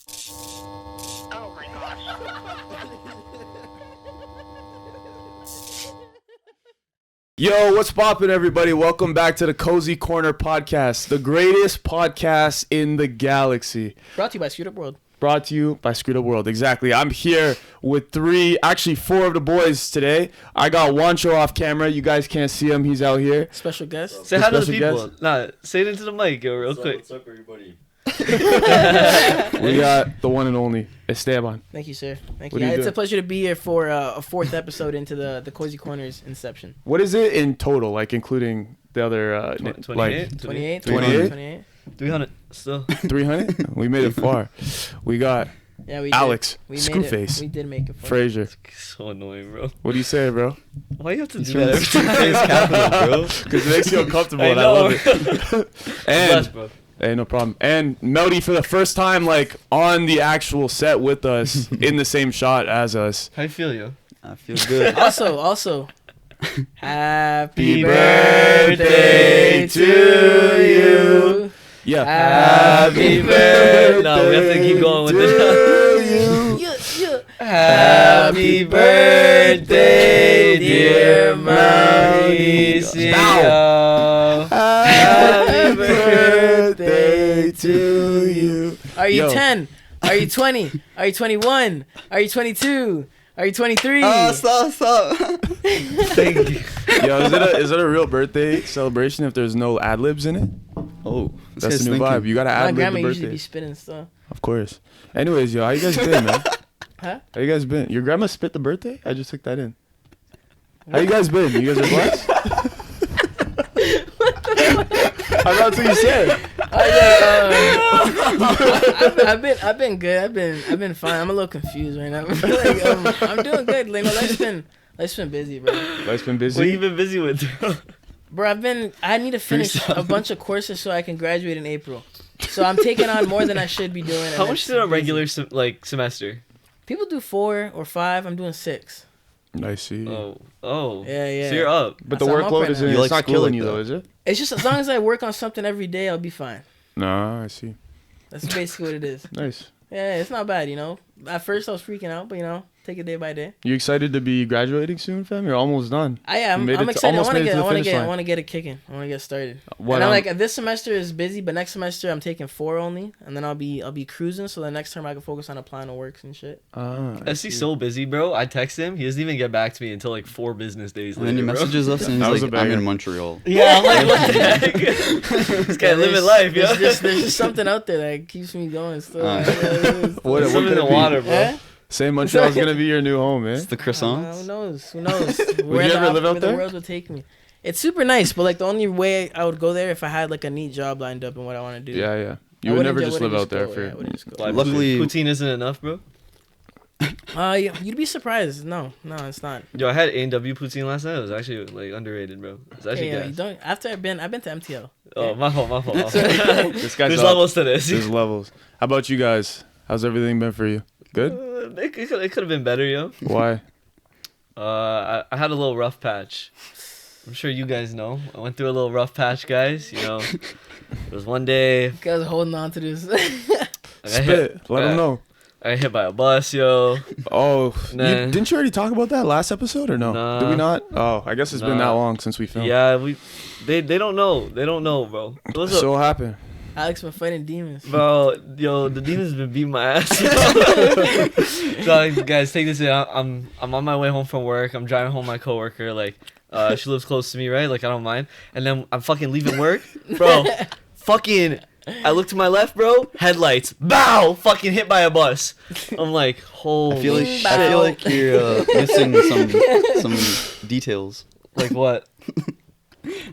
Oh my gosh. Yo, what's poppin', everybody? Welcome back to the Cozy Corner podcast, the greatest podcast in the galaxy. Brought to you by Screwed Up World. Brought to you by Screwed Up World. Exactly. I'm here with four of the boys today. I got Juancho off camera. You guys can't see him. He's out here. Special guest. Say hi to the Special people. Nah, say it into the mic, yo, real quick. What's up, everybody? We got the one and only Esteban. Thank you, sir. Thank What you. are you It's doing? a pleasure to be here for a fourth episode into the Cozy Corner's inception. What is it in total, like including the other, 28? 28? 28? 28? 300 still. 300? We made it far. We got Yeah, we Alex, did. We Screwface, made it. We did make it far. Frazier. So annoying, bro. What do you say, bro? Why you have to He's do from that the every time? Screwface capital, bro. Because it makes you uncomfortable, I and I know. love it. Bless, And bro. hey, no problem. And Melody, for the first time, like on the actual set with us, in the same shot as us. How you feel, yo? I feel good. Also, happy birthday birthday to you. Yeah. Happy birthday. No, we have to keep going with to you. Happy birthday, dear Mauricio. Happy birthday to you. Are you Yo. 10? Are you 20? Are you 21? Are you 22? Are you 23? Stop. Thank you. Yo, is it a real birthday celebration if there's no ad libs in it? Oh, That's the new vibe. You gotta My ad lib grandma the usually be birthday. spitting stuff. Of course. Anyways, yo, how you guys been, man? Huh? How you guys been? Your grandma spit the birthday? I just took that in. How you guys been? You guys are blessed? That's what you said. I've been good. I've been fine. I'm a little confused right now. Like, I'm doing good. Like, no, life's been busy, bro. Life's been What busy. you been busy with? Bro, I need to finish a bunch of courses so I can graduate in April. So I'm taking on more than I should be doing. and How much it's did a busy. regular semester? People do 4 or 5. I'm doing 6. I see. Oh. Yeah. So you're up. But the That's how I'm up workload right isn't. now. You It's like not school killing like you that? though, is it? It's just as long as I work on something every day, I'll be fine. No, I see. That's basically what it is. Nice. Yeah, it's not bad, you know. At first I was freaking out, but take it day by day. You excited to be graduating soon, fam? You're almost done. I am. You made I'm it to- excited. I almost want to made it get. to I the want to finish get. I line. want to get it kicking. I want to get started. What, and I'm um, like, this semester is busy, but next semester I'm taking 4 only, and then I'll be cruising. So the next term I can focus on applying to works and shit. I SC's so busy, bro. I text him. He doesn't even get back to me until like 4 business days And later, then he bro. messages us and That was he's a like, I'm banger. in Montreal. Yeah, I'm like, what the heck? This guy living life, yo. There's just something out there that keeps me going. Still. What Something could in the it be? water, bro. Yeah? Say Montreal's gonna be your new home, It's man. the croissants. Who knows? Who knows? Would you ever live out where there? the world would take me. It's super nice, but like the only way I would go there if I had like a neat job lined up and what I want to do. Yeah. You I would wouldn't never ju- just wouldn't live out there go, for. yeah, I wouldn't just go. Why, Luckily- poutine isn't enough, bro. You'd be surprised. No, it's not. Yo, I had A&W poutine last night. It was actually like underrated, bro. It's actually Yeah, gas. you don't. After I've been to MTL. Oh, my fault. This guy's There's up. levels to this. There's levels. How about you guys? How's everything been for you? Good. It could have been better, yo. Why? I had a little rough patch. I'm sure you guys know. I went through a little rough patch, guys. You know, it was one day. Guys holding on to this. I got hit, Spit. Let them know. I got hit by a bus, yo. Oh, Nah. didn't you already talk about that last episode or no? Nah. Did we not? Oh, I guess it's been that Nah. long since we filmed. Yeah, they don't know. They don't know, bro. What's up? So what happened? Alex been fighting demons. Bro, yo, the demons been beating my ass. So, guys, take this in. I'm on my way home from work. I'm driving home my coworker. Like, she lives close to me, right? Like, I don't mind. And then I'm fucking leaving work, bro. Fucking, I look to my left, bro. Headlights, bow. Fucking hit by a bus. I'm like, holy. I feel like shit. I feel like you're missing some details. Like what?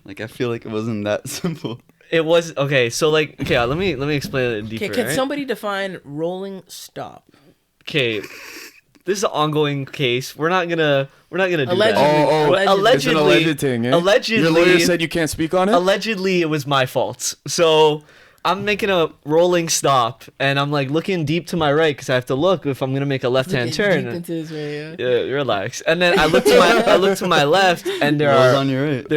Like I feel like it wasn't that simple. It was okay. So like, okay, let me explain it deeper. Okay, can right? somebody define rolling stop? Okay, this is an ongoing case. We're not gonna do Allegedly. that. Allegedly. It's an alleged thing, eh? Allegedly, Your lawyer said you can't speak on it? allegedly it was my fault. So I'm making a rolling stop, and I'm like looking deep to my right because I have to look if I'm gonna make a left-hand turn. Deep into his way, yeah. Yeah, relax. And then I look to my left, and there What was are on your right?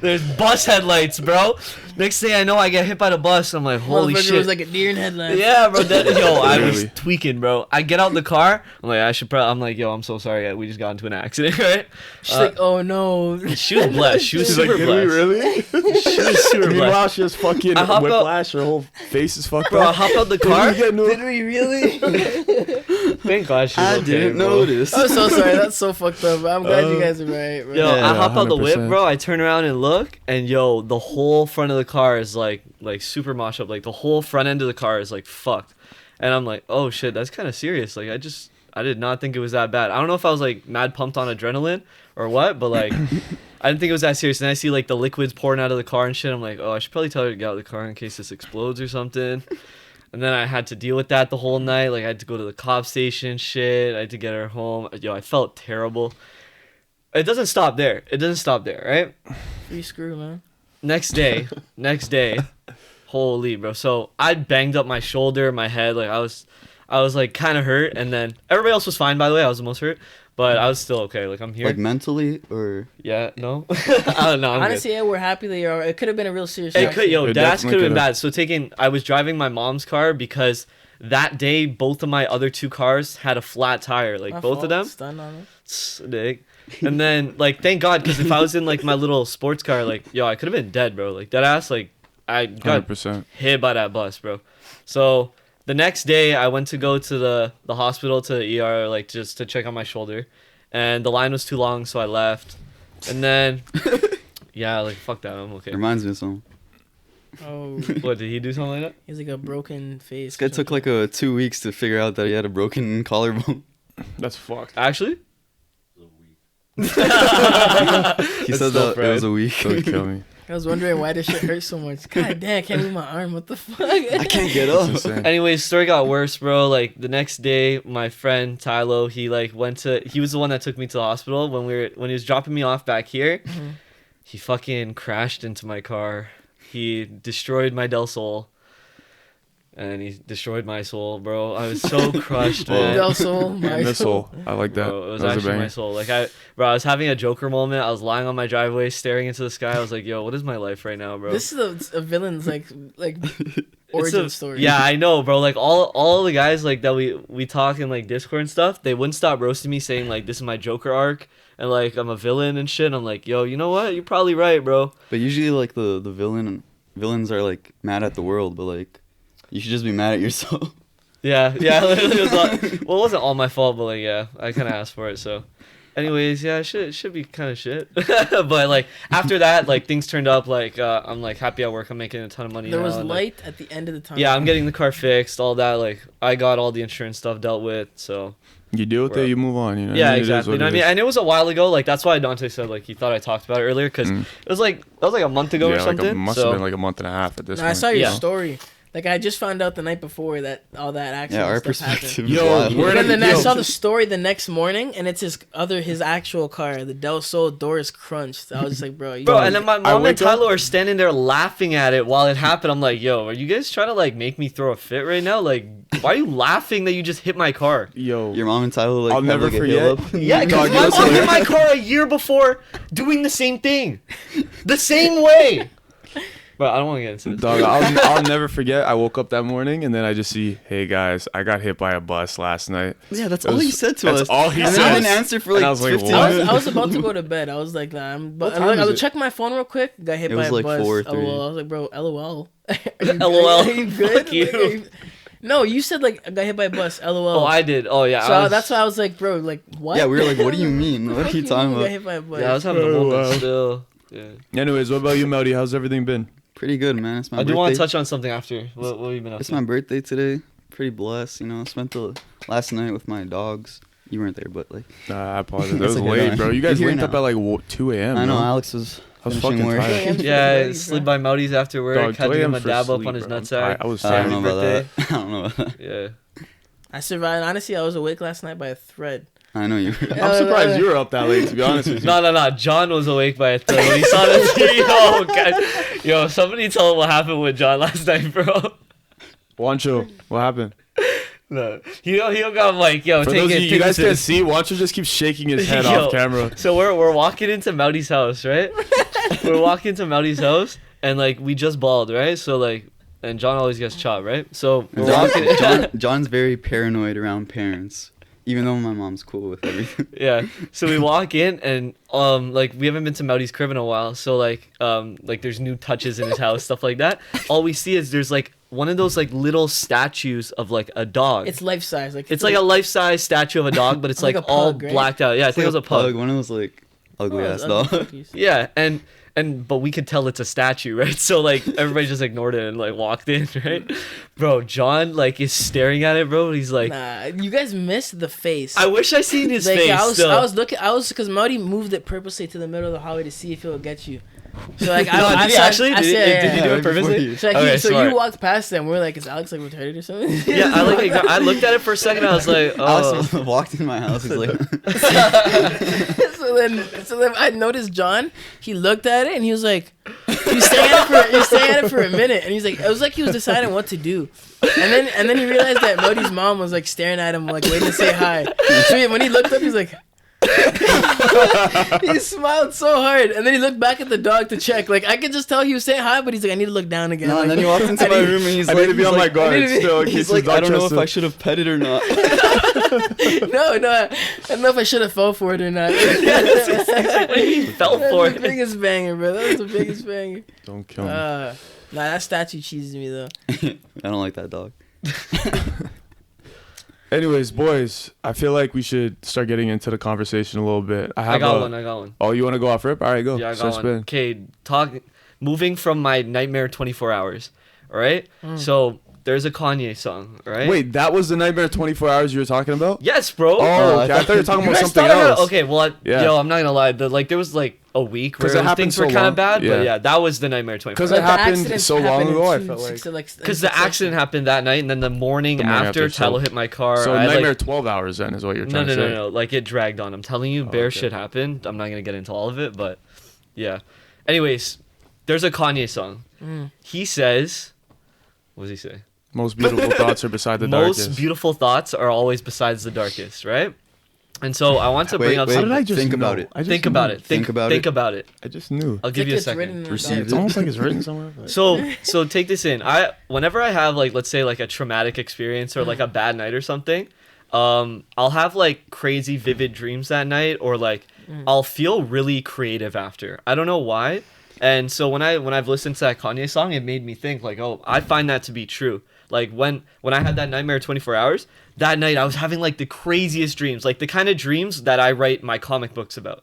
there's bus headlights, bro. Next day I know I get hit by the bus. I'm like, holy Motherfucker shit. was like a deer in headlights. Yeah, bro. I was Really? tweaking, bro. I get out the car. I'm like, I'm like, yo, I'm so sorry. We just got into an accident, right? She's like, oh no. She was blessed. She was She's super like, did we blessed. really? She was super Meanwhile, blessed. she has fucking I hop out- whiplash. Her whole face is fucked Bro, I up. hopped out the car. Did we really? Thank God she was I okay, didn't bro. notice. I'm so sorry. That's so fucked up. I'm glad you guys are right, bro. Yo, Yeah, I hop out the whip, 100%. bro. I turn around and look, and yo, the whole front of the car is like super mosh up. Like the whole front end of the car is like fucked. And I'm like, oh shit, that's kind of serious. Like I did not think it was that bad. I don't know if I was like mad pumped on adrenaline or what, but like I didn't think it was that serious. And I see like the liquids pouring out of the car and shit. I'm like, oh, I should probably tell her to get out of the car in case this explodes or something. And then I had to deal with that the whole night. Like I had to go to the cop station, shit. I had to get her home. Yo, I felt terrible. It doesn't stop there. Right? Free screw, man. Next day, holy bro. So I banged up my shoulder, my head. Like I was like kind of hurt, and then everybody else was fine. By the way, I was the most hurt, but I was still okay. Like I'm here. Like mentally or Yeah, no. I don't know. I'm Honestly, yeah, we're happy that you're. It could have been a real serious. good. It accident. could, yo, It that definitely could have been could've. bad. So I was driving my mom's car because that day both of my other two cars had a flat tire. Like My both fault. of them. Stun on it. Dick. And then like thank God, because if I was in like my little sports car, like yo, I could have been dead, bro. Like dead ass. Like I got 100%. hit by that bus, bro. So the next day I went to go to the hospital, to the ER, like just to check on my shoulder, and the line was too long, so I left. And then yeah, like fuck that, I'm okay. reminds me of something. Oh, What, did he do something like he's like a broken face. This guy took like 2 weeks to figure out that he had a broken collarbone. That's fucked. that? Actually? He That's said so that it was a week. That would kill me. I was wondering why this shit hurt so much. God damn, I can't move my arm. What the fuck? I can't get That's up. insane. Anyways, story got worse, bro. Like the next day, my friend Tylo, he was the one that took me to the hospital when he was dropping me off back here. Mhm. He fucking crashed into my car. He destroyed my Del Sol. And he destroyed my soul, bro. I was so crushed, man. Del Sol, my Missile. I like that. Bro, it was That was a actually my banger. soul. Like I was having a Joker moment. I was lying on my driveway, staring into the sky. I was like, "Yo, what is my life right now, bro?" This is a villain's like It's origin a- story. Yeah, I know, bro. Like all the guys like that we talk in like Discord and stuff, they wouldn't stop roasting me, saying like this is my Joker arc and like I'm a villain and shit. And I'm like, yo, you know what? You're probably right, bro. But usually like the villains are like mad at the world, but like you should just be mad at yourself. Yeah, literally it was well, it wasn't all my fault, but like yeah, I kind of asked for it. So, anyways, yeah, it should be kind of shit. But like after that, like things turned up. Like I'm like happy at work. I'm making a ton of money. There now, was and, like, light at the end of the tunnel. yeah, I'm getting the car fixed, all that. Like I got all the insurance stuff dealt with. So You deal with Bro. it, you move on. You know. yeah, It is exactly. what You know what I it mean? is. And it was a while ago. Like that's why Dante said like he thought I talked about it earlier because Mm. it was like a month ago or Yeah, something. like must so have been like a month and a half at this No, point. I saw your Yeah. story. Like I just found out the night before that all that accident. Yeah, our stuff happened. perspective Yo, is wild. we're And then I Yo. saw the story the next morning, and it's his actual car. The Del Sol door is crunched. I was just like, bro, you Bro, and then my mom and wake up- Tyler are standing there laughing at it while it happened. I'm like, yo, are you guys trying to like make me throw a fit right now? Like, why are you laughing that you just hit my car? Yo, Your mom and Tyler like I'll have, never like, a hill forget. up. Yeah, because Dog, my that's mom hit hilarious. my car a year before doing the same thing. The same way. But I don't want to get into this. Dog, I'll never forget. I woke up that morning and then I just see, hey guys, I got hit by a bus last night. Yeah, that's It all was- he said to that's us. all he and said. then I didn't answer for And like, I was like, 15 what? minutes. I was about to go to bed. I was like, nah, What time I is would it? check my phone real quick. Got hit It by was a like bus. 4:03. LOL. I was like, bro, LOL. Are you LOL. Are you good? Fuck you. Like, are you- No, you said like I got hit by a bus. LOL. Oh, I did. Oh, yeah. So I was, that's why I was like, bro, like what? Yeah, we were like, what do you mean? What are Fuck you talking mean got about? hit by a bus? Yeah, I was having a Oh, moment wow. still. Yeah. Anyways, what about you, Melody? How's everything been? Pretty good, man. It's my I birthday. do want to touch on something after. What have you been up It's to? my birthday today. Pretty blessed, you know. Spent the last night with my dogs. You weren't there, but like Nah, I apologize. It It's was okay, late, don't bro. worry. You guys You're here linked up now. at like 2 a.m. I know no? Alex was I was finishing fucking work. tired. Yeah, slid by Meldy's after work. Dog, had to 2 give him a.m. a dab for up on sleep, his bro. nutsack. I was I don't tired. know about birthday. that. I don't know about that. Yeah. I survived. Honestly, I was awake last night by a thread. I know you were. I'm surprised you were up that late, to be honest with you. No. John was awake by a third when he saw the video. God. Yo, somebody tell him what happened with John last night, bro. Wancho, what happened? No, he'll got like, yo, For take those it. of you take guys this can't in. see, Wancho just keeps shaking his head Yo. off camera. So we're walking into Meldy's house, right? We're walking to Meldy's house, and like we just balled, right? So like, and John always gets chopped, right? So we're John, walking. John's very paranoid around parents, even though my mom's cool with everything. Yeah. So we walk in and like we haven't been to Mouty's crib in a while. So like there's new touches in his house, stuff like that. All we see is there's like one of those like little statues of like a dog. It's life size. Like It's like a life-size statue of a dog, but it's Like like, a all pug, right? blacked out. Yeah, I think it was a pug. One of those like ugly ass Oh, dogs. cookies. Yeah, and but we could tell it's a statue, right? So like everybody just ignored it and like walked in, right? Bro, John like is staring at it, bro. He's like, Nah, you guys missed the face. I wish I seen his like, face. I was still. because Marty moved it purposely to the middle of the hallway to see if it would get you. So like, No, I did he said- actually? I Did he- said, did he do yeah, it purposely? before So, like, Okay, so smart. you walked past them. We're like, is Alex like retarded or something? Yeah, I looked at it for a second. I was like, oh. Alex walked in my house. He's like, so then I noticed John. He looked at it and he was like, he was staring at it for a minute, and he's like, it was like he was deciding what to do. And then he realized that Mody's mom was like staring at him, like waiting to say hi. So when he looked up, he's like. He smiled so hard, and then he looked back at the dog to check. Like I could just tell he was saying hi, but he's like, I need to look down again. no, Like, and then he walked into my room and he's I like, need to be on my guard still. in case He's like, not I don't know if trusted. I should have petted or not. no, I don't know if I should have fell for it or not. He fell for That's the it. biggest banger, bro. That was the biggest banger. Don't kill me. Nah, that statue cheeses me though. I don't like that dog. Anyways, boys, I feel like we should start getting into the conversation a little bit. I got one. Oh, you want to go off rip? All right, go. Yeah, I Start got one. spinning. Okay, moving from my nightmare 24 hours. All right. So there's a Kanye song. All right. Wait, that was the Nightmare 24 Hours you were talking about? Yes, bro. Oh, I okay. I thought you were talking You about guys something thought else. okay, well, Yeah. yo, I'm not gonna lie. There was like a week where 'Cause it happened things so were kind of long. bad, Yeah. but yeah, that was the nightmare 24. Because But it the happened accidents so long happened in ago, I two felt like. Because the accident happened that night, and then the morning The morning after, after, so- Tyler hit my car. So I, Nightmare like, 12 Hours then is what you're no, trying no, to say. no. Like it dragged on. I'm telling you, bare okay. shit happened. I'm not gonna get into all of it, but yeah. Anyways, there's a Kanye song. He says, what does he say? Most beautiful thoughts are beside the Most darkest. beautiful thoughts are always besides the darkest, right? And so I want to bring up wait, How some. did I just Think know? about it. I just Think about knew. it. Think about Think it. about it. I just knew. I'll give you a It's second. written in the Receive dog. It's almost like it's written somewhere. but- So take this in. Whenever I have like, let's say like a traumatic experience or like a bad night or something, I'll have like crazy vivid dreams that night, or like I'll feel really creative after. I don't know why. And so when I've listened to that Kanye song, it made me think like, oh, I find that to be true. Like when I had that nightmare 24 hours, that night I was having like the craziest dreams, like the kind of dreams that I write my comic books about.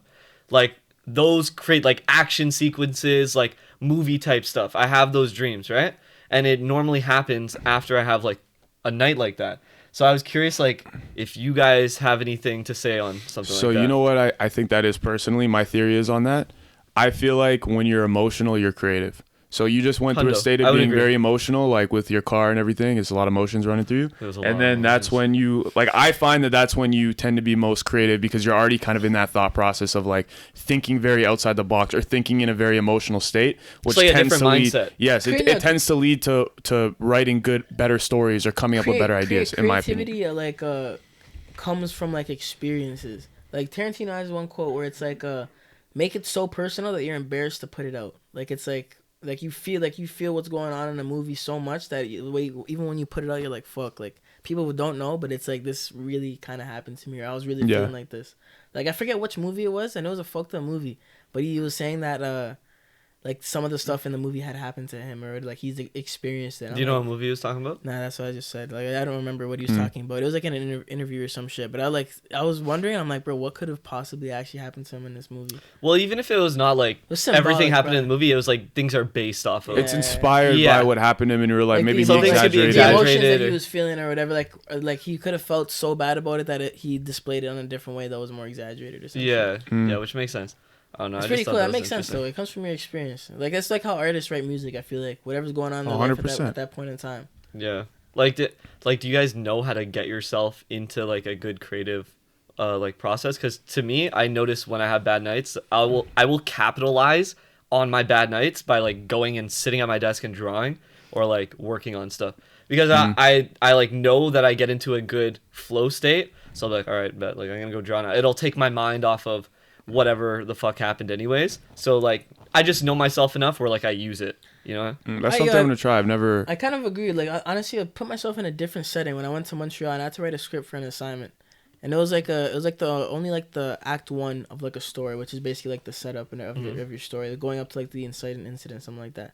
Like those create like action sequences, like movie type stuff. I have those dreams, right? And it normally happens after I have like a night like that. So I was curious, like, if you guys have anything to say on something So like that. you know what I think that is personally, my theory is on that. I feel like when you're emotional, you're creative. So you just went through a Hundo. state I of would being agree. very emotional, like with your car and everything. It's a lot of emotions running through you. There was a lot And of then that's emotions. when you, like, I find that that's when you tend to be most creative because you're already kind of in that thought process of like thinking very outside the box or thinking in a very emotional state, which like a tends different to lead. mindset. Yes, Creating it a- tends to lead to writing better stories or coming up with better ideas. In my opinion. Creativity comes from like experiences. Like Tarantino has one quote where it's like make it so personal that you're embarrassed to put it out. Like it's like you feel what's going on in a movie so much that even when you put it out, you're like, fuck, like people don't know, but it's like this really kind of happened to me, or I was really Yeah. feeling like this. Like I forget which movie it was. I know it was a fucked up movie, but he was saying that like some of the stuff in the movie had happened to him, or like he's experienced it. Do you know what movie he was talking about? Nah, that's what I just said. Like I don't remember what he was talking about. It was like in an interview or some shit. But I was wondering. I'm like, bro, what could have possibly actually happened to him in this movie? Well, even if it was not like was symbolic, everything happened bro. in the movie, it was like things are based off of. It's inspired Yeah. by what happened to him in real life. Like Maybe the he things could be the exaggerated. emotions exaggerated that he or- was feeling or whatever. Like he could have felt so bad about it that he displayed it in a different way that was more exaggerated or something. Yeah, yeah, which makes sense. I don't know. It's I pretty just cool. thought That was makes sense interesting. though. It comes from your experience. Like that's like how artists write music. I feel like whatever's going on in their life 100%. at that point in time. Yeah. Like, do you guys know how to get yourself into like a good creative, like process? Because to me, I notice when I have bad nights, I will capitalize on my bad nights by like going and sitting at my desk and drawing or like working on stuff. Because I like know that I get into a good flow state. So I'm like, all right, bet like I'm gonna go draw now. It'll take my mind off of whatever the fuck happened anyways. So like I just know myself enough where like I use it, you know. That's something I'm gonna try. I've never. I kind of agree. Like honestly, I put myself in a different setting when I went to Montreal and I had to write a script for an assignment. And it was like the act one of like a story, which is basically like the setup and of your story, going up to like the inciting incident, something like that.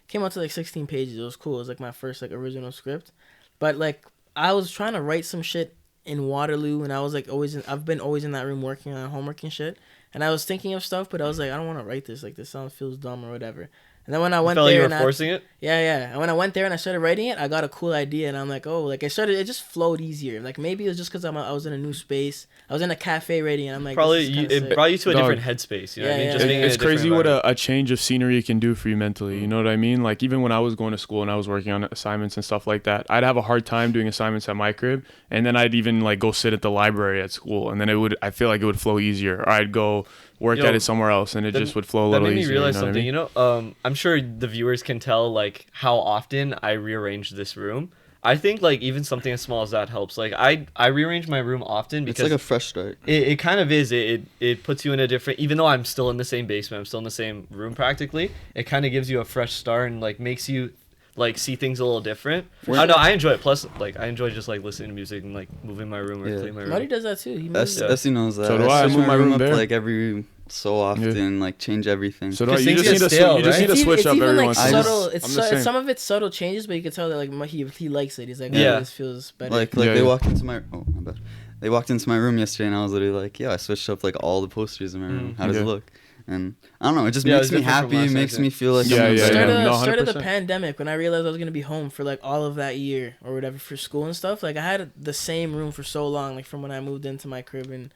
Came out to like 16 pages. It was cool. It was like my first like original script, but like I was trying to write some shit in Waterloo, and I was like I've been always in that room working on homework and shit, and I was thinking of stuff, but I was like I don't want to write this. Like this sound feels dumb or whatever. And then when I went felt there, like you were forcing it. Yeah. And when I went there and I started writing it, I got a cool idea, and I'm like, oh, like it just flowed easier. Like maybe it was just because I was in a new space. I was in a cafe writing, and I'm like, Probably this it brought you to a Dog. different headspace. You know what I mean? Yeah, Just yeah. being in a It's different crazy what environment. a change of scenery can do for you mentally. You know what I mean? Like even when I was going to school and I was working on assignments and stuff like that, I'd have a hard time doing assignments at my crib, and then I'd even like go sit at the library at school, and then I feel like it would flow easier. Or I'd go work Yo, at it somewhere else, and it just would flow a little That made me easier. realize you know something. What I mean? You know, I'm sure the viewers can tell like how often I rearrange this room. I think like even something as small as that helps. Like I rearrange my room often It's because like a fresh start. it kind of is. It puts you in a different. Even though I'm still in the same basement, I'm still in the same room practically. It kind of gives you a fresh start and like makes you like see things a little different. I don't know. I enjoy it. Plus, like I enjoy just like listening to music and like moving my room or Yeah. cleaning my room. Marty does that too. He moves it. Essie knows that. So do I. I switch move my room up there. like every so often, like change everything. So do I, Because you things just get need to stale, you just right? need to switch it's up even every like once in a while. subtle. I'm the same. Some of it's subtle changes, but you can tell that like he likes it. He's like, Yeah. this feels better. Like Yeah, they yeah. walked into my my bad. They walked into my room yesterday, and I was literally like, "Yeah, I switched up like all the posters in my room. How does Yeah. it look?" And I don't know, it just Yeah, makes it's me different from happy. last It makes time, me feel like Yeah, I'm yeah, better. yeah. No, Start of the 100%. pandemic, when I realized I was gonna be home for like all of that year or whatever for school and stuff, like I had the same room for so long, like from when I moved into my crib in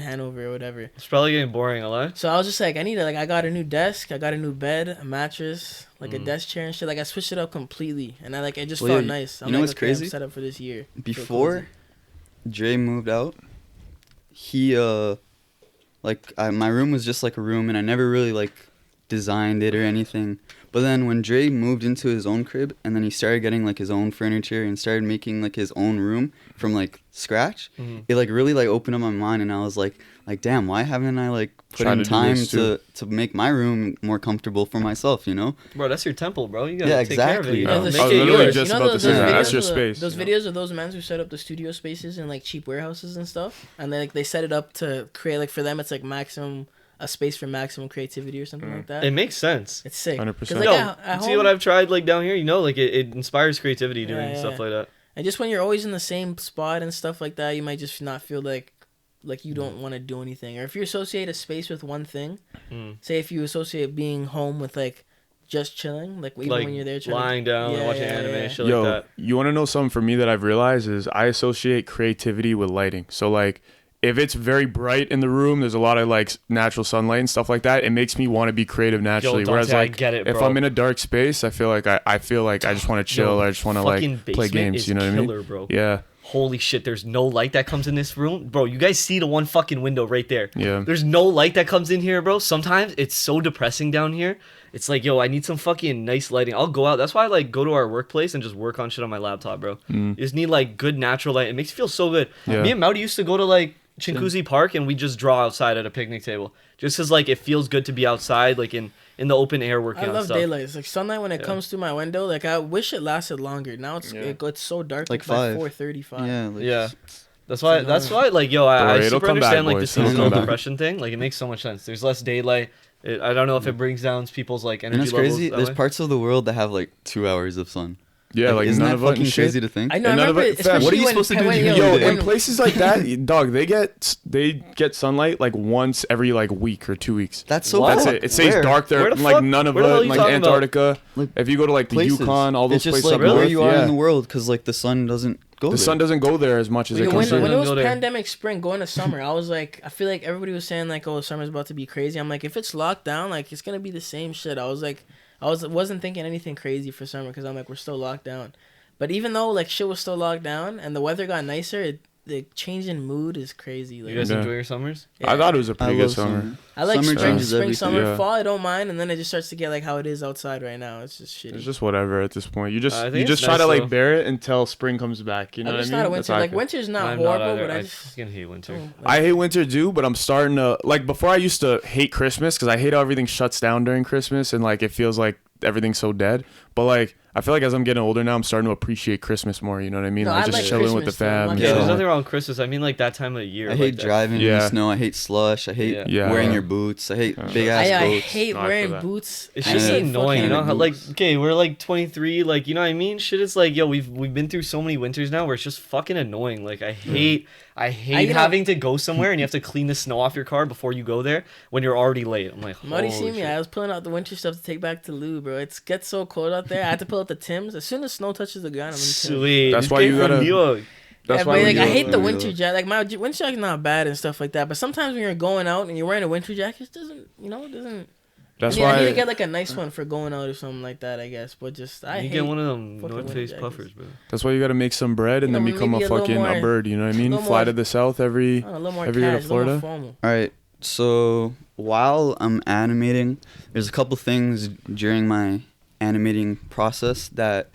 Hanover or whatever. It's probably getting boring, a lot. So I was just like, I got a new desk, I got a new bed, a mattress, like a desk chair and shit. Like I switched it up completely, and I like it just Well, felt yeah, nice. I'm you know like, what's okay, I'm crazy? set up for this year. Feel Before cozy. Dre moved out, he my room was just like a room, and I never really like designed it or anything. But then when Dre moved into his own crib, and then he started getting like his own furniture and started making like his own room from like scratch, it like really like opened up my mind, and I was like damn, why haven't I like put Tried in to do time this to make my room more comfortable for myself, you know? Bro, that's your temple, bro. You gotta Yeah, take care of it. exactly. You Yeah, know? I those- was Make it literally yours. just about to say that. That's your space. Those you know? videos of those men who set up the studio spaces in like cheap warehouses and stuff, and they set it up to create like for them it's like a space for maximum creativity or something like that. It makes sense. It's sick. 100%. 'Cause, like, Yo, at see home- what I've tried like down here? You know, like it inspires creativity doing Yeah, stuff yeah. like that. And just when you're always in the same spot and stuff like that, you might just not feel like you don't want to do anything. Or if you associate a space with one thing, say if you associate being home with like just chilling, like even Like when you're there trying lying down and watching anime and shit Yo, like that. you want to know something for me that I've realized is I associate creativity with lighting. So like if it's very bright in the room, there's a lot of like natural sunlight and stuff like that. It makes me want to be creative naturally. Dante, Whereas I like get it, if bro. I'm in a dark space, I feel like I just want to chill Yo, or I just want to like fucking play basement games. is You know what I killer, mean? bro. Yeah. Holy shit, there's no light that comes in this room. Bro, you guys see the one fucking window right there. Yeah. There's no light that comes in here, bro. Sometimes it's so depressing down here. It's like, yo, I need some fucking nice lighting. I'll go out. That's why I like go to our workplace and just work on shit on my laptop, bro. You just need like good natural light. It makes you feel so good. Yeah. Me and Maudy used to go to like Chinguzi Park and we just draw outside at a picnic table. Just cause like it feels good to be outside, like in the open air working I on love stuff. daylight. It's like sunlight when it comes through my window. Like I wish it lasted longer. Now it's so dark. Like by 5. 4:35. Yeah, like, Yeah. That's why like yo, I Bro, it'll super come back, understand like the boys. It'll seasonal come back. depression thing. Like it makes so much sense. There's less daylight. I don't know if it brings down people's like energy And it's levels. crazy. that There's way. parts of the world that have like 2 hours of sun. Yeah, like isn't none that of it and fucking shit. crazy to think? I know. I And none of remember, it- fam, what are especially you when- supposed to do when- during Yo, the day? in places like that, dog, they get sunlight like once every like week or 2 weeks. That's so That's cool. it. It stays Where? dark there, Where the like fuck? none of Where the hell it, are you like talking about? Antarctica. Like, If you go to like the places. Yukon, all those it's just places like up where north, you are yeah. in the world, because like the sun doesn't go The there. sun doesn't go there as much as it When, comes when here. it was Go there. pandemic spring going to summer, I was like, I feel like everybody was saying like, oh, summer's about to be crazy. I'm like, if it's locked down, like it's gonna be the same shit. I was like, wasn't thinking anything crazy for summer because I'm like, we're still locked down. But even though like shit was still locked down and the weather got nicer, the change in mood is crazy. Like, You guys Yeah. enjoy your summers? I thought it was a I pretty good love summer. I like Summer spring, changes spring, everything. summer, Yeah. fall. I don't mind, and then it just starts to get like how it is outside right now. It's just shitty. It's just whatever at this point. You I just think you it's just try nice to like though. bear it until spring comes back. You know I'm what I just mean? not a That's winter. how I Like feel. winter's not I'm horrible, either. but I I just fucking hate winter. don't I like- hate winter too, but I'm starting to like before I used to hate Christmas because I hate how everything shuts down during Christmas and like it feels like everything's so dead. But like I feel like as I'm getting older now, I'm starting to appreciate Christmas more. You know what I mean? No, like I just like chilling with the Christmas, though. I'm fam. not Yeah, Yeah. there's chilling. nothing wrong with Christmas. I mean, like that time of year. I like hate that. driving in Yeah. the snow. I hate slush. I hate Yeah. wearing Yeah. your boots. I hate Yeah. big ass I coats. hate No, I feel wearing that. boots. It's I just hate annoying, you fucking- know? Like, boots. okay, we're like 23, like, you know what I mean? Shit, it's like, yo, we've been through so many winters now where it's just fucking annoying. Like, I hate you know- having to go somewhere and you have to clean the snow off your car before you go there when you're already late. I'm like, Marty, holy see me? shit. I was pulling out the winter stuff to take back to Lou, bro. It gets so cold out there. I had to pull out the Tims. As soon as snow touches the ground, I'm in Tims. Sweet. That's This why you came from gotta- New York. That's Yeah, why but, we like, do I it. hate the We do winter it. jacket. Like my winter jacket's not bad and stuff like that. But sometimes when you're going out and you're wearing a winter jacket, it doesn't, it doesn't. That's I need to why. get like a nice one for going out or something like that, I guess. But just I You hate. get one of them fucking North winter Face jackets. puffers, bro. That's why you gotta make some bread and You then know, become maybe a a little fucking more- bird. You know what I mean? little Fly more- to the south every. a little more every year to cash, a little more Florida? formal. All right. So while I'm animating, there's a couple things during my animating process that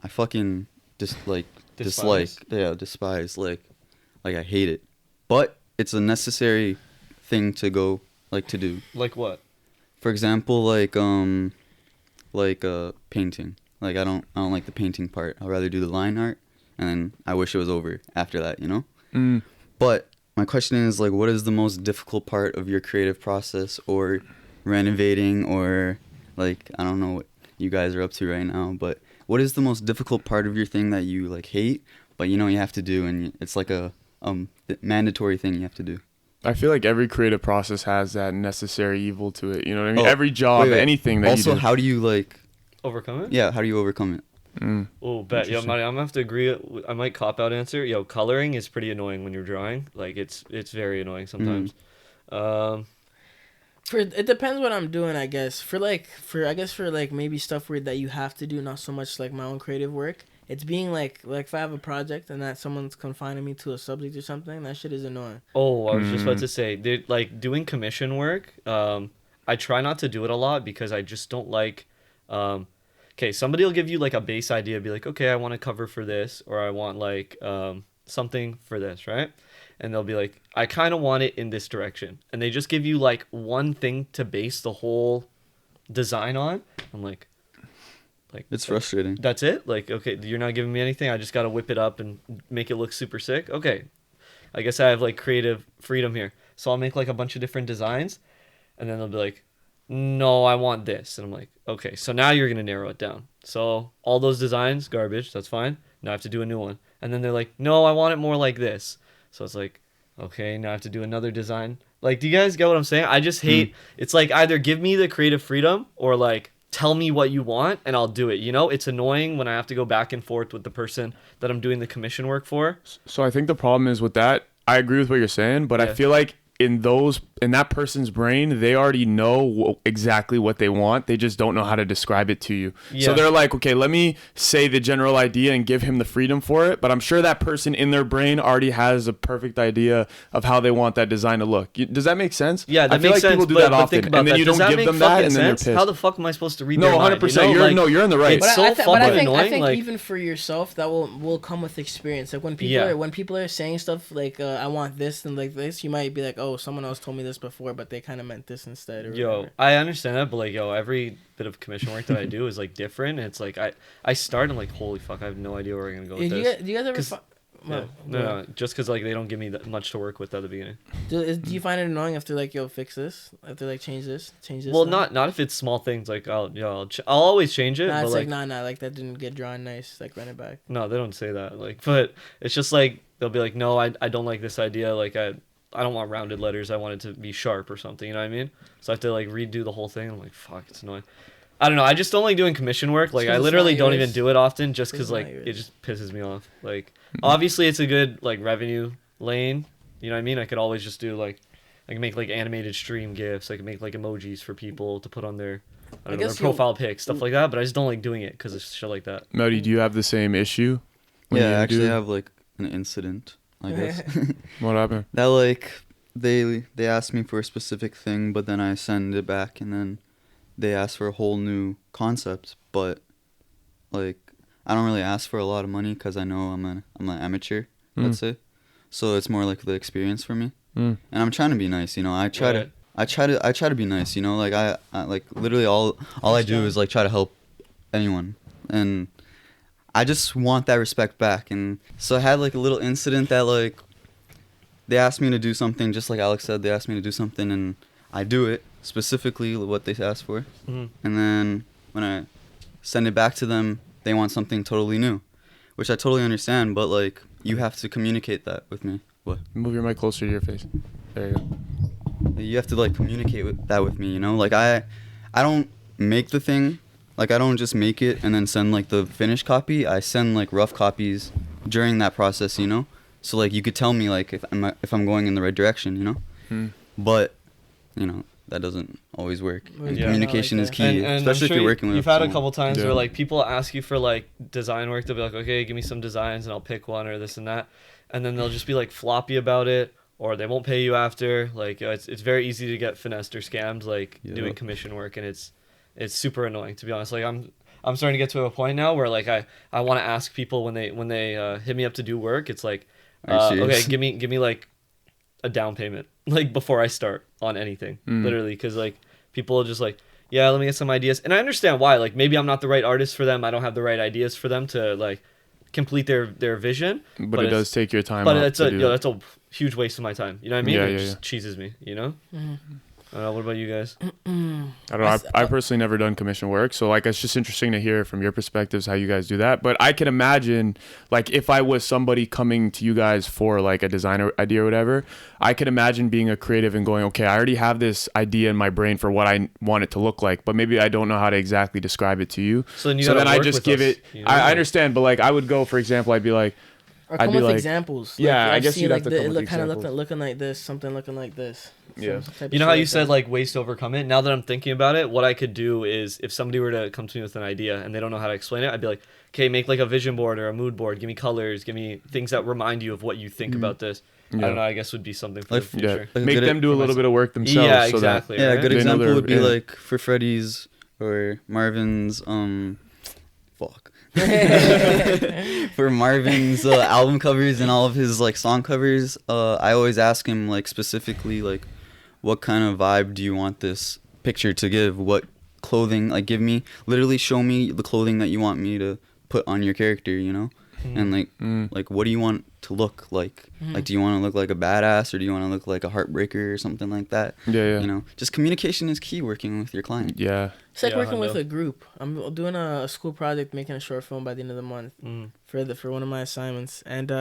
I fucking dislike. Yeah, despise. Like I hate it. But it's a necessary thing to go to do. Like what? For example, painting. Like I don't like the painting part. I'd rather do the line art, and then I wish it was over after that. Mm. But my question is what is the most difficult part of your creative process, or renovating, or I don't know what you guys are up to right now, but what is the most difficult part of your thing that you hate, but you have to do, and it's like a mandatory thing you have to do? I feel like every creative process has that necessary evil to it. You know what I mean? Oh, every job, wait. anything that Also, you do. how do you Overcome it? how do you overcome it? Mm. Oh, bet. Yo, Interesting. Marty, I'm gonna have to agree. I might cop out answer. Yo, coloring is pretty annoying when you're drawing. Like, it's very annoying sometimes. It depends what I'm doing, I guess. For maybe stuff where that you have to do, not so much like my own creative work. It's being like if I have a project and that someone's confining me to a subject or something, that shit is annoying. Oh, I was just about to say, dude, like doing commission work. I try not to do it a lot because I just don't like. Okay, somebody will give you like a base idea, be like, okay, I want a cover for this, or I want something for this, right? And they'll be like, I kind of want it in this direction, and they just give you like one thing to base the whole design on. I'm like It's frustrating. that's it? Like, okay, you're not giving me anything. I just got to whip it up and make it look super sick. Okay. I guess I have like creative freedom here. So I'll make like a bunch of different designs, and then they'll be like, no, I want this. And I'm like, okay, so now you're going to narrow it down. So all those designs, garbage, that's fine. Now I have to do a new one. And then they're like, no, I want it more like this. So it's like, okay, now I have to do another design. Like, do you guys get what I'm saying? I just hate, it's like either give me the creative freedom or like tell me what you want and I'll do it. It's annoying when I have to go back and forth with the person that I'm doing the commission work for. So I think the problem is with that. I agree with what you're saying, but I Yeah. feel like in that person's brain, they already know exactly what they want. They just don't know how to describe it to you. Yeah. So they're like, okay, let me say the general idea and give him the freedom for it. But I'm sure that person in their brain already has a perfect idea of how they want that design to look. Does that make sense? Yeah, that I feel makes like sense. people do but, that but often, think about and then that. you Does don't that give make them that, fucking and then they're sense? pissed. How the fuck am I supposed to read No, their mind? 100%. You're in the right. It's But so I fucking think annoying. Like, even for yourself, that will come with experience. Like when people are saying stuff like I want this and like this, you might be like, oh, someone else told me this before, but they kind of meant this instead. Or yo, whatever. I understand that, but like, yo, every bit of commission work that I do is like different. And it's like I start and like, holy fuck, I have no idea where we're gonna go with this. Do you guys ever? 'Cause- Yeah. No, just because like they don't give me that much to work with at the beginning. Do you find it annoying if they're like, yo, fix this? If they're like, change this? Well, now? not if it's small things. Like I'll always change it. Nah, but it's like, like that didn't get drawn nice. Like run it back. no, they don't say that. Like, but it's just like they'll be like, no, I don't like this idea. Like I don't want rounded letters. I want it to be sharp or something. You know what I mean? So I have to like redo the whole thing. I'm like, fuck, it's annoying. I don't know. I just don't like doing commission work. Like I 'cause it's literally not don't yours. even do it often, just because It's like not it yours. just pisses me off. Like obviously it's a good like revenue lane. You know what I mean? I could always just do like I can make like animated stream gifs. I can make like emojis for people to put on their I don't know, their guess you'll- profile pics, stuff like that. But I just don't like doing it because it's shit like that. Melody, do you have the same issue? when Yeah, you I actually do- have like an incident I guess. What happened? That like they ask me for a specific thing, but then I send it back, and then they ask for a whole new concept. But like I don't really ask for a lot of money because I know I'm an amateur, let's say. So it's more like the experience for me. And I'm trying to be nice, you know. I try to be nice, you know. Like I like literally all I do is like try to help anyone, and I just want that respect back. And so I had like a little incident that like they asked me to do something, just like Alex said. They asked me to do something, and I do it specifically what they asked for. And then when I send it back to them, they want something totally new, which I totally understand. But like you have to communicate that with me. What? Move your mic closer to your face. There you go. You have to like communicate with me, you know. Like I don't make the thing. Like I don't just make it and then send like the finished copy. I send like rough copies during that process, you know. So like you could tell me like if I'm going in the right direction, you know. But you know that doesn't always work. And communication is key, and especially if you're working with. You've had someone. a couple times where like people ask you for like design work. They'll be like, okay, give me some designs and I'll pick one or this and that, and then they'll just be like floppy about it, or they won't pay you after. Like it's very easy to get finessed or scammed like doing commission work, and it's super annoying, to be honest. Like I'm starting to get to a point now where like I want to ask people when they hit me up to do work. It's like okay, give me like a down payment like before I start on anything, literally, because like people are just like, yeah, let me get some ideas. And I understand why. Like maybe I'm not the right artist for them. I don't have the right ideas for them to like complete their vision. But it does take your time. But that's a huge waste of my time. You know what I mean? It just cheeses me. You know. I don't know. What about you guys? I don't know. I personally never done commission work, so like it's just interesting to hear from your perspectives how you guys do that. But I can imagine, like, if I was somebody coming to you guys for like a designer idea or whatever, I could imagine being a creative and going, okay, I already have this idea in my brain for what I want it to look like, but maybe I don't know how to exactly describe it to you. So then I just give it. You know? I understand, but like I would go, for example, I'd be like. Or come with examples. Yeah, like, I guess you'd have to come with it kind examples. of looking like this, something looking like this. Yeah. You know how you said like waste to overcome it? Now that I'm thinking about it, what I could do is if somebody were to come to me with an idea and they don't know how to explain it, I'd be like, okay, make like a vision board or a mood board. Give me colors. Give me things that remind you of what you think about this. I don't know. I guess would be something for the future. Yeah. Make them do a little bit of work themselves. Yeah, exactly. Yeah, right? a good example would be like for Freddie's or Marvin's for Marvin's album covers and all of his like song covers, I always ask him like specifically like what kind of vibe do you want this picture to give, what clothing, like literally show me the clothing that you want me to put on your character, you know. And like what do you want to look like? Like do you want to look like a badass or do you want to look like a heartbreaker or something like that? You know, just communication is key working with your client. It's like working with a group. I'm doing a school project, making a short film by the end of the month for one of my assignments, and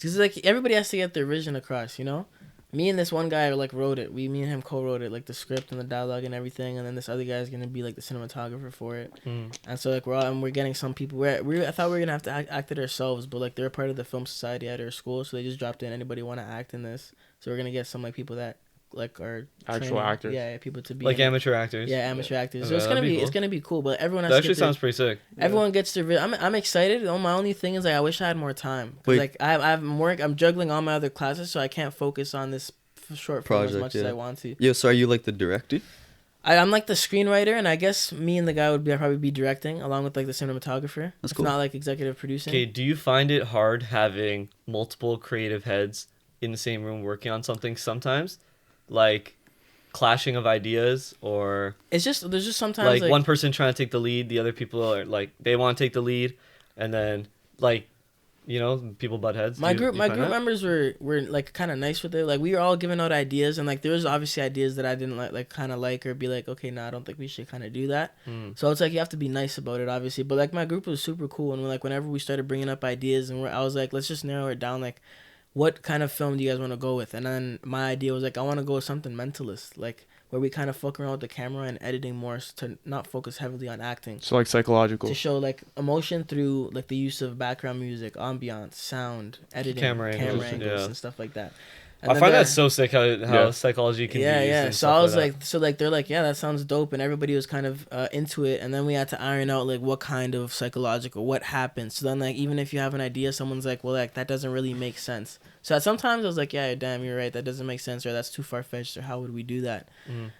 it's like everybody has to get their vision across, you know. Me and this one guy like wrote it. Me and him co-wrote it, like the script and the dialogue and everything. And then this other guy is gonna be like the cinematographer for it. And so like we're getting some people. I thought we were gonna have to act it ourselves, but like they're part of the film society at our school, so they just dropped in. Anybody want to act in this? So we're gonna get some like people that like are actual actors. Yeah, people to be like amateur actors. Yeah, amateur actors. So it's gonna be cool. But everyone has that to actually sounds pretty sick. Everyone gets their. I'm excited. My only thing is like I wish I had more time. Like I'm juggling all my other classes, so I can't focus on this short film as much as I want to. Yeah, so are you like the director? I'm like the screenwriter, and I guess me and the guy would probably be directing along with like the cinematographer. That's if cool. Not like executive producing. Okay, do you find it hard having multiple creative heads in the same room working on something sometimes? Like clashing of ideas, or there's just sometimes like one person trying to take the lead, the other people are like they want to take the lead, and then like you know people butt heads. My group members were like kind of nice with it. Like we were all giving out ideas, and like there was obviously ideas that I didn't like or be like, okay, I don't think we should kind of do that. So it's like you have to be nice about it, obviously. But like my group was super cool, and like whenever we started bringing up ideas, and I was like, let's just narrow it down, like. What kind of film do you guys want to go with? And then my idea was like, I want to go with something mentalist, like where we kind of fuck around with the camera and editing more to not focus heavily on acting. So like psychological. To show like emotion through like the use of background music, ambiance, sound, editing, camera angles and stuff like that. And I then find they're- that so sick how psychology can be used. yeah. and So stuff I was that. like, they're like, yeah, that sounds dope, and everybody was kind of into it, and then we had to iron out like what kind of psychological, what happens. So then like even if you have an idea, someone's like, well, like that doesn't really make sense. So sometimes I was like, yeah, damn, you're right, that doesn't make sense, or that's too far fetched, or how would we do that?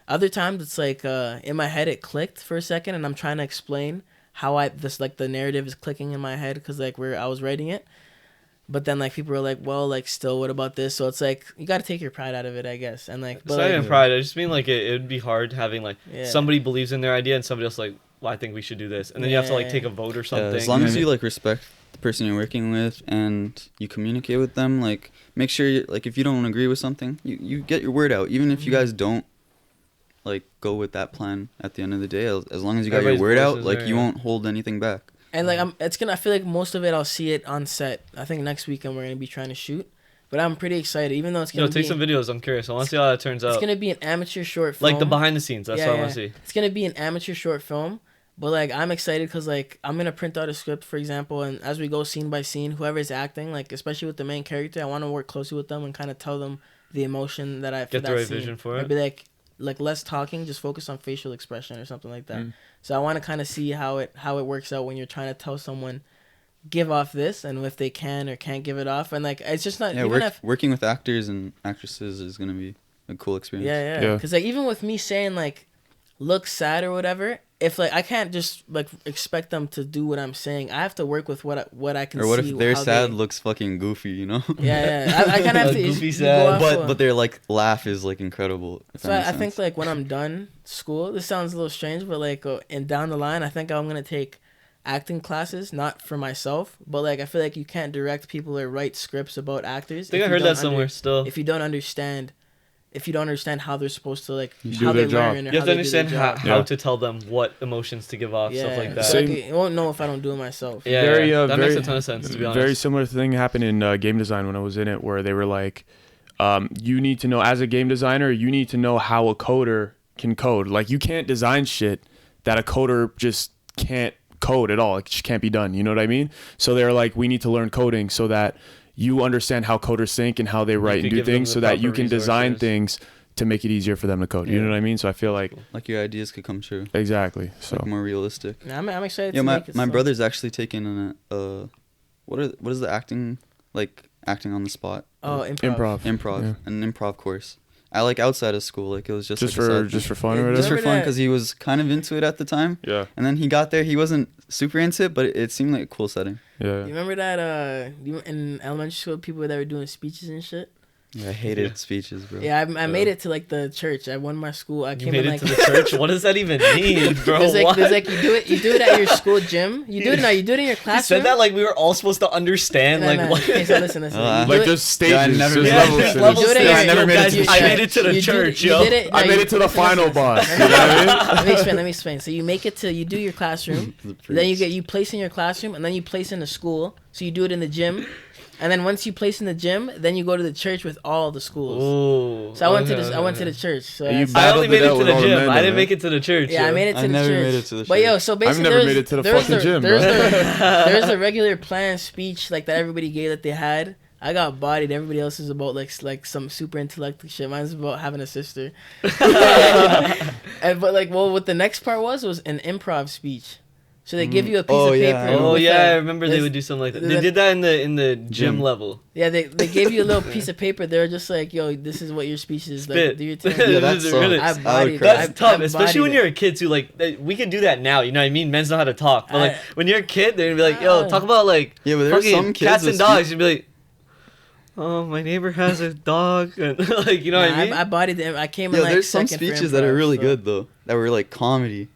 Other times it's like in my head it clicked for a second, and I'm trying to explain how the narrative is clicking in my head because like I was writing it. But then, like, people are like, well, like, still, what about this? So it's like, you got to take your pride out of it, I guess. And, like, It's not even pride. I just mean, like, it would be hard having, like, somebody believes in their idea and somebody else, like, well, I think we should do this. And then you have to, like, take a vote or something. As long as you, like, respect the person you're working with and you communicate with them, like, make sure, like, if you don't agree with something, you get your word out. Even if you guys don't, like, go with that plan at the end of the day, as long as you got your word out, like, you won't hold anything back. And like I feel like most of it I'll see it on set. I think next weekend we're gonna be trying to shoot, but I'm pretty excited. Even though it's gonna take some videos. I'm curious. I want to see how that turns out. It's gonna be an amateur short film. Like the behind the scenes. That's what I want to see. It's gonna be an amateur short film, but like I'm excited because like I'm gonna print out a script, for example, and as we go scene by scene, whoever's acting, like especially with the main character, I want to work closely with them and kind of tell them the emotion that I get the right vision for it. I'd be like less talking, just focus on facial expression or something like that. So I want to kind of see how it works out when you're trying to tell someone give off this and if they can or can't give it off, and like it's just not working with actors and actresses is gonna be a cool experience. Yeah. Because like even with me saying like look sad or whatever, if like I can't just like expect them to do what I'm saying, I have to work with what I can see. Or what if their sad looks fucking goofy, you know? Yeah. I kind of have to goofy sad, but their like laugh is like incredible. So I think like when I'm done school, this sounds a little strange, but like and down the line, I think I'm gonna take acting classes, not for myself, but like I feel like you can't direct people or write scripts about actors. I think I heard that somewhere still. If you don't understand how they're supposed to like do their job. You have to understand how to tell them what emotions to give off, stuff like that. So like, you won't know if I don't do it myself. That makes a ton of sense, to be honest. Very similar thing happened in game design when I was in it, where they were like, you need to know, as a game designer, you need to know how a coder can code. Like, you can't design shit that a coder just can't code at all. It just can't be done. You know what I mean? So they're like, we need to learn coding so that you understand how coders think and how they write and do things, so that you can design things to make it easier for them to code. You know what I mean? So I feel like your ideas could come true. Exactly. So like more realistic. Yeah, I'm excited. Yeah, my brother's actually taking what is the acting on the spot? Oh, improv. Yeah. An improv course. I like outside of school, like it was just for fun or whatever. Just for fun, because he was kind of into it at the time. Yeah. And then he got there, he wasn't super into it, but it seemed like a cool setting. Yeah. You remember that in elementary school, people that were doing speeches and shit? Yeah, I hated speeches, bro. Yeah, I made it to like the church. I won my school. I came made in, it to the church. What does that even mean, bro? There's like you do it at your school gym. You do it in your classroom. You said that like we were all supposed to understand. What? Okay, so listen. Like there's stages. I never made it to the church, yo. I made it to the final boss. Let me explain. So you do your classroom. Then you place in your classroom, and then you place in the school. So you do it in the gym. And then once you place in the gym, then you go to the church with all the schools. Ooh, so I went to the church. So I only made it to the gym. I didn't make it to the church. Yeah, I made it to the church. I never made it to the church. But yo, so basically, I've never made it to the fucking gym. There's a regular planned speech like that everybody gave that they had. I got bodied. Everybody else is about like some super intellectual shit. Mine's about having a sister. What the next part was an improv speech. So they give you a piece of paper. I remember they would do something like that. They did that in the gym level. Yeah, they gave you a little piece of paper. They were just like, yo, this is what your speech is. Like, do your thing. Yeah, that's really, that's tough, especially when you're a kid too. Like, we can do that now. You know what I mean? Men know how to talk. But like when you're a kid, they're gonna be like, yo, talk about like but there's some kids cats and dogs. You'd be like, oh, my neighbor has a dog, and like, you know what I mean? I bodied them. I came in like there's some second for speeches improv, that are really good though. That were like comedy.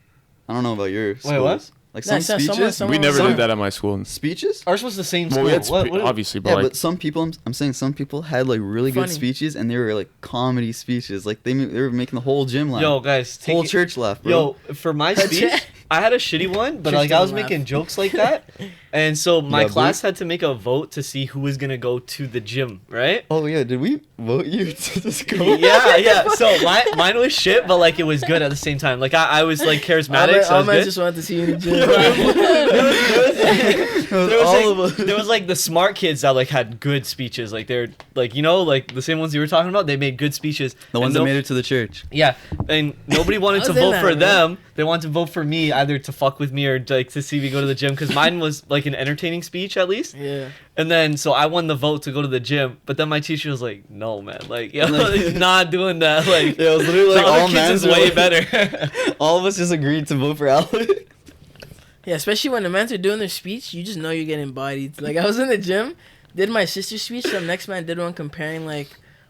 I don't know about yours. Wait, what? Like some speeches. We never did that at my school. Speeches? Ours was the same school. Well, obviously, but but some people, I'm saying some people had like really good speeches, and they were like comedy speeches. Like they were making the whole gym laugh. Yo, guys, whole church laugh, bro. Yo, for my speech, I had a shitty one, but Just like I was didn't laugh. making jokes like that, and so my Yeah, class had to make a vote to see who was gonna go to the gym, right? Oh yeah, did we vote you to the school? Yeah. So mine was shit, but like it was good at the same time. Like I was like charismatic, so it I was good. just wanted to see you in the gym. There was like the smart kids that like had good speeches. Like they're like like the same ones you were talking about. They made good speeches. The ones that made it to the church. Yeah, and nobody wanted I to was in vote that, for bro. them. They wanted to vote for me, either to fuck with me or like to see me go to the gym. Because mine was like an entertaining speech at least. Yeah. And then so I won the vote to go to the gym. But then my teacher was like, "No, man, like yo, he's not doing that. Like Yeah, it was literally the like other all kids men is way better." All of us just agreed to vote for Alex. Yeah, especially when the men are doing their speech, you just know you're getting bodied. Like, I was in the gym, did my sister's speech, some next man did one comparing, like,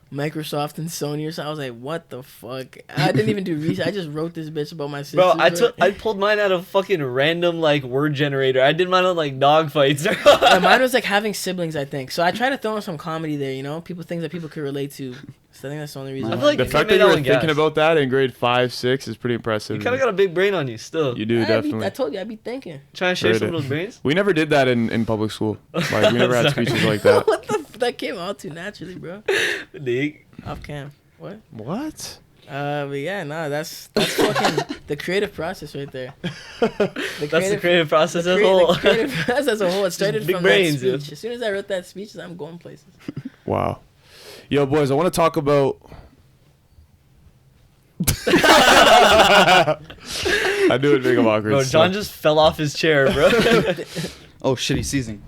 Microsoft and Sony or something. I was like, what the fuck? I didn't even do research. I just wrote this bitch about my sister. Bro, I pulled mine out of fucking random like word generator. I did mine on like dog fights. Yeah, mine was, like, having siblings, I think. So I tried to throw in some comedy there, you know? Things that people could relate to. So I think that's the only reason. I feel like The you fact made that you were one thinking guess. about that in grade 5, 6 is pretty impressive. You kind of got a big brain on you still. You do, definitely. I told you, I'd be thinking. Trying to share Heard some it. of those brains. We never did that in public school. Like, we never had Sorry. speeches like that. What the that came out too naturally, bro. Dig. Off cam. What? What? But yeah, nah, that's fucking the creative process right there. That's the creative process as a The whole. creative process as a whole. It started big from brains, that yeah. speech. As soon as I wrote that speech, I'm going places. Wow. Yo, boys, I want to talk about... I knew it'd make him awkward. Bro, John just fell off his chair, bro. Oh shit, he's seizing.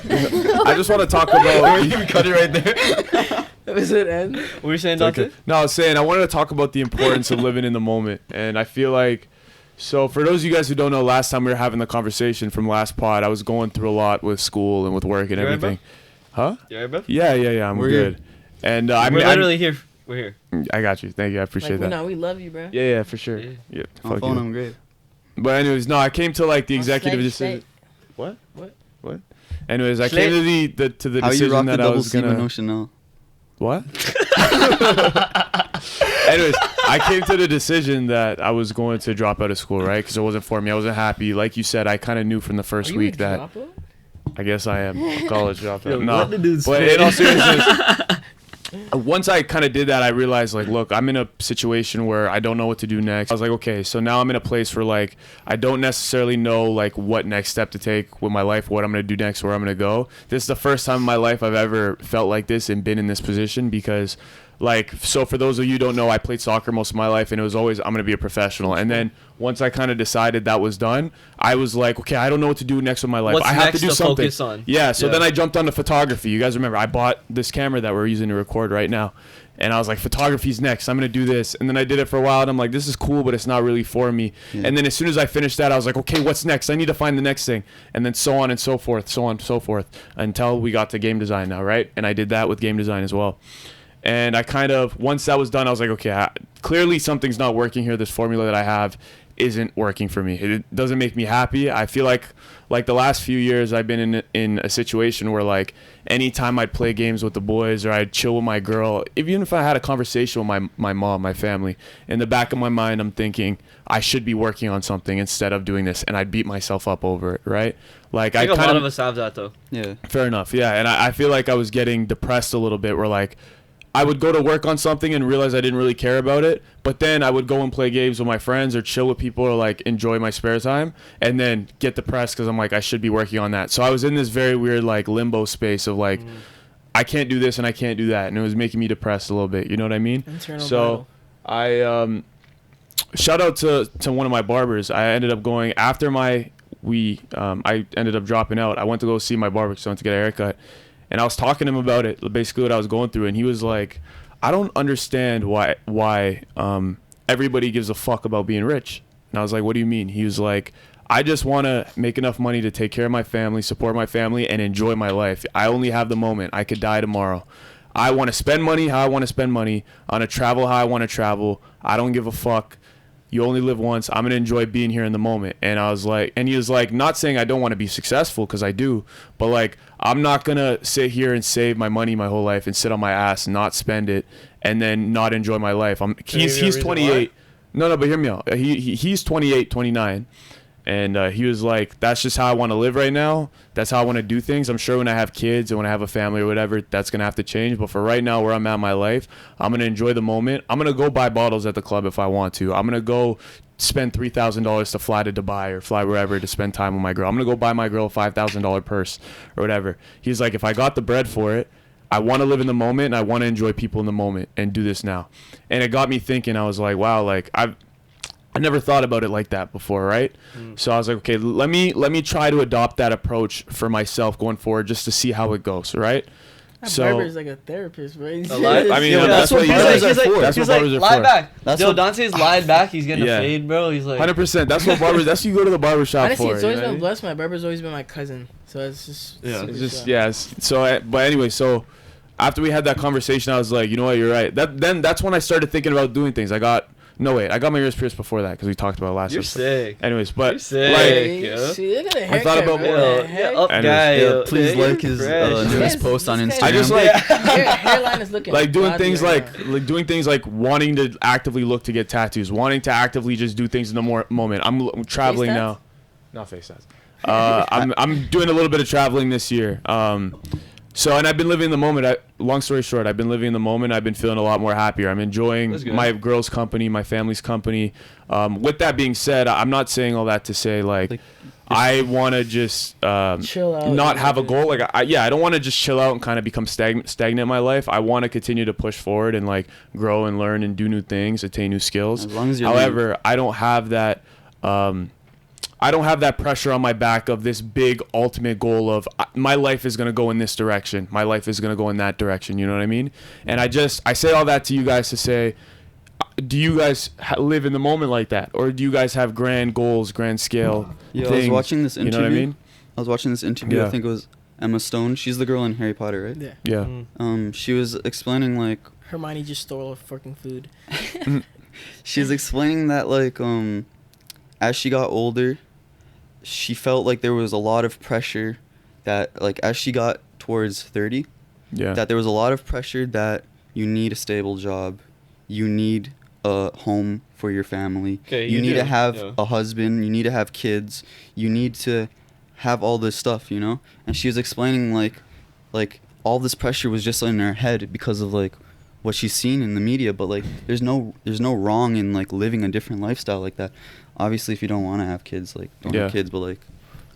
I just want to talk about... You cut it right there. Was it end? What were you saying, Dante? No, I was saying I wanted to talk about the importance of living in the moment. And I feel like... So for those of you guys who don't know, last time we were having the conversation from last pod, I was going through a lot with school and with work and You alright, everything. Huh? You alright, bro? Yeah, I'm We're good. And I We're mean, literally here. We're here. I got you. Thank you. I appreciate that. No, we love you, bro. Yeah, for sure. Yeah. Yeah, On fuck phone, you. I'm great. But anyways, no, I came to like the On executive stage, decision. state. What? What? Anyways, I came to the How you decision rock the that I double was seam gonna. no Chanel? What? Anyways, I came to the decision that I was going to drop out of school, right? Because it wasn't for me. I wasn't happy. Like you said, I kind of knew from the first Are you week a that dropout? I guess I am a college dropout. Yo, No, let the dude but spit. in all seriousness, once I kind of did that, I realized like, look, I'm in a situation where I don't know what to do next. I was like, okay, so now I'm in a place where like I don't necessarily know like what next step to take with my life, what I'm gonna do next, where I'm gonna go. This is the first time in my life I've ever felt like this and been in this position because. Like, so for those of you who don't know, I played soccer most of my life, and it was always, I'm going to be a professional. And then once I kind of decided that was done, I was like, okay, I don't know what to do next with my life. What's I have next to do to something. focus on? Yeah, so Yeah. then I jumped onto photography. You guys remember, I bought this camera that we're using to record right now. And I was like, photography's next. I'm going to do this. And then I did it for a while, and I'm like, this is cool, but it's not really for me. Yeah. And then as soon as I finished that, I was like, okay, what's next? I need to find the next thing. And then so on and so forth, until we got to game design now, right? And I did that with game design as well. And I kind of, once that was done, I was like, okay, clearly something's not working here. This formula that I have isn't working for me. It doesn't make me happy. I feel like the last few years I've been in a situation where like anytime I'd play games with the boys or I'd chill with my girl, even if I had a conversation with my mom, my family, in the back of my mind, I'm thinking I should be working on something instead of doing this. And I'd beat myself up over it, right? Like I think a kind lot of us have that though. Yeah. Fair enough. Yeah. And I feel like I was getting depressed a little bit where like, I would go to work on something and realize I didn't really care about it, but then I would go and play games with my friends or chill with people or like enjoy my spare time and then get depressed because I'm like, I should be working on that. So I was in this very weird like limbo space of like, I can't do this and I can't do that. And it was making me depressed a little bit. You know what I mean? Internal So battle. I, shout out to one of my barbers. I ended up going after I ended up dropping out. I went to go see my barber because I went to get a haircut. And I was talking to him about it, basically what I was going through, and he was like, "I don't understand why everybody gives a fuck about being rich." And I was like, "What do you mean?" He was like, "I just want to make enough money to take care of my family, support my family, and enjoy my life. I only have the moment. I could die tomorrow. I want to spend money how I want to spend money. I want to travel how I want to travel. I don't give a fuck. You only live once. I'm going to enjoy being here in the moment." And I was like, and he was like, not saying I don't want to be successful because I do, but like, I'm not going to sit here and save my money my whole life and sit on my ass and not spend it and then not enjoy my life. He's reason 28. No, but hear me out. He's 28, 29. And he was like, that's just how I want to live right now. That's how I want to do things. I'm sure when I have kids and when I have a family or whatever, that's going to have to change. But for right now, where I'm at in my life, I'm going to enjoy the moment. I'm going to go buy bottles at the club if I want to. I'm going to go spend $3,000 to fly to Dubai or fly wherever to spend time with my girl. I'm going to go buy my girl a $5,000 purse or whatever. He's like, if I got the bread for it, I want to live in the moment and I want to enjoy people in the moment and do this now. And it got me thinking. I was like, wow, like I never thought about it like that before, right? So I was like, okay, let me try to adopt that approach for myself going forward just to see how it goes, right? That barber's like a therapist, right? I mean, Yo, that's what barbers are for. That's He's what like, barbers are lie for. back. That's Yo, what- Dante's lied back. He's getting Yeah. a fade, bro. He's like, 100%. That's what barbers. That's what you go to the barber shop Honestly, for. it's always you know what I been mean? blessed. My barber's always been my cousin, so it's just Yeah. super It's just chill. yes. So, but anyway, so after we had that conversation, I was like, you know what, you're right. That's when I started thinking about doing things. I got my ears pierced before that because we talked about it last you're episode. sick. Anyways, but You're sick. like, yo. See, look at the I thought haircut, about bro. more. What Yo, the yeah, heck? up Anyways, guy. Yeah, yo. please You're like his fresh. newest This post on guy's- Instagram. I just like Hairline is looking like doing godly things right like now. doing things like wanting to actively look to get tattoos, wanting to actively just do things in the moment. I'm traveling tats? now. Not face tats. I'm doing a little bit of traveling this year. So, and I've been living in the moment. Long story short, I've been living in the moment. I've been feeling a lot more happier. I'm enjoying That's good. my girl's company, my family's company. With that being said, I'm not saying all that to say like I want to just Chill out. not have a goal. Like I don't want to just chill out and kind of become stagnant in my life. I want to continue to push forward and like grow and learn and do new things, attain new skills. As long as you're However, I don't have that. I don't have that pressure on my back of this big ultimate goal of my life is going to go in this direction. My life is going to go in that direction. You know what I mean? And I say all that to you guys to say, do you guys live in the moment like that? Or do you guys have grand goals, grand scale Yeah, things? I was watching this You interview. know what I mean? I was watching this interview. Yeah. I think it was Emma Stone. She's the girl in Harry Potter, right? Yeah. Yeah. She was explaining like Hermione just stole her fucking food. she's explaining that like as she got older, she felt like there was a lot of pressure that like as she got towards 30, Yeah. that there was a lot of pressure that you need a stable job, you need a home for your family, Okay, you you need do, to have yeah. a husband, you need to have kids, you need to have all this stuff, you know? And she was explaining like all this pressure was just in her head because of like what she's seen in the media, but like there's no wrong in like living a different lifestyle like that. Obviously if you don't want to have kids, like don't Yeah. have kids, but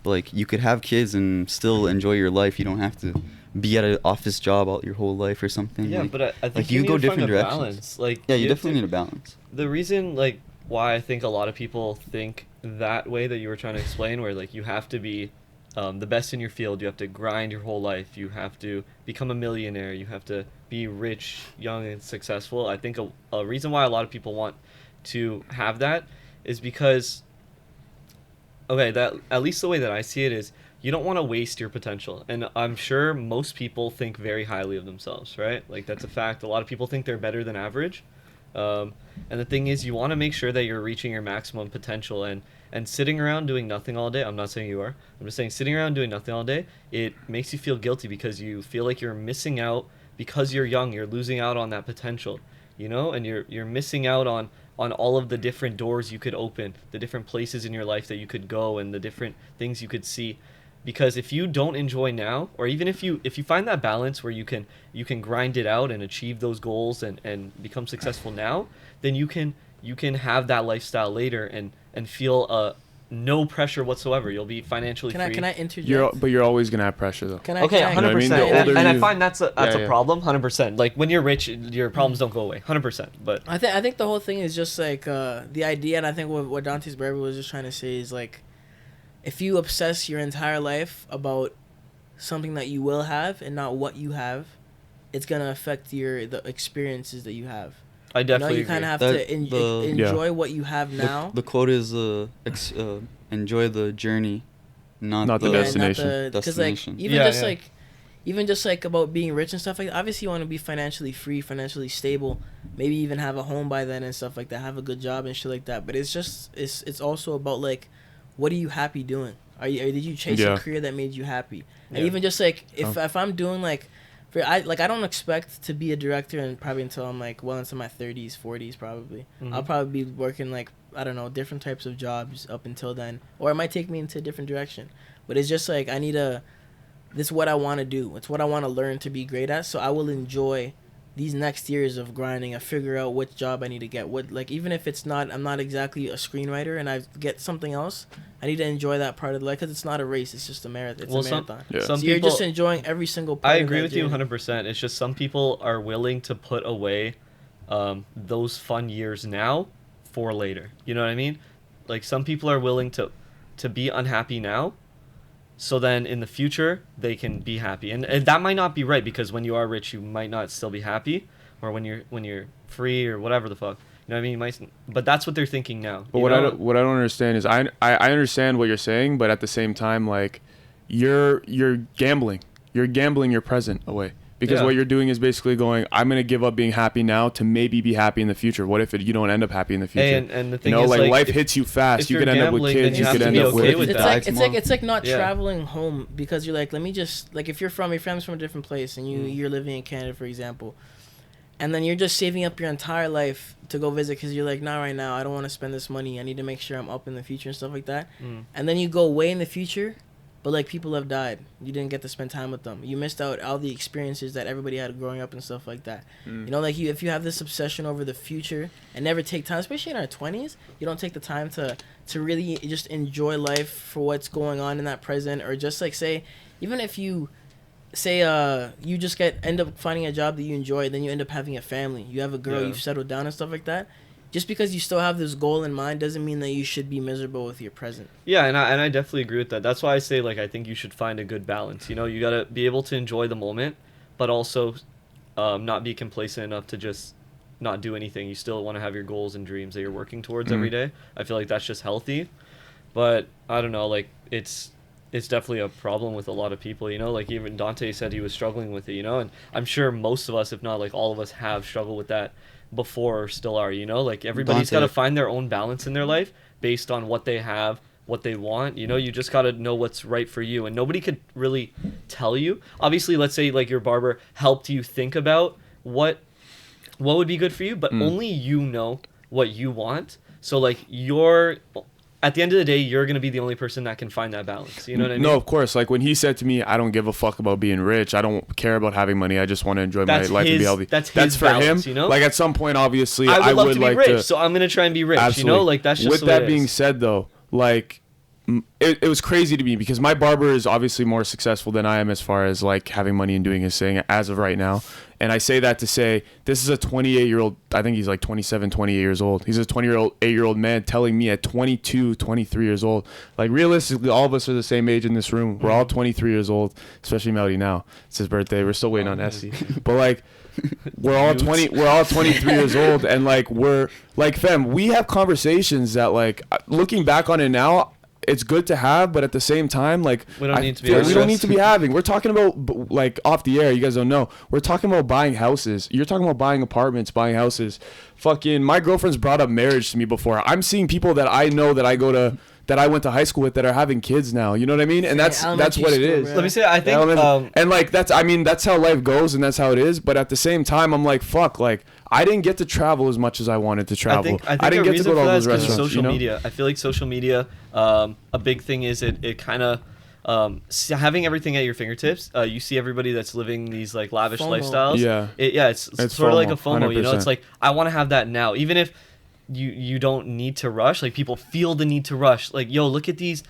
like you could have kids and still enjoy your life. You don't have to be at an office job all your whole life or something. Yeah, like, but I think like you you go need to find different a directions. balance. Like yeah, you have definitely to- need a balance. The reason like why I think a lot of people think that way that you were trying to explain, where like you have to be the best in your field, you have to grind your whole life, you have to become a millionaire, you have to be rich, young, and successful. I think a reason why a lot of people want to have that is because that at least the way that I see it is you don't want to waste your potential. And I'm sure most people think very highly of themselves, right? Like that's a fact. A lot of people think they're better than average. And the thing is, you want to make sure that you're reaching your maximum potential, and sitting around doing nothing all day. I'm not saying you are. I'm just saying sitting around doing nothing all day, it makes you feel guilty because you feel like you're missing out because you're young. You're losing out on that potential, you know, and you're missing out on all of the different doors you could open, the different places in your life that you could go, and the different things you could see. Because if you don't enjoy now, or even if you find that balance where you can grind it out and achieve those goals and become successful now, then you can have that lifestyle later and feel no pressure whatsoever. You'll be financially free. Can I interject? You're always gonna have pressure though. Can I? Okay, can I- 100%. You know what I mean? The older And I you- find that's a Yeah. problem, 100%. Like when you're rich, your problems don't go away, 100%. But I think the whole thing is just like the idea, and I think what Dante's barber was just trying to say is like, if you obsess your entire life about something that you will have and not what you have, it's gonna affect the experiences that you have. I definitely You kind of have That- to the- enjoy what you have now. The quote is enjoy the journey, not the the destination. Because like Destination. even just like about being rich and stuff like that, obviously you want to be financially free, financially stable, maybe even have a home by then and stuff like that, have a good job and shit like that. But it's also about like, what are you happy doing? Did you chase Yeah. a career that made you happy? And Yeah. even just like Oh. if I'm doing like I don't expect to be a director and probably until I'm like well into my 30s, 40s probably. I'll probably be working like I don't know different types of jobs up until then, or it might take me into a different direction. But it's just like this is what I want to do. It's what I want to learn to be great at. So I will enjoy these next years of grinding. I figure out what job I need to get. What like even if I'm not exactly a screenwriter and I get something else, I need to enjoy that part of the life because it's not a race. It's just a marathon. It's a marathon. Some so people, you're just enjoying every single part. I agree with you 100%. It's just some people are willing to put away those fun years now for later. You know what I mean? Like some people are willing to be unhappy now, so then in the future they can be happy. And that might not be right because when you are rich, you might not still be happy, or when you're free or whatever the fuck. You know what I mean? You might, but that's what they're thinking now. But what I don't understand is I understand what you're saying, but at the same time, like you're gambling your present away. Because what you're doing is basically going, I'm going to give up being happy now to maybe be happy in the future. What if you don't end up happy in the future? And the thing is, like life hits you fast. You could end up with gambling, kids. You could have end to be up okay with... with It's like not traveling home because you're like, let me just... Like if your family's from a different place and you're living in Canada, for example, and then you're just saving up your entire life to go visit because you're like, not right now. I don't want to spend this money. I need to make sure I'm up in the future and stuff like that. And then you go way in the future... But like people have died, you didn't get to spend time with them. You missed out all the experiences that everybody had growing up and stuff like that. You know, like if you have this obsession over the future and never take time, especially in our 20s, you don't take the time to really just enjoy life for what's going on in that present, or just like say, even if you say you just end up finding a job that you enjoy, then you end up having a family. You have a girl, you've settled down and stuff like that. Just because you still have this goal in mind doesn't mean that you should be miserable with your present. Yeah, and I definitely agree with that. That's why I say, like, I think you should find a good balance. You know, you got to be able to enjoy the moment, but also not be complacent enough to just not do anything. You still want to have your goals and dreams that you're working towards every day. I feel like that's just healthy. But, I don't know, like, it's definitely a problem with a lot of people, you know? Like, even Dante said he was struggling with it, you know? And I'm sure most of us, if not, like, all of us have struggled with that before or still are, you know? Like everybody's got to find their own balance in their life based on what they have, what they want, you know? You just got to know what's right for you, and nobody could really tell you. Obviously, let's say like your barber helped you think about what would be good for you, but only you know what you want. So like at the end of the day, you're going to be the only person that can find that balance. You know what I mean? No, of course. Like when he said to me, I don't give a fuck about being rich. I don't care about having money. I just want to enjoy my life and be healthy. That's for balance, him. You know? Like at some point, obviously, I would love to be like rich, so I'm going to try and be rich. Absolutely. You know? Like that's just with the way that it being is. said, though, like it was crazy to me because my barber is obviously more successful than I am as far as like having money and doing his thing as of right now. And I say that to say this is a 28-year-old, I think he's like 27, 28 years old. He's a 28-year-old man telling me at 22, 23 years old. Like realistically, all of us are the same age in this room. We're all 23 years old, especially Melody now. It's his birthday. We're still waiting on Essie. But like we're all 23 years old, and like we're like fam, we have conversations that like looking back on it now, it's good to have, but at the same time, like we don't need to be having. We're talking about like off the air. You guys don't know. We're talking about buying houses. You're talking about buying apartments, buying houses. Fucking, my girlfriend's brought up marriage to me before. I'm seeing people that I know that I went to high school with that are having kids now. You know what I mean? And that's what it is. Let me say, I think, and like that's how life goes, and that's how it is. But at the same time, I'm like, fuck, like I didn't get to travel as much as I wanted to travel. I didn't get to go to all those restaurants. Social media. I feel like social media. A big thing is it kind of having everything at your fingertips. You see everybody that's living these like lavish FOMO. lifestyles. Yeah, it's sort of like a FOMO. 100%. You know, it's like I want to have that now, even if you don't need to rush. Like people feel the need to rush. Like yo, look at these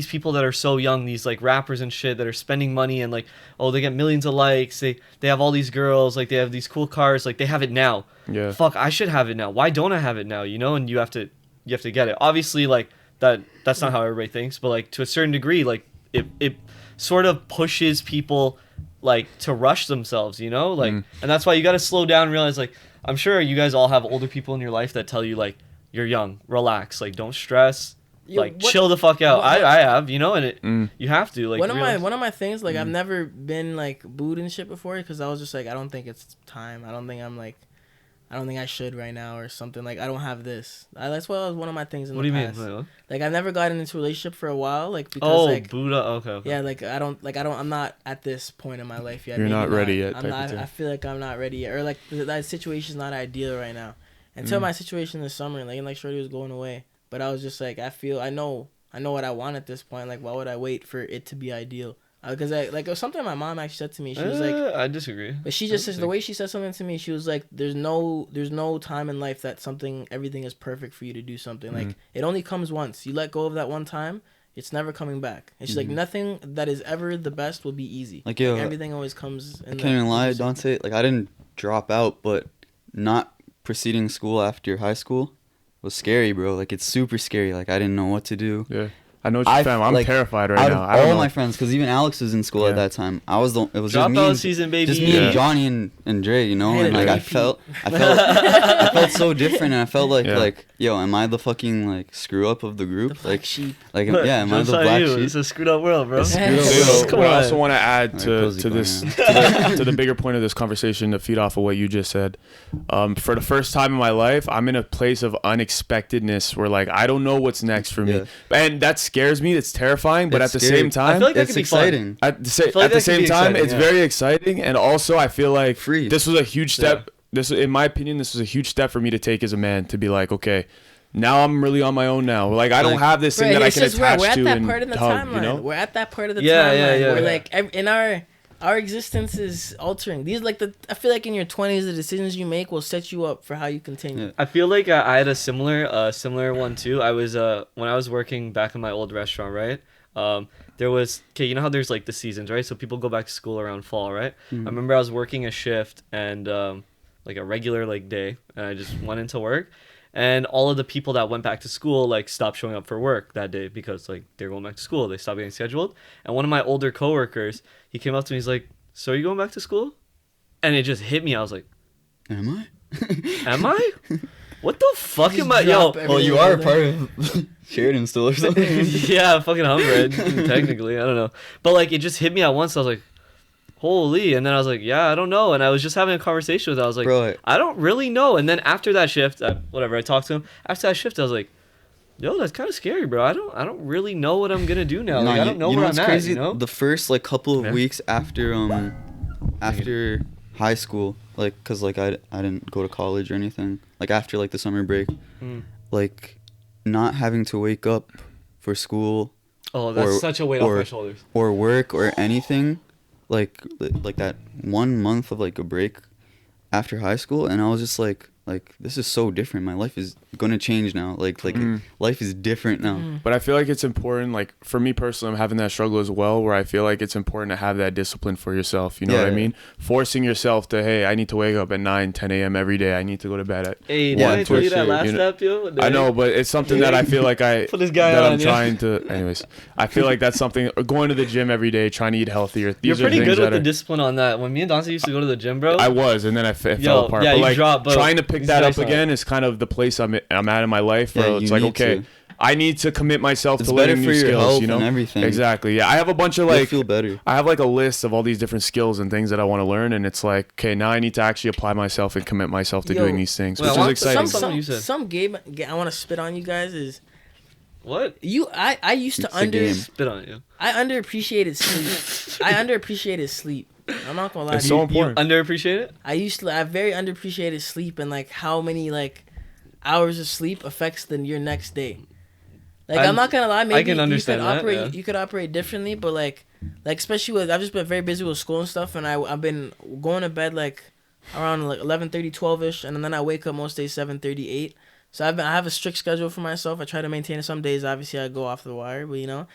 people that are so young, these like rappers and shit that are spending money and like, oh, they get millions of likes, they have all these girls, like they have these cool cars, like they have it now. Yeah. Fuck, I should have it now. Why don't I have it now? You know, and you have to get it. Obviously, like that's not how everybody thinks, but like to a certain degree, like it sort of pushes people like to rush themselves, you know? Like and that's why you gotta slow down and realize like I'm sure you guys all have older people in your life that tell you like you're young, relax, like don't stress. Like chill the fuck out. I have, you know, and you have to like. One of my things, like I've never been like booed and shit before because I was just like I don't think it's time. I don't think I'm like I don't think I should right now or something. Like I don't have this. That's what was one of my things in What the do you mean? past. Wait, what? Like I've never gotten into a relationship for a while. Like because Oh, like Buddha. Okay. yeah, like I'm not at this point in my life yet. You're Maybe not ready yet, I'm type of not. thing. I feel like I'm not ready yet, or like that situation's not ideal right now. Until my situation this summer, like and like Shorty was going away, but I was just like I know what I want at this point. Like why would I wait for it to be ideal? Because it was something my mom actually said to me. She was like, I disagree. but she just says the way she said something to me. She was like, there's no time in life that everything is perfect for you to do something. Like it only comes once. You let go of that one time, it's never coming back. And she's like, nothing that is ever the best will be easy. Like, yo, everything always comes. I can't even lie, Dante. Like I didn't drop out, but not proceeding school after high school was scary, bro. Like it's super scary. Like I didn't know what to do. Yeah. I know what you're saying. I'm terrified right now. I don't know. All my friends, because even Alex was in school at that time. It was just me, Dropout season, baby. just me and Johnny and Dre, you know. And like I felt so different, and I felt like yo, am I the fucking like screw up of the group? Like sheep. Like yeah, am I the black sheep? It's a screwed up world, bro. Dude, Come I on. also want to add to cozy this going to the bigger point of this conversation to feed off of what you just said. For the first time in my life, I'm in a place of unexpectedness where like I don't know what's next for me, and that scares me. It's terrifying, but It's at the scary. same time, I feel like that It's could be fun. exciting. at the that same could be time, exciting, it's yeah. very exciting, and also I feel like Free. this was a huge step. This, in my opinion, this was a huge step for me to take as a man to be like, okay, now I'm really on my own now. Like I don't Like, have this thing that I can attach we're at to that and part in the hug, timeline. you know? We're at that part of the Yeah, timeline yeah, where yeah. like in our existence is altering. These like I feel like in your 20s, the decisions you make will set you up for how you continue. Yeah. I feel like I had a similar one too. I was when I was working back in my old restaurant, right? There was you know how there's like the seasons, right? So people go back to school around fall, right? I remember I was working a shift and like a regular like day, and I just went into work, and all of the people that went back to school like stopped showing up for work that day because like they're going back to school. They stopped getting scheduled, and one of my older coworkers, he came up to me, he's like, "So are you going back to school?" And it just hit me. I was like, Am I? "Am I? What the fuck Just am I?" Yo, drop everything Well, you are a together. part of Sheridan still or something. yeah, fucking Humbred, technically. I don't know. But, like, it just hit me at once. I was like, holy. And then I was like, yeah, I don't know. And I was just having a conversation with him. I was like, Bro, I don't really know. And then after that shift, I talked to him. After that shift, I was like, yo, that's kind of scary, bro. I don't really know what I'm going to do now. Like, I don't know where I'm what's at, crazy? you know? The first, like, couple of weeks after high school, like, because, like, I didn't go to college or anything. Like, after, like, the summer break, like, not having to wake up for school Oh, that's or- such a weight off or- my shoulders. or work or anything, like that 1 month of, like, a break after high school, and I was just like, this is so different. My life is gonna change now. Like life is different now. But I feel like it's important, like for me personally, I'm having that struggle as well, where I feel like it's important to have that discipline for yourself. You know what I mean? Forcing yourself to, hey, I need to wake up at 9, 10 a.m. every day. I need to go to bed at Hey, did I 1, tell you 2. that last You know- step, yo? I know, but it's something that I feel like Put this guy that on, I'm yeah. trying to. Anyways, I feel like that's something. Going to the gym every day, trying to eat healthier. You're These are pretty things good with that the are- discipline on that. When me and Dante used to go to the gym, bro. I was, and then it fell Yo, apart. yeah, but you like dropped, but trying to pick it's that very up solid. again is kind of the place I'm at in my life. Where Yeah, it's you like, need okay, to. I need to commit myself It's to better learning for new your skills. health You know, and everything. Exactly. Yeah, I have a bunch of You'll like. feel better. I have like a list of all these different skills and things that I want to learn, and it's like, okay, now I need to actually apply myself and commit myself to Yo, doing these things, well, which I is want exciting. Something you said. Some game I want to spit on you guys is What? I used to It's a game. Spit on it, yo. I underappreciated sleep. I underappreciated sleep. I'm not gonna lie. It's to so you. important. Underappreciate it? I very underappreciated sleep and like how many like hours of sleep affects your next day. Like I'm not gonna lie, maybe can understand you could that, operate yeah. you could operate differently, but like especially with I've just been very busy with school and stuff, and I've been going to bed like around like 11:30, 12ish, and then I wake up most days 7:30, 8. So I have a strict schedule for myself. I try to maintain it. Some days obviously I go off the wire, but you know.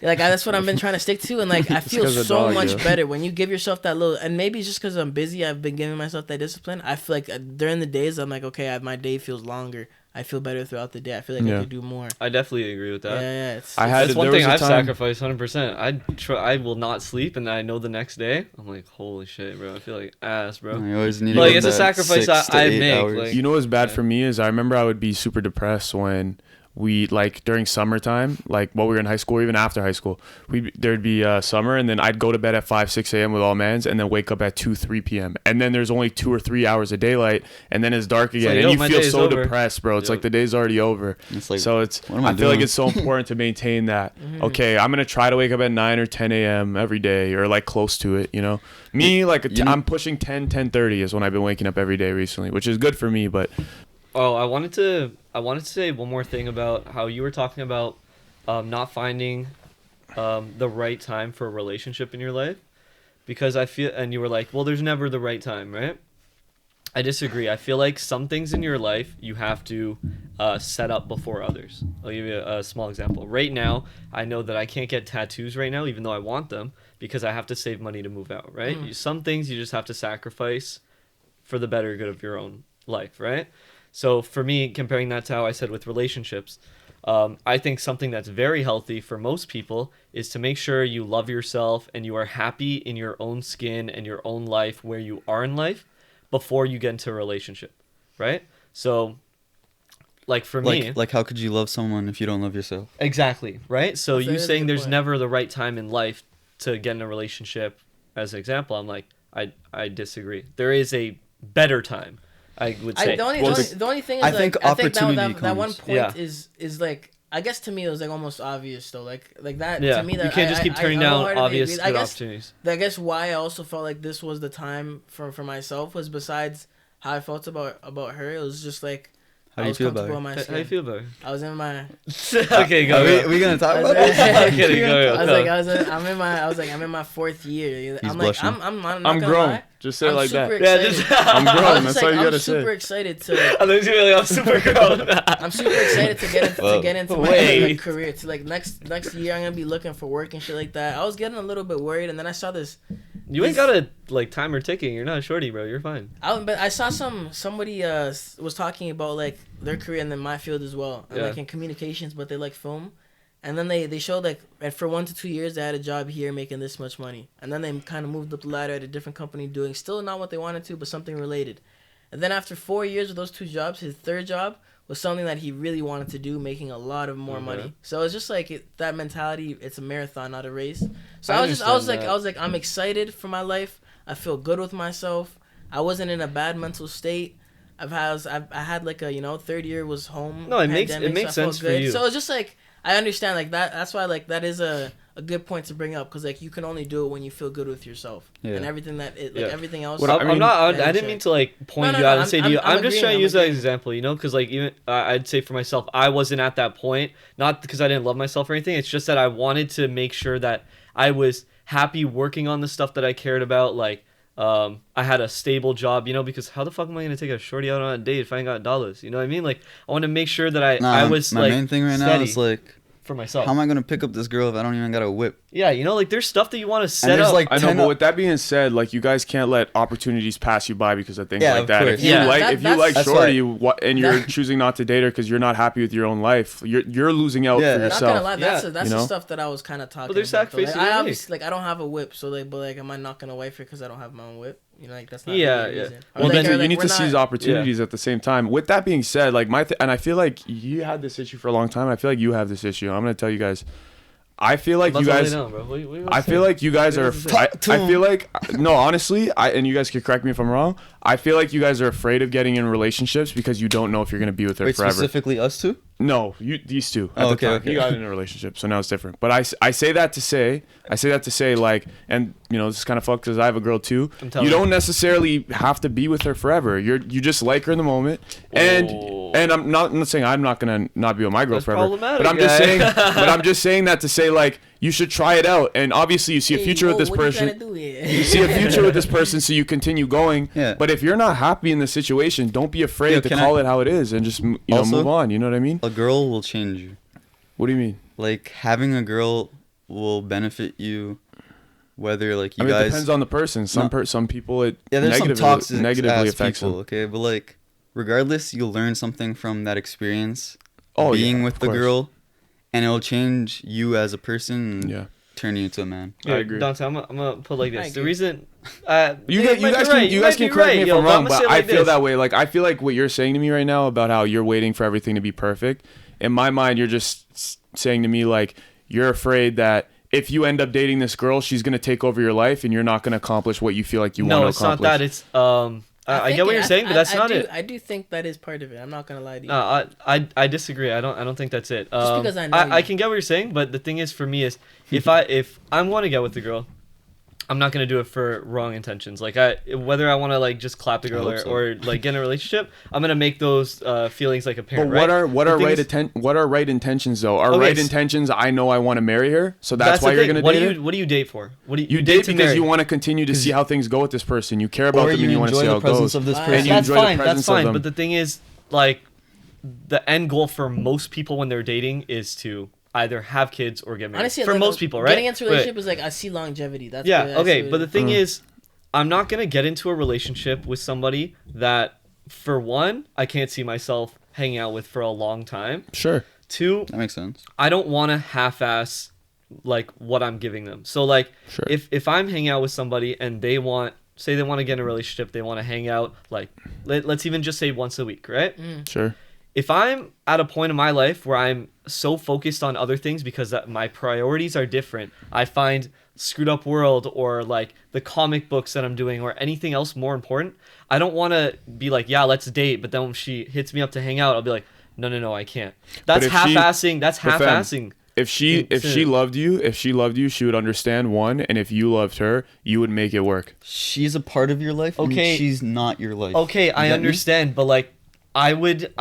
Like that's what I've been trying to stick to, and like I feel 'cause of so dog, much yeah. better when you give yourself that little. And maybe it's just because I'm busy, I've been giving myself that discipline. I feel like during the days I'm like, okay, my day feels longer. I feel better throughout the day. I feel like I Yeah. could do more. I definitely agree with that. Yeah. I had That's one there was thing a I've time- sacrificed 100%. I will not sleep, and I know the next day I'm like, holy shit, bro. I feel like ass, bro. You always need Like, to it's a get that sacrifice 6 to I 8 make, hours. like- You know what's bad Yeah. for me is I remember I would be super depressed when we like during summertime, like while we were in high school or even after high school, there'd be summer, and then I'd go to bed at 5-6 a.m. with all mans, and then wake up at 2-3 p.m. and then there's only 2 or 3 hours of daylight, and then it's dark again, like, and yo, you my feel day's so over. depressed, bro. It's like the day's already over. It's like, So it's what am I feel like doing? it's so important to maintain that. Okay, I'm gonna try to wake up at 9 or 10 a.m. every day, or like close to it. You know, me like I'm pushing 10:30 is when I've been waking up every day recently, which is good for me, but. Oh, I wanted to say one more thing about how you were talking about not finding the right time for a relationship in your life, because I feel, and you were like, well, there's never the right time, right? I disagree. I feel like some things in your life you have to set up before others. I'll give you a small example. Right now, I know that I can't get tattoos right now, even though I want them, because I have to save money to move out, right? Some things you just have to sacrifice for the better good of your own life, right? So for me, comparing that to how I said with relationships, I think something that's very healthy for most people is to make sure you love yourself and you are happy in your own skin and your own life where you are in life before you get into a relationship, right? So, like for me... Like how could you love someone if you don't love yourself? Exactly, right? So That's a you good saying there's point. never the right time in life to get in a relationship, as an example, I'm like, I disagree. There is a better time, I would say. The only thing is, I think opportunity that one comes. point Yeah. is like, I guess to me it was like almost obvious though, like that Yeah, to me that you can't just keep turning down wholeheartedly obvious agree. good opportunities. I guess why I also felt like this was the time for myself was, besides how I felt about her, it was just like How I do you was feel about comfortable it? in my How do you skin. feel about I was in my it? Okay, go. Are we gonna talk I about was- this? I'm kidding, go. I'm in my 4th year. He's I'm like blushing. I'm not I'm gonna grown. lie. Just say it I'm like super that. Yeah, excited. just- I'm I grown. was That's just all you like, gotta I'm super say. excited to. I'm literally like, I'm super grown. I'm super excited to Whoa. get into my Wait. like, career. To like next year, I'm gonna be looking for work and shit like that. I was getting a little bit worried, and then I saw this. You ain't got a like timer ticking. You're not a shorty, bro. You're fine. But I saw somebody was talking about like their career and then my field as well, and Yeah. like in communications, but they like film, and then they showed like for 1 to 2 years they had a job here making this much money, and then they kind of moved up the ladder at a different company doing still not what they wanted to, but something related, and then after 4 years of those 2 jobs, his 3rd job was something that he really wanted to do, making a lot of more money. So it's just like that mentality. It's a marathon, not a race. So I was understand like, I'm excited for my life. I feel good with myself. I wasn't in a bad mental state. I had like a 3rd year was home. No, it makes pandemic, so I felt sense for good. you. So it's just like I understand like that. That's why like that is a good point to bring up, because like you can only do it when you feel good with yourself, Yeah. and everything that Yeah. everything else. What I mean- I didn't mean to like point No, you no, out no, and say I'm- to you. I'm I'm just agreeing, trying to I'm use that agreeing. example, because like even I'd say for myself, I wasn't at that point. Not because I didn't love myself or anything. It's just that I wanted to make sure that I was happy working on the stuff that I cared about. Like I had a stable job, because how the fuck am I gonna take a shorty out on a date if I ain't got dollars? You know what I mean? Like I want to make sure that I was my like main thing right now steady is like, for myself. how am I gonna pick up this girl if I don't even got a whip? Yeah, like there's stuff that you want to set there's, up. like, I know, 10 but with that being said, like you guys can't let opportunities pass you by because of things Yeah, like of that. course. If you Yeah. like That's shorty why- and you're choosing not to date her because you're not happy with your own life, you're losing out Yeah. for Not Not gonna yourself. lie, Yeah. that's You the know? stuff that I was kind of talking. But there's about, though. sacrifices Like, you I make. obviously I don't have a whip, so like, but like, am I not gonna wife her because I don't have my own whip? Like that's not Yeah, really a yeah. reason. Or, Well, like, then or, you like, need we're to not- seize opportunities at the same time. With that being said, like and I feel like you had this issue for a long time. And I feel like you have this issue. I'm gonna tell you guys. I feel like you guys. Down, bro. What you I feel like you guys are. I feel like no, honestly, and you guys can correct me if I'm wrong. I feel like you guys are afraid of getting in relationships because you don't know if you're gonna be with her Wait, forever. specifically us two? No, these two. At Oh, the okay, time. okay. You got in a relationship, so now it's different. But I say that to say like, and this is kind of fucked because I have a girl too. I'm telling You you. don't necessarily have to be with her forever. You just like her in the moment, and Oh. I'm not saying I'm not gonna not be with my girl That's forever. problematic, But I'm just guy. saying. But I'm just saying that to say like you should try it out, and obviously you see a Hey, future with this what you person. trying to do here? You see a future with this person, so you continue going. Yeah. But if you're not happy in the situation, don't be afraid Yo, to can call I- it how it is and just Also- move on. You know what I mean? A girl will change you. What do you mean? Like having a girl will benefit you, whether like you I mean, guys. it depends on the person. Some No. some people it Yeah, there's some toxic negatively ass affects people, them. okay? But like, regardless, you'll learn something from that experience. Oh, being yeah, with of the course. girl, and it'll change you as a person. And Yeah. turn you into a man. I agree. Dante, I'm gonna put like I this. The agree. reason You guys can correct me if I'm wrong, but I feel that way. Like I feel like what you're saying to me right now about how you're waiting for everything to be perfect in my mind, you're just saying to me like you're afraid that if you end up dating this girl, she's gonna take over your life, and you're not gonna accomplish what you feel like you want to accomplish. No, it's not that. It's I get what you're saying, but that's not it. I do think that is part of it. I'm not gonna lie to you. No, I disagree. I don't think that's it. Just because I know I you. can get what you're saying, but the thing is, for me, is if I'm going to get with the girl, I'm not gonna do it for wrong intentions. Like whether I want to like just clap the girl or like get in a relationship, I'm gonna make those feelings like apparent. But what are right intentions though? Our right intentions. I know I want to marry her, so that's why you're gonna date her. What do you date for? What do you date because you want to continue to see how things go with this person. You care about them and you want to see how it goes. Of this And person. you enjoy the presence That's fine. of them. But the thing is, like, the end goal for most people when they're dating is to either have kids or get married. Honestly, for like, most people, right? Getting into a relationship is like I see longevity. That's yeah. what I Okay, see but the it. thing is, I'm not gonna get into a relationship with somebody that, for one, I can't see myself hanging out with for a long time. Sure. Two, That makes sense. I don't want to half-ass like what I'm giving them. So like, Sure. if I'm hanging out with somebody and they want to get in a relationship, they want to hang out like let's even just say once a week, right? Sure. If I'm at a point in my life where I'm so focused on other things because my priorities are different, I find Screwed Up World or like the comic books that I'm doing or anything else more important, I don't want to be like, yeah, let's date. But then when she hits me up to hang out, I'll be like, no, I can't. That's half-assing. That's half-assing. If she loved you, she would understand one, and if you loved her, you would make it work. She's a part of your life. Okay. And she's not your life. Okay, I get me? understand, but like, I would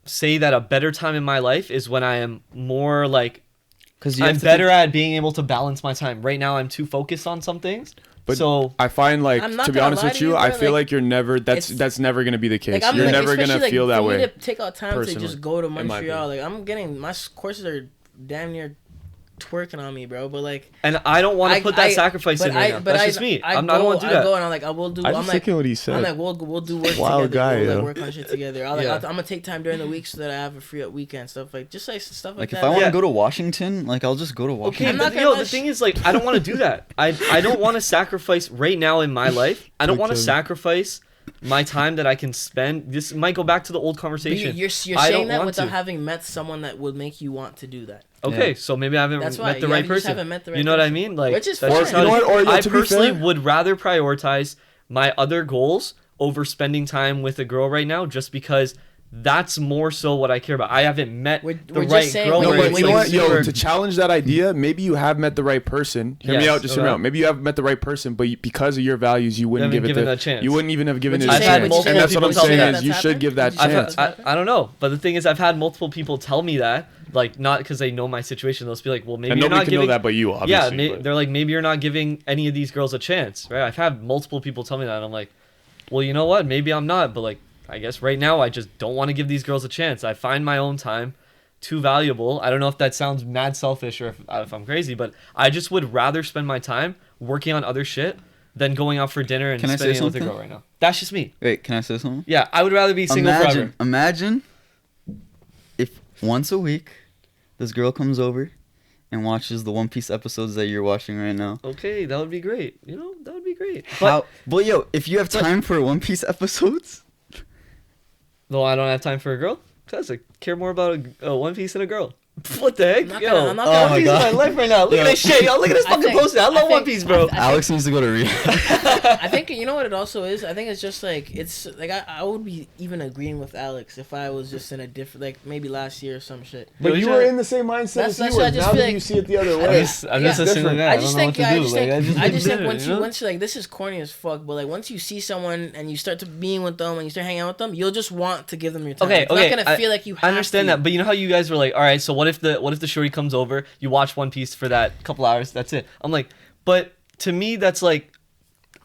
say that a better time in my life is when I am more like, Because I'm better at being able to balance my time. Right now, I'm too focused on some things. But so I find like, I'm not to be gonna honest lie with to you, you, I bro, feel like, like you're never. That's never gonna be the case. Like, I'm You're like, never gonna especially, feel like, that for way. me to take out time to personally, just go to in my Montreal. opinion. Like I'm getting my courses are damn near twerking on me, bro. But like, and I don't want to put that sacrifice in right now. That's just me. I don't want to do that. I go and I'm like, I will do. I I'm just like, thinking what he said. I'm like, we'll do work Wild together. guy, we'll yo. like work on shit together. Yeah. I'm gonna take time during the week so that I have a free up weekend, stuff like just like stuff like Like, that. if I want to Yeah. go to Washington, like, I'll just go to Washington. Okay, I'm not but gonna the thing is, like, I don't want to do that. I don't want to sacrifice right now in my life. I don't want to Okay. sacrifice my time that I can spend. This might go back to the old But conversation. you're I saying don't that want without to. having met someone that would make you want to do that. Okay, Yeah. so maybe I haven't That's why. met the You right just person. haven't met the right You know what I person. mean? Like, Which is that's fine. just You how know it what, or, is. yeah, I to be personally fair- would rather prioritize my other goals over spending time with a girl right now, just because that's more so what I care about. I haven't met We're the just right saying girl. when No, you're- where but it's you know like what, yo, super- to challenge that idea, maybe you have met the right person. Hear me Yes, out, just hear me okay. out. Maybe you have met the right person, but because of your values, you wouldn't haven't give it given the that chance. You wouldn't even have given Would it you a I've say- had chance. would you say And that's what I'm multiple people saying tell me is that you that's should give that happened? Would you say chance. that's I don't know, but the thing is, I've had multiple people tell me that, like, not because they know my situation. They'll just be like, well, maybe And you're nobody not can giving. know that but you, Yeah, obviously. but- they're like, maybe you're not giving any of these girls a chance, right? I've had multiple people tell me that, and I'm like, well, you know what? Maybe I'm not, but like, I guess right now I just don't want to give these girls a chance. I find my own time too valuable. I don't know if that sounds mad selfish or if I'm crazy, but I just would rather spend my time working on other shit than going out for dinner and Can I say spending it with a something? girl right now. That's just me. Wait, can I say something? Yeah, I would rather be single forever. Imagine if once a week this girl comes over and watches the One Piece episodes that you're watching right now. Okay, that would be great. You know, that would be great. But yo, if you have time for One Piece episodes, Though I don't have time for a girl, because I care more about a One Piece than a girl. What the heck? I'm not Yo, gonna- I'm not Oh gonna- my One Piece God. is my life right now. Look at Yo. this shit. Yo, look at this I fucking think- poster. I I love think- One Piece, bro. I Alex needs to go to rehab. I think you know what it also is. I think it's just like it's like I would be even agreeing with Alex if I was just in a different like maybe last year or some shit. But Yo, you you were know- in the same mindset That's- as he that's what I was. just Now feel that like- you see it the other I way. just- I'm just a single different. guy. I just think I just I just did think it, once you know? once like this is corny as fuck, but like once you see someone and you start to being with them and you start hanging out with them, you'll just want to give them your time. Okay, It's okay. not gonna feel like you. Have I understand to. that, but you know how you guys were like, all right, so what if the shorty comes over, you watch One Piece for that couple hours, that's it. I'm like, but to me, that's like,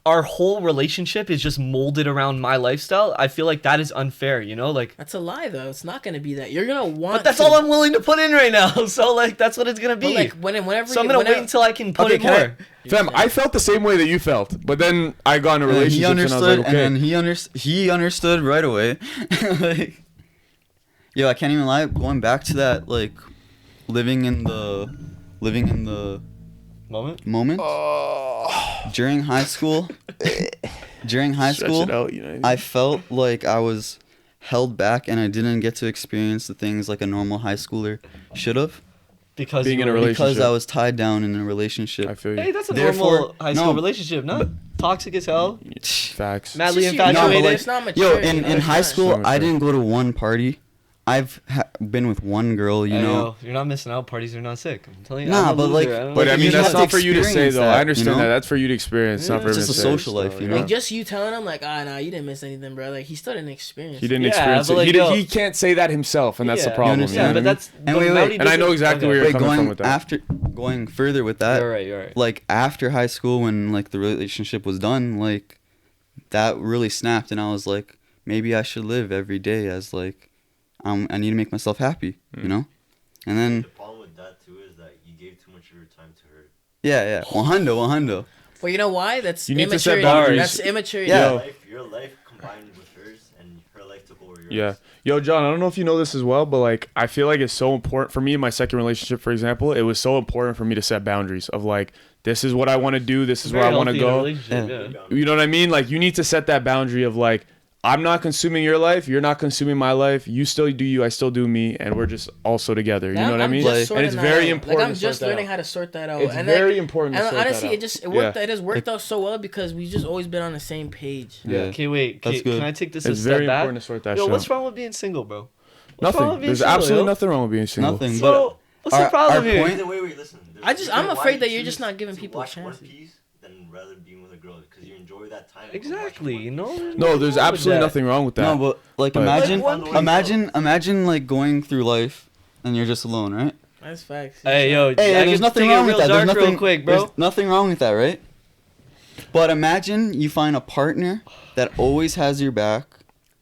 our whole relationship is just molded around my lifestyle. I feel like that is unfair, you know, like. That's a lie, though. It's not gonna be that. You're gonna want. But that's to, all I'm willing to put in right now. So like, that's what it's gonna be. But like whenever. So I'm gonna wait until I can put Okay, in can more. Fam, I felt the same way that you felt, but then I got in a And then relationship he and I was understood, like, okay. and then he understood right away. Like, yo, I can't even lie. Going back to that, like, living in the Moment. during high school. During high Stretch school, it out, you know what I mean? I felt like I was held back and I didn't get to experience the things like a normal high schooler should have Because Being you in a were- relationship. because I was tied down in a relationship. I feel you. Hey, that's a Therefore- normal high school no, relationship, not toxic as hell. Facts. Madly It's just you- infatuated. no, but it's not mature. Yo, you know, in it's high not. school, So much I better. didn't go to one party. I've been with one girl, you Hey, know. yo, you're not missing out. Parties are not sick. I'm telling you. Nah, I'm a but, loser. like- I don't But know. I mean, You that's have to not for you to say experience though. that, I understand you know? that. That's for you to experience, not for It's him just to a say. social life, you know? Like just you telling him like, nah, you didn't miss anything, bro. Like he still didn't experience. He didn't Yeah, experience but it. like, He, yo- he can't say that himself, and that's the Yeah. problem. You you know Yeah, what I but mean? that's. And but wait, Melody wait. And I know doesn't- exactly okay. where you're Wait, coming from going with that. after going further with that, You're right. You're right. like after high school when like the relationship was done, like that really snapped and I was like, maybe I should live every day as like I need to make myself happy, you know? And then The problem with that too is that you gave too much of your time to her. yeah, 100. But you know why? That's You need to set immaturity. boundaries. That's immaturity. Yeah. Your life combined with hers, and her life took over yours. Yeah. Yo, John, I don't know if you know this as well, but like I feel like it's so important for me in my second relationship, for example, it was so important for me to set boundaries of like, this is what I want to do, this is where I want to go. Yeah. You know what I mean? Like you need to set that boundary of like, I'm not consuming your life, you're not consuming my life, you still do you, I still do me, and we're just also together. You Now, know what I I'm mean? just Like- sorting and it's that very out. important. Like I'm to just sort that learning out. how to sort that out. It's and very like, important to And sort that honestly, out. it just worked. Yeah. It has worked out so well because we've just always been on the same page. Yeah. Okay, wait. That's Okay, good. can I take this It's a step very back? important to sort that Yo, shit what's out. wrong with being single, bro? What's wrong Nothing. with being There's single, absolutely yo? nothing wrong with being single. Nothing. So, what's the our- problem our here? point- Wait, listen. I'm Why afraid you that you're choose just not giving to people watch chances. One Piece than rather being with a girl because you enjoy that time. of Exactly. watching You One Piece. know. No, there's absolutely nothing wrong with that. No, but like But- imagine Like One Piece. imagine like going through life and you're just alone, right? That's facts. Hey, yo. Hey, I and there's can nothing take it wrong with real that. There's dark nothing real quick, bro. There's nothing wrong with that, right? But imagine you find a partner that always has your back.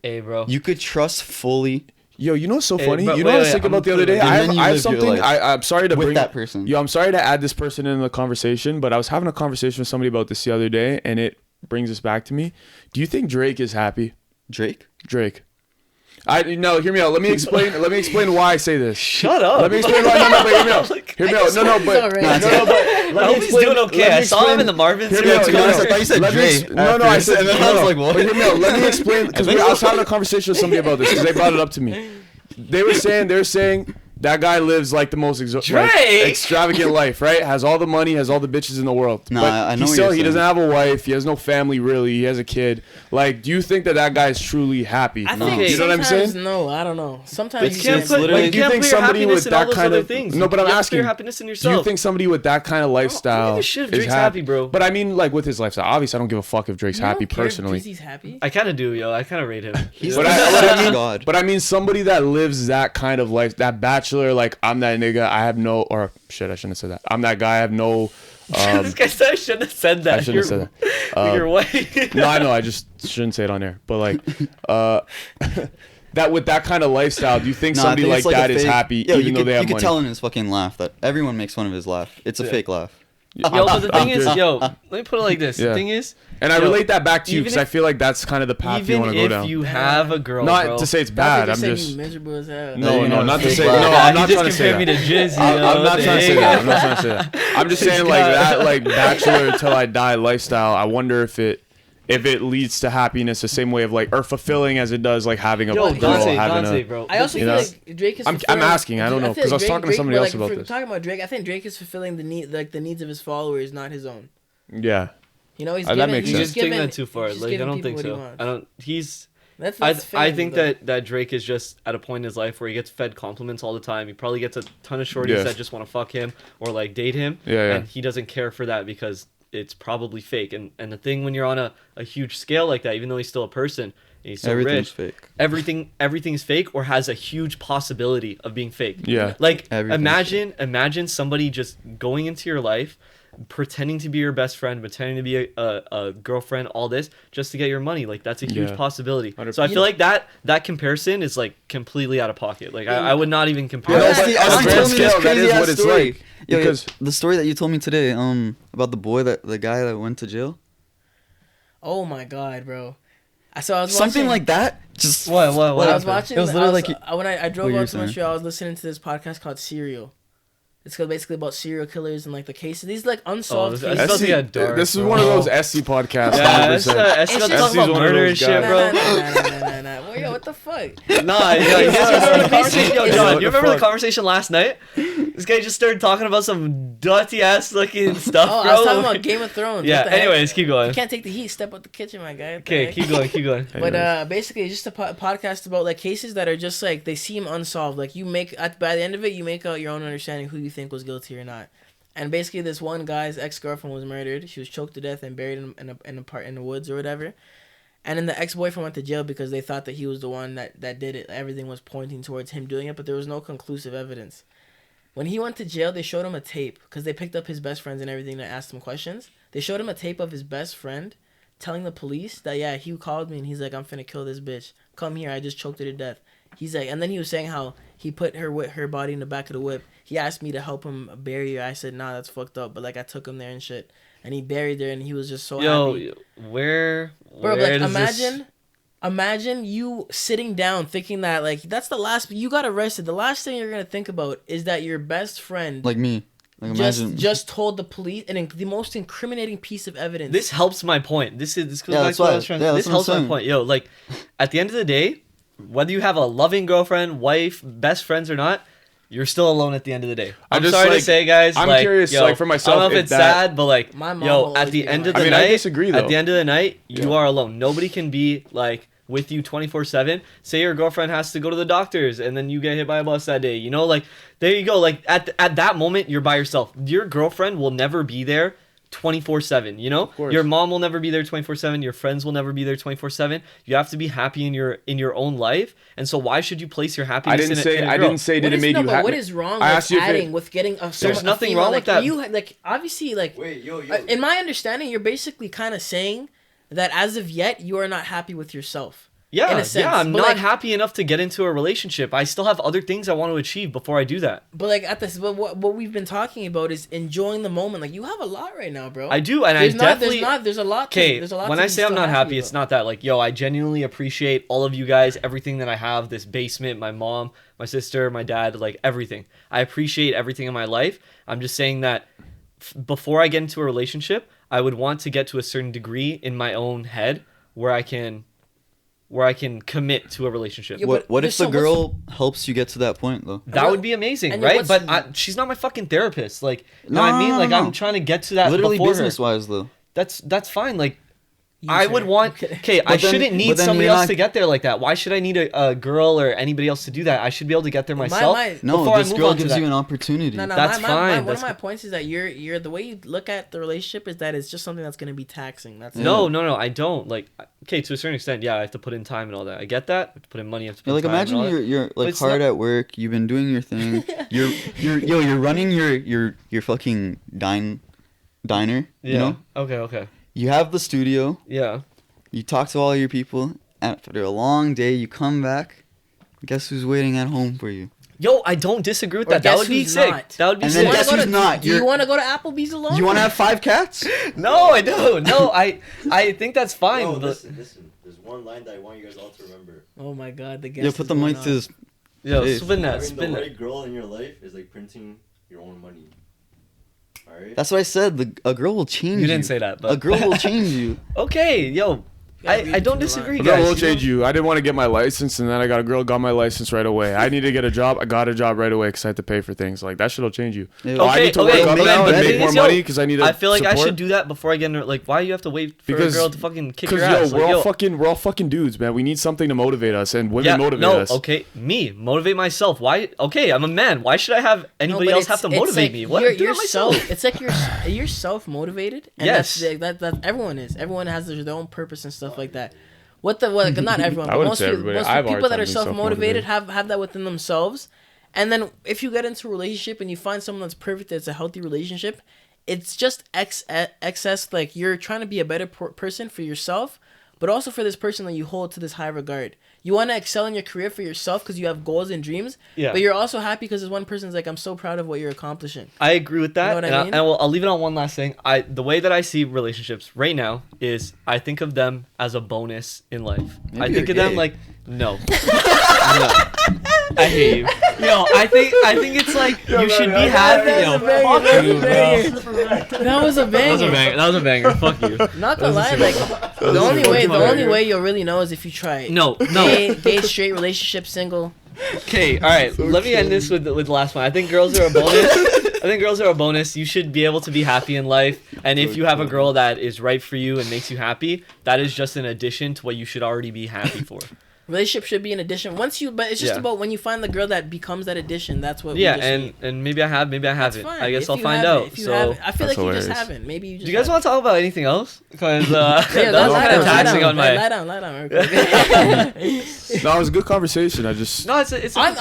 Hey, bro. You could trust fully Yo, you know what's so Hey, funny? but You know what I was wait, thinking I'm about the other gonna day? put it- I And have, then you I have live your something. life I'm sorry to with bring that person. Yo, I'm sorry to add this person in the conversation, but I was having a conversation with somebody about this the other day, and it brings us back to me. Do you think Drake is happy? Drake. Drake. No, hear me out. Let me explain. Let me explain why I say this. Shut up. Let me explain why. No, but hear me out. Hear me out. No, It's but alright. no, but I let hope me he's explain. doing okay. let me I saw him explain- in the Marvin Hear me series. out. To be honest, I thought you said Let me Drake ex- No, I at said first, and then no, I was no. like, what? But hear me out. Let me explain because I was having a conversation with somebody about this because they brought it up to me. They were saying that guy lives like the most Drake? extravagant life, right? Has all the money, has all the bitches in the world. Nah, but I know he what still you're he doesn't saying. have a wife. He has no family really. He has a kid. Like, do you think that guy is truly happy? I No. think You know what I'm sometimes saying? no, I don't know. Sometimes It's you can't can't put, literally- like, Do you can't think put your somebody happiness with in all that those kind other of things. no? But I'm You have to put asking, your happiness in do yourself. you think somebody with that kind of lifestyle a shit if is Drake's happy, bro. But I mean, like with his lifestyle, obviously, I don't give a fuck if Drake's You don't happy care personally. because he's happy. I kind of do, yo. I kind of rate him. He's But the I sex mean, god. But I mean, somebody that lives that kind of life, that bachelor, like I'm that nigga. I have no, or shit, I shouldn't have said that. I'm that guy. I have no. This guy said I shouldn't have said that. I shouldn't have said that. With your wife. No, I know. I just shouldn't say it on air. But like, that with that kind of lifestyle, do you think No, I somebody think like it's like that a is fake- happy Yo, even you though could, they have you could money? tell in his fucking laugh that everyone makes fun of his laugh. It's a fake laugh. Yo, but the thing is, Dude. yo, let me put it like this. Yeah. The thing is, And I yo, relate that back to you even because I if- feel like that's kind of the path you even want to go if down. you have a girl, Not bro, to say it's Dante bad. I'm said you just miserable as hell. no, No, not to fake say laugh. no. Yeah, I'm not you trying to just say compared me that. to Jizz, I'm not trying to say that. I'm not Damn. trying to say that. I'm just This saying like guy. that, like bachelor till I die lifestyle. I wonder if it leads to happiness the same way of like or fulfilling as it does like having a Yo, girl Dante, having Dante, a. bro. I also You feel know? like Drake is. I'm fulfilling- asking, I don't know, feel 'cause I was talking to somebody but, else about if we're this. talking about Drake, I think Drake is fulfilling the needs of his followers, not his own. Yeah. You know, he's That giving. makes he's He's sense. just just taking giving, that too far. he's just Like I giving don't people think what he so. wants. I don't. He's. That's I fame, think though. that Drake is just at a point in his life where he gets fed compliments all the time. He probably gets a ton of shorties Yeah. that just want to fuck him or like date him. Yeah. And he doesn't care for that because it's probably fake. And the thing when you're on a huge scale like that, even though he's still a person, and he's so Everything's rich, fake. everything's fake or has a huge possibility of being fake. Yeah. Like Everything's imagine somebody just going into your life, pretending to be your best friend, pretending to be a girlfriend, all this just to get your money. Like that's a huge Yeah. possibility. 100%. So I feel like that comparison is like completely out of pocket. Like I would not even compare. No, Honestly, but on a honestly, grand tell me this scale, that is crazy-ass what it's story. like. Yo, Because the story that you told me today, about the guy that went to jail, Oh my god, bro! So I was something watching, like that. Just What? When I was happened? watching, It was literally like when I drove what you out were to saying. Montreal, I was listening to this podcast called Serial. It's basically about serial killers and like the cases. These like unsolved this- cases. Supposed to get dark, this is bro. one of those SC podcasts. Yeah, 100%. it's just- talking about one of murder and those shit, guys. bro. Nah. Well, yo, what the fuck? Nah, you guys remember the conversation? Yo, What John, the you remember the fuck? conversation last night? This guy just started talking about some dirty ass looking stuff, Oh, bro. I was talking about Game of Thrones. Yeah. What the heck? Anyways, keep You going. can't take the heat. Step out the kitchen, my guy. What the Okay, heck? keep going. But basically, it's just a podcast about like cases that are just like they seem unsolved. Like you make by the end of it, you make out your own understanding who you think was guilty or not. And basically, this one guy's ex-girlfriend was murdered. She was choked to death and buried in the woods or whatever. And then the ex-boyfriend went to jail because they thought that he was the one that did it. Everything was pointing towards him doing it, but there was no conclusive evidence. When he went to jail, they showed him a tape because they picked up his best friends and everything to ask him questions. They showed him a tape of his best friend telling the police that, yeah, he called me and he's like, I'm finna kill this bitch. Come here, I just choked her to death. He's like, and then he was saying how he put her body in the back of the whip. He asked me to help him bury her. I said, nah, that's fucked up. But like, I took him there and shit. And he buried her and he was just so happy. Where Bro, like, does this... imagine you sitting down thinking that, like, that's the last, you got arrested. The last thing you're going to think about is that your best friend Like me. Like imagine. just told the police the most incriminating piece of evidence. This helps my point. This goes Yeah, back that's to what I why- was trying yeah, to... that's This what I'm helps my saying. point. Yo, like, at the end of the day, whether you have a loving girlfriend, wife, best friends or not, you're still alone at the end of the day. I'm just, sorry to like, say, guys. I'm like, curious, yo, like, for myself, I don't know if if it's that- sad, but like, My mom yo, will at always the be end my of the I mean, night, I disagree, at though. the end of the night, you Yeah. are alone. Nobody can be like with you 24/7. Say your girlfriend has to go to the doctors and then you get hit by a bus that day. You know, like there you go. Like at that moment, you're by yourself. Your girlfriend will never be there 24/7. You know, course. your mom will never be there 24/7. Your friends will never be there 24/7. You have to be happy in your own life. And so why should you place your happipiness I didn't say. in a I girl? didn't say What did it is, made no, you but happy. what is wrong I with asked you if it- adding with getting a There's nothing female, wrong like, with that. You like obviously like Wait, yo. in my understanding, you're basically kind of saying that as of yet you are not happy with yourself. Yeah, in a sense. I'm But, not like, happy enough to get into a relationship. I still have other things I want to achieve before I do that. But like at this, but what we've been talking about is enjoying the moment. Like you have a lot right now, bro. I do, and There's I not, definitely... there's a lot. Okay, There's a lot. when to I be say I'm still not happy, about. it's not that. Like, yo, I genuinely appreciate all of you guys, everything that I have, this basement, my mom, my sister, my dad, like everything. I appreciate everything in my life. I'm just saying that before I get into a relationship, I would want to get to a certain degree in my own head where I can commit to a relationship. Yeah, What but if so the girl helps you get to that point though? That would be amazing, and right? what's- But she's not my fucking therapist. Like, you No, know what I no, mean? no, Like, no. I'm trying to get to that Literally before business her. wise though. That's fine. Like, You, I sir. would want... Okay, I But then- shouldn't need but then somebody you're else not- to get there like that. Why should I need a girl or anybody else to do that? I should be able to get there myself. No, before I this move girl on to gives that. you an opportunity. No, That's fine. One That's of my points is that you're the way you look at the relationship is that it's just something that's gonna be taxing. That's it. No, I don't. Like, okay, to a certain extent, yeah, I have to put in time and all that. I get that. I have to put in money. I have to put Yeah, like in time imagine and all that. you're like it's hard not- at work. You've been doing your thing. you're running your fucking diner. Yeah. You know. Okay. You have the studio. Yeah. You talk to all your people. After a long day, you come back. Guess who's waiting at home for you? Yo, I don't disagree with Or that. That guess would be who's sick. not? That would be And sick. then guess who's not? Do you want to go to Applebee's alone? You want to have 5 cats? No, I don't. No, I think that's fine. Yo, but... listen. There's one line that I want you guys all to remember. Oh my god, the guest. Yeah, put the mic to his. Yo, Hey. spin that. Having Spin the that. right girl in your life is like printing your own money. Alright? That's what I said. A girl will change you. You didn't say that, but A girl will change you. Okay, yo, I don't disagree, A girl guys. will change you. I didn't want to get my license, and then I got a girl got my license right away. I need to get a job. I got a job right away because I had to pay for things. Like that shit will change you. Yeah. Oh, I need to work up but now then and the make thing more is, yo, money because I need to. I feel like I support. should do that before I get into, like, why do you have to wait for Because- a girl to fucking kick Because your ass? we're Like, all fucking dudes, man. We need something to motivate us, and women motivate us. Okay, me motivate myself. Why? Okay, I'm a man. Why should I have anybody else have to motivate me? What? You're Do it myself. It's like you're self motivated. Yes. That's everyone is. Everyone has their own purpose and stuff like that. Not everyone, I but wouldn't most say people, everybody. most I have a hard people that time are being self-motivated self-motivated. have that within themselves. And then if you get into a relationship and you find someone that's perfect, that's a healthy relationship, it's just excess. Like you're trying to be a better person for yourself, but also for this person that you hold to this high regard. You want to excel in your career for yourself because you have goals and dreams. Yeah. But you're also happy because this one person's like, I'm so proud of what you're accomplishing. I agree with that, You know what and, I mean? I'll leave it on one last thing. The way that I see relationships right now is I think of them as a bonus in life. Maybe I think you're of them gay. like no, no. I hate you. Yo, I think it's like you should be happy. Yo, fuck you, bro. That was a banger. That was a banger. Fuck you. Not gonna lie, like the only way you'll really know is if you try it. No. Gay, straight, relationship, single. Okay, all right. Let me end this with the last one. I think girls are a bonus. You should be able to be happy in life, and if you have a girl that is right for you and makes you happy, that is just an addition to what you should already be happy for. Relationship should be an addition. But it's just about when you find the girl that becomes that addition. That's what. Yeah, we just need. and maybe I have, maybe I haven't. Fine. I guess If I'll you find haven't, out. if you So, haven't, I feel That's like you just hilarious. haven't. Maybe you just. do you guys want to talk about anything else? Because that was lie kind of down, taxing on my. Lie down. Real quick. No, it was a good conversation. I just No, it's. On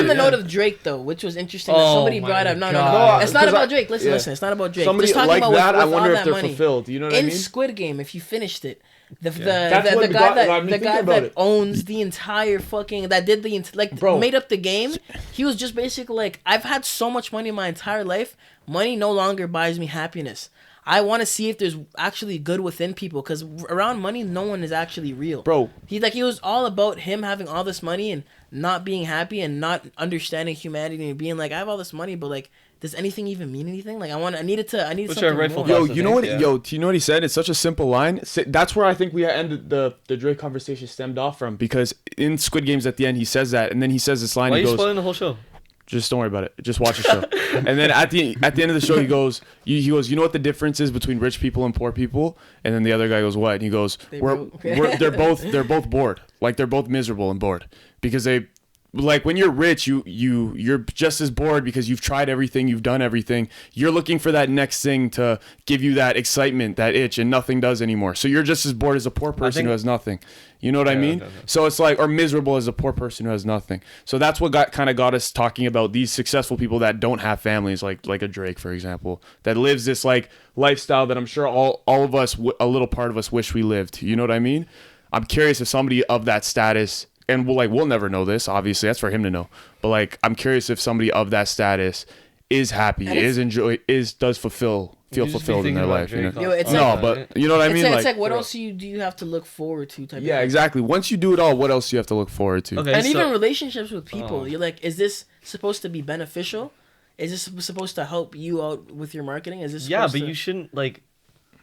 the note of Drake though, which was interesting. That Oh somebody my brought up. No. God. It's not 'Cause about Drake. Listen. It's not about Drake. somebody Just talking like about that. I with wonder all if that they're money. fulfilled. You know what I In mean? Squid Game, if you finished it, the That's what guy got me the thinking guy about that it. owns the entire fucking that did the Bro. made up the game. He was just basically like, I've had so much money in my entire life. Money no longer buys me happiness. I want to see if there's actually good within people, because around money, no one is actually real. Bro. He was all about him having all this money and not being happy and not understanding humanity and being like, I have all this money, but like, does anything even mean anything? Like, I need Which something are rightful more. Yo, That's you the know what? thing, yeah. Yo, do you know what he said? It's such a simple line. That's where I think we ended the Drake conversation stemmed off from, because in Squid Games at the end he says that, and then he says this line. Why are He you goes, spoiling the whole show? "Just don't worry about it. Just watch the show." And then at the end of the show, he goes, "You know what the difference is between rich people and poor people?" And then the other guy goes, "What?" And he goes, they're both bored. Like, they're both miserable and bored, because they. Like, when you're rich, you're just as bored because you've tried everything, you've done everything. You're looking for that next thing to give you that excitement, that itch, and nothing does anymore. So you're just as bored as a poor person who has nothing. You know what I mean? Okay. So it's like, or miserable as a poor person who has nothing. So that's what got us talking about these successful people that don't have families, like a Drake, for example, that lives this like lifestyle that I'm sure all of us, a little part of us, wish we lived. You know what I mean? I'm curious if somebody of that status. And we'll never know this, obviously. That's for him to know. But like, I'm curious if somebody of that status is happy, does feel fulfilled in their life. You know? Yo, it's But you know what I mean? It's like what else do you have to look forward to? Type Yeah, of exactly. Once you do it all, what else do you have to look forward to? Okay, And so, even relationships with people, you're like, is this supposed to be beneficial? Is this supposed to help you out with your marketing? Is this yeah, supposed but to...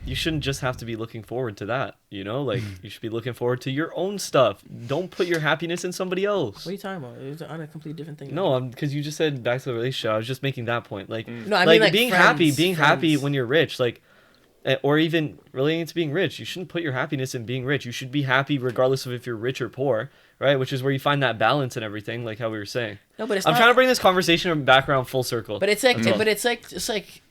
you shouldn't just have to be looking forward to that, you know? Like, you should be looking forward to your own stuff. Don't put your happiness in somebody else. What are you talking about? It's on a completely different thing. No, because you just said back to the relationship. I was just making that point. Like, No, I mean, like, being friends, happy friends. when you're rich, like, or even relating to being rich. You shouldn't put your happiness in being rich. You should be happy regardless of if you're rich or poor, right? Which is where you find that balance and everything, like how we were saying. No, but it's I'm not... trying to bring this conversation back around full circle. But it's like,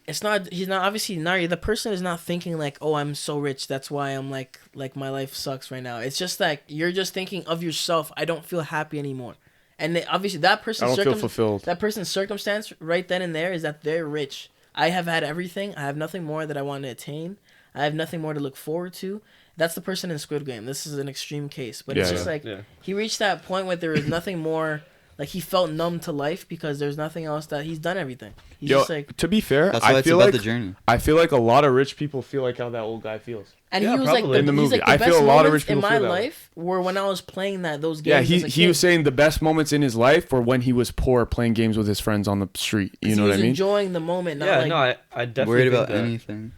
it's not. He's not obviously not. The person is not thinking like, oh, I'm so rich, that's why I'm like my life sucks right now. It's just like you're just thinking of yourself. I don't feel happy anymore, and obviously that I person's don't feel fulfilled. That person's circumstance right then and there is that they're rich. I have had everything. I have nothing more that I want to attain. I have nothing more to look forward to. That's the person in Squid Game. This is an extreme case, but it's just like he reached that point where there was nothing more. Like, he felt numb to life because there's nothing else that he's done everything. He's just like, to be fair, That's why I it's feel about like the journey. I feel like a lot of rich people feel like how that old guy feels. and Yeah, he was probably. like, In the he's movie. like the I best feel a lot of moments rich people in my feel that way. life were when I was playing those games. Yeah, as a he kid. was saying the best moments in his life were when he was poor, playing games with his friends on the street. You know he what was I mean? enjoying the moment. Not yeah, like, no, I definitely Worried think about that. anything.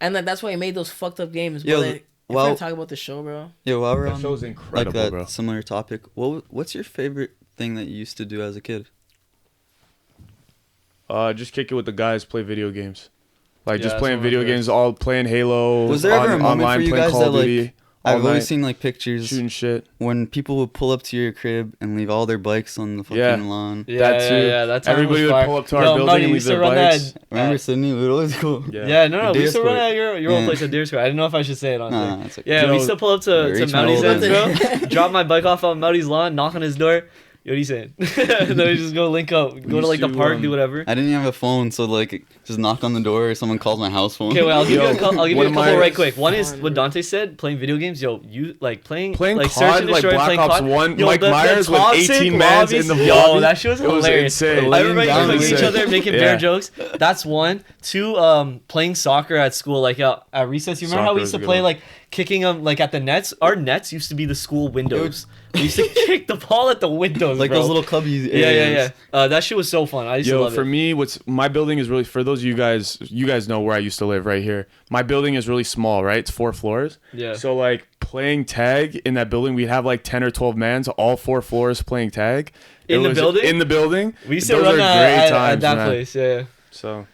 and like that's why he made those fucked up games. Yo, But like, if we're well- gonna talk about the show, bro. Yeah, while we're That on show's like incredible, that bro. similar topic, what's your favorite thing that you used to do as a kid? Just kick it with the guys, play video games. Like, Yeah, just that's playing one of my video favorites. games, all playing Halo. Was there ever a moment online, for you playing guys Call that of like Duty, all I've always night, seen like pictures shooting shit. when people would pull up to your crib and leave all their bikes on the fucking Yeah. lawn. Yeah, That too. That's Everybody would pull up to our building Marty, and we leave used to their run bikes. that. Remember Sydney? It was always cool. Yeah, no, we Deer used to run sport. at your old Yeah. place at Deer Square. I didn't know if I should say it on Nah, there. it's okay. Yeah, we Yo, used to pull up to reach Mouty's my ends, old bro. Drop my bike off on Mouty's lawn, knock on his door. Yo, what are you saying? And then we just go link up, go to like the used to, park, do whatever. I didn't even have a phone, so like just knock on the door or someone calls my house phone. Okay, well, I'll give you a Yo, couple, one of couple my- right quick. One is Fun, what bro. Dante said, playing video games. Yo, you like playing Playing Search COD, and like Destroy, Black playing Ops COD. 1, Yo, Mike the Myers with toxic 18 mans in the lobbies. Yo, lobby. that shit was It was hilarious. insane. Everybody Laying down clicking each insane. other, making Yeah. bear jokes. That's one. Two, playing soccer at school, like at recess. You remember how Soccer we was used to a good play one. like kicking them like at the nets? Our nets used to be the school windows. We used to kick the ball at the windows. those, like bro. those little cubby Yeah, areas. yeah. That shit was so fun. I used to Yo, love for it. me, what's my building is really, for those of you guys know where I used to live right here. My building is really small, right? It's 4 floors. Yeah. So like playing tag in that building, we'd have like 10 or 12 mans, all 4 floors playing tag. In the building? In the building. We used to Those run are at, great at times, that man. place. Yeah. So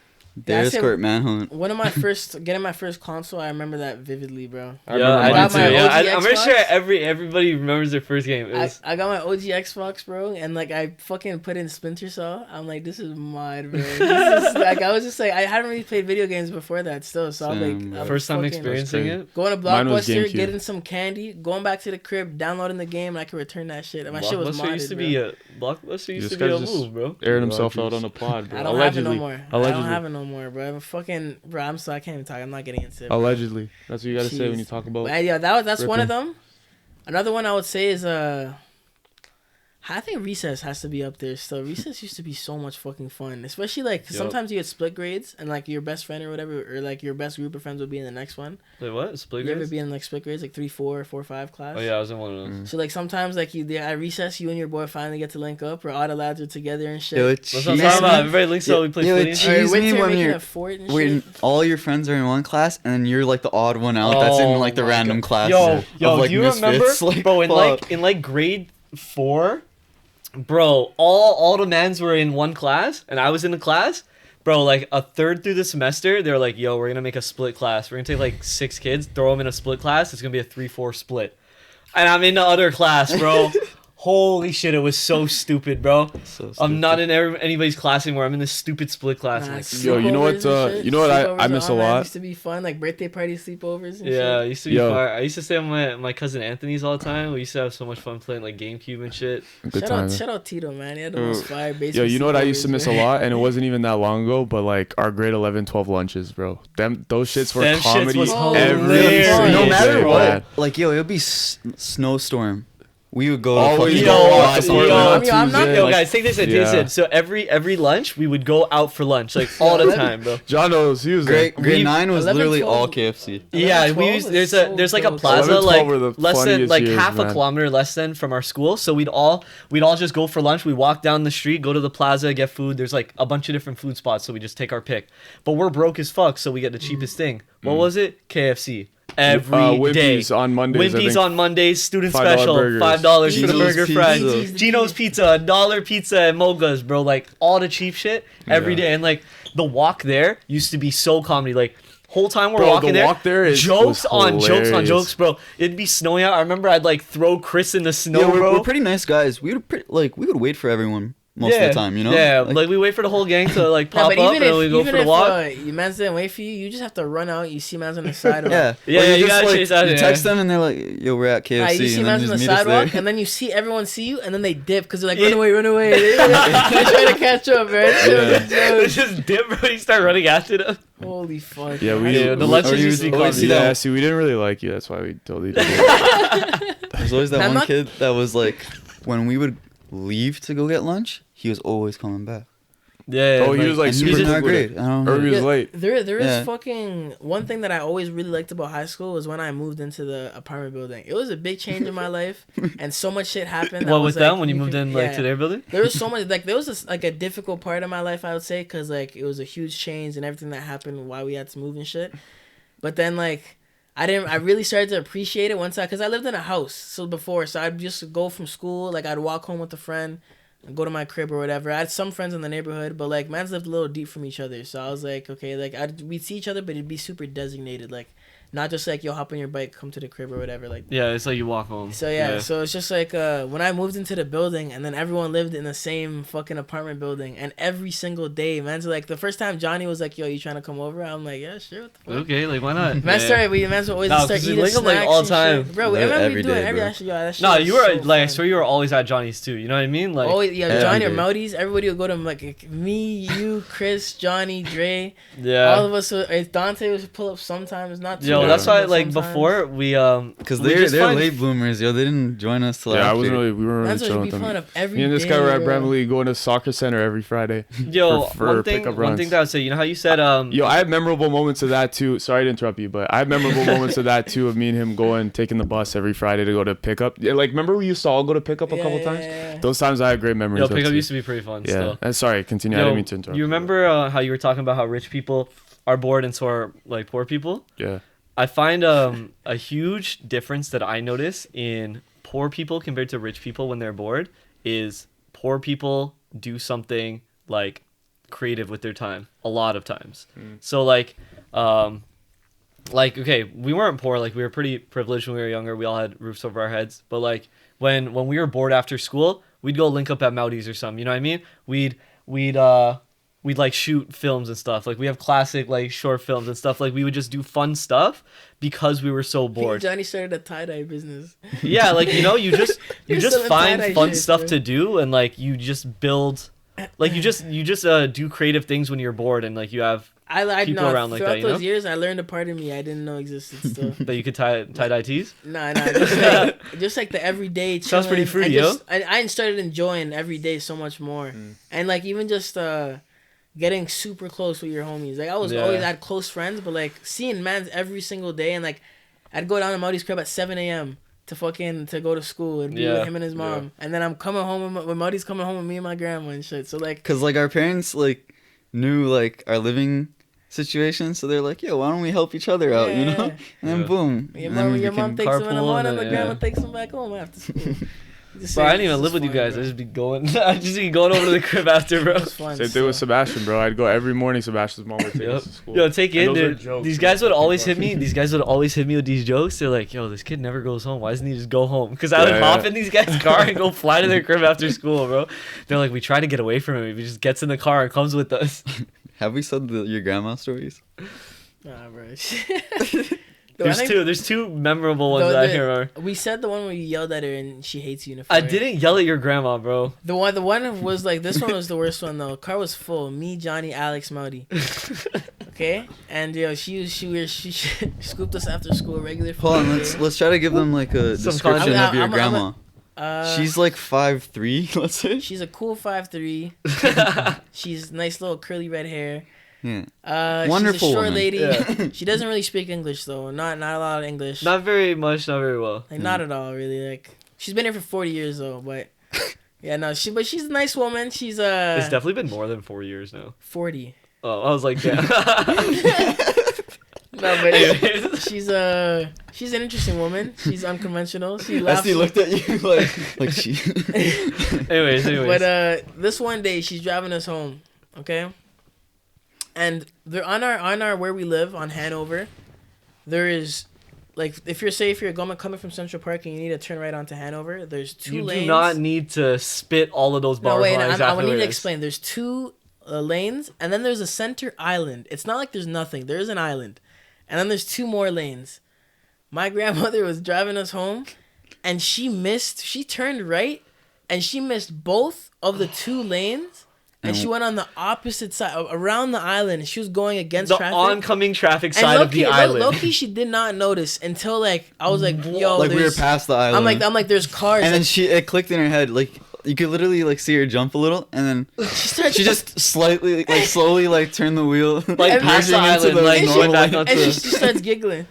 Dare That's it. escort manhunt. One of my first getting my first console, I remember that vividly, bro. I Yeah, remember I mine did too. my too. Yeah, OG I'm pretty sure Xbox. everybody remembers their first game. It was, I got my OG Xbox, bro, and like I fucking put in Splinter Cell. I'm like, this is mad, bro. This is, like I was just like, I hadn't really played video games before that, still. So I'm Same, like, I'm first time fucking experiencing crazy. it. going to Mine was Blockbuster, GameCube. getting some candy, going back to the crib, downloading the game, and I could return that shit. And my shit was Blockbuster modded, used to bro. be a Blockbuster used This to be a guy's just move, bro. airing himself out on the pod, bro. I don't have it no Allegedly. more. I Allegedly. don't have it no more, bro. I'm fucking, bro. I'm sorry, I can't even talk. I'm not getting into it. Allegedly. That's what you gotta say when Jeez. you talk about. But, yeah, that's one of ripping. them. Another one I would say is I think recess has to be up there still. Recess used to be so much fucking fun, especially like 'cause Yup. sometimes you get split grades and like your best friend or whatever, or like your best group of friends would be in the next one. Wait, what? Split You ever grades? be in like split grades, like 3, 4, 4, 5 class? Oh yeah, I was in one of those. Mm. So like sometimes like at recess, you and your boy finally get to link up, or all the lads are together and shit. Yo, it That's what I'm cheesed talking about. me. Everybody links up. We play Yo, it footy. cheesed Or me winter when making you're a fort and when shit. all your friends are in one class and then you're like the odd one out that's in like the my random God. class. Yo, of, like, do you misfits. remember, Like, bro? fuck. In like grade 4, bro, all the mans were in one class, and I was in the class. Bro, like a third through the semester, they're like, "Yo, we're gonna make a split class. We're gonna take like 6 kids, throw them in a split class. It's gonna be a 3-4 split." And I'm in the other class, bro. Holy shit, it was so stupid, bro. So I'm not stupid. in anybody's class anymore. I'm in this stupid split class. I'm Nah, like, Yo, you know what, sleepovers and shit. you know what I Sleepovers miss a online lot? Used to be fun, like birthday party sleepovers and yeah, it shit. used to be Yo. fire. I used to stay at my cousin Anthony's all the time. We used to have so much fun playing like GameCube and shit. Good time. Shout out Tito, man. He had the Yo, most fire basement. Yo, you know what I used to sleepovers, miss a man. lot, and it wasn't even that long ago, but like our grade 11, 12 lunches, bro. Those shits were Them shits comedy was every hilarious. single No matter day, what, man. like yo, it would be snowstorm. We would go. Always to go fucking out buy to something. Portland on I'm not- Tuesday. Yo, Like, guys, take this in. Take this yeah. in. So every lunch we would go out for lunch, like all the time, bro. John knows he was Grade there. grade 9 was 11, literally 12 all KFC. Yeah, 11, we 12 used is there's so like a dope. plaza 11, 12 like were the less than funniest like years, half a man. kilometer less than from our school. So we'd all just go for lunch. We walk down the street, go to the plaza, get food. There's like a bunch of different food spots, so we just take our pick. But we're broke as fuck, so we get the cheapest thing. What was it? KFC. Every day. Wimpy's on Mondays. I Wimpy's think. on Mondays, student $5 special, burgers. $5 for the Gino's burger Pizza. fries. Gino's Pizza, $1 pizza at Moga's, bro. Like all the cheap shit every Yeah. day, and like the walk there used to be so comedy. Like whole time we're Bro, walking the walk there is- jokes was on jokes on hilarious. jokes, bro. It'd be snowing out. I remember I'd like throw Chris in the snow, Yeah, bro. we're pretty nice guys. We would wait for everyone most of the time, you know? Yeah, Like, like we wait for the whole gang to like Yeah, pop but up, even and then we go if for the walk. your mans didn't wait for you, you just have to run out. You see mans on the sidewalk. yeah. Yeah, Or yeah, you just, gotta chase out, You yeah. text them and they're like, "Yo, we're at KFC." Right, you see and then mans on just the meet us sidewalk, there. and then you see everyone see you, and then they dip because they're like, Yeah. run away. They're trying to catch up, man. It's just dip, bro. You start running after them. Holy fuck. Yeah, we Yeah, did. the Or lunches you used to be always comedy. see that- Yeah, see, we didn't really like you. That's why we totally did it. There's always that I'm one not- kid that was like, when we would leave to go get lunch, he was always coming back. Yeah. Oh, he was like And he super was in our quick with it. grade. I don't Or he know. was late. There is Yeah. fucking one thing that I always really liked about high school was when I moved into the apartment building. It was a big change in my life, and so much shit happened. I What was with like, them when you moved could- in like yeah. to their building? There was so much there was this, like a difficult part of my life, I would say, because like it was a huge change and everything that happened, why we had to move and shit. But then like I really started to appreciate it once because I lived in a house so I'd just go from school, like I'd walk home with a friend and go to my crib or whatever. I had some friends in the neighborhood, but like mans lived a little deep from each other, so I was like, okay, like we'd see each other, but it'd be super designated, like not just like, yo, hop on your bike, come to the crib or whatever, like. Yeah, it's like you walk home. So yeah, so it's just like when I moved into the building, and then everyone lived in the same fucking apartment building, and every single day, man's like, the first time Johnny was like, "Yo, you trying to come over?" I'm like, "Yeah, sure." What the fuck? Okay, like why not? Man, man's always No, start 'cause we eating link up, snacks like, all and the time. shit. Bro, Like, every every doing day, every bro. actually, yo, that shit No, was you were so like I fun. swear you were always at Johnny's too. You know what I mean? Like Oh yeah, every Johnny or day. Melodies. Everybody would go to him, like me, you, Chris, Johnny, Dre. yeah. All of us. Dante would pull up sometimes, not too Yo, Yeah. that's why like Sometimes. before we Because we they're just find- late bloomers, yo. They didn't join us till Yeah, I after. wasn't really. We weren't really That's what chilling we with be pulling them. up every Me and this day, guy were at bro. Bramley going to soccer center every Friday. Yo, for one thing pickup one runs. thing that I would say, you know how you said Yo, I have memorable moments of that too. Sorry to interrupt you, but I have memorable moments of that too. Of me and him going, taking the bus every Friday to go to pickup. Yeah, like remember we used to all go to pickup a Yeah, couple yeah, times. yeah. Those times I had great memories. yo of pickup too. used to be pretty fun Yeah. still. And sorry, continue. I Yo, didn't mean to interrupt. you remember how you were talking about how rich people are bored and so are like poor people? Yeah. I find a huge difference that I notice in poor people compared to rich people when they're bored is poor people do something like creative with their time a lot of times. So like okay, we weren't poor, like we were pretty privileged when we were younger. We all had roofs over our heads. But like when we were bored after school, we'd go link up at Moudy's or something. You know what I mean? We'd like shoot films and stuff. Like we have classic like short films and stuff. Like we would just do fun stuff because we were so Me and bored. Johnny started a tie-dye business. Yeah, like you know, you just You're find selling tie-dye fun shirts, stuff bro. to do and like you just build like you just do creative things when you're bored and like you have I people know, around like throughout that, you those know? years, I learned a part of me I didn't know existed still. that you could tie-dye tees. Nah, just like the everyday. Sounds pretty chilling, fruity, and just, I started enjoying every day so much more, and like even just getting super close with your homies. Like I was Yeah. always had close friends, but like seeing mans every single day, and like I'd go down to Muddy's crib at 7 a.m. to go to school and be Yeah. with him and his mom, and then I'm coming home when Muddy's coming home with me and my grandma and shit. So like, Cause like our parents like knew like our living situation, so they're like, yo, why don't we help each other out, you know? Yeah. And then Yeah. boom. your and then we mom became- takes him in the carpool morning, and the then, grandma yeah. takes him back home after school. Bro, I didn't even live with you guys. I just be going over to the crib after, bro. Same thing with Sebastian, bro. I'd go every morning. Sebastian's mom would take Yep. us to school. Yo, take And it, those are dude. jokes, These bro. guys would always hit me. These guys would always hit me with these jokes. They're like, "Yo, this kid never goes home. Why doesn't he just go home?" Because I would Yeah, hop yeah. in these guys' car and go fly to their crib after school, bro. They're like, "We try to get away from him. He just gets in the car and comes with us." Have we said your grandma stories? Nah, bro. There's two memorable ones that I can remember. We said the one where you yelled at her and she hates you in a I fire. didn't yell at your grandma, bro. The one was like, this one was the worst one though. Car was full. Me, Johnny, Alex, Mowdy. Okay, and yo, she scooped us after school regular. Hold on, food, let's try to give them like a Some description context. of your I'm a- grandma. She's like 5'3", let's say. She's a cool 5'3". She's nice little curly red hair. Yeah. She's Wonderful a short woman. lady. Yeah. She doesn't really speak English though. Not a lot of English. Not very much, not very well. Like not at all really. Like she's been here for 40 years though, but yeah, no, but she's a nice woman. She's It's definitely been more than 4 years now. 40. Oh, I was like, yeah. No, but Anyways. she's an interesting woman. She's unconventional. She laughs. Esty looked at you like she. anyways. But this one day she's driving us home, okay? And they're on our where we live on Hanover. There is, like, if you're coming from Central Park and you need to turn right onto Hanover, there's two You lanes. do not need to spit all of those No, bars wait, on I exactly need where to it is. explain. There's two lanes, and then there's a center island. It's not like there's nothing. There is an island, and then there's two more lanes. My grandmother was driving us home, and she turned right, and she missed both of the two lanes, and she went on the opposite side, around the island. She was going against The traffic. oncoming traffic And side of the island. Low-key, she did not notice until, like, I was like, yo, Like we were there's- past the island. I'm like, there's cars. and like, then it clicked in her head. Like you could literally like see her jump a little, and then she just slightly, like slowly, like turned the wheel, Like past the merging into island, the like normal going back lane. onto and she the... starts giggling.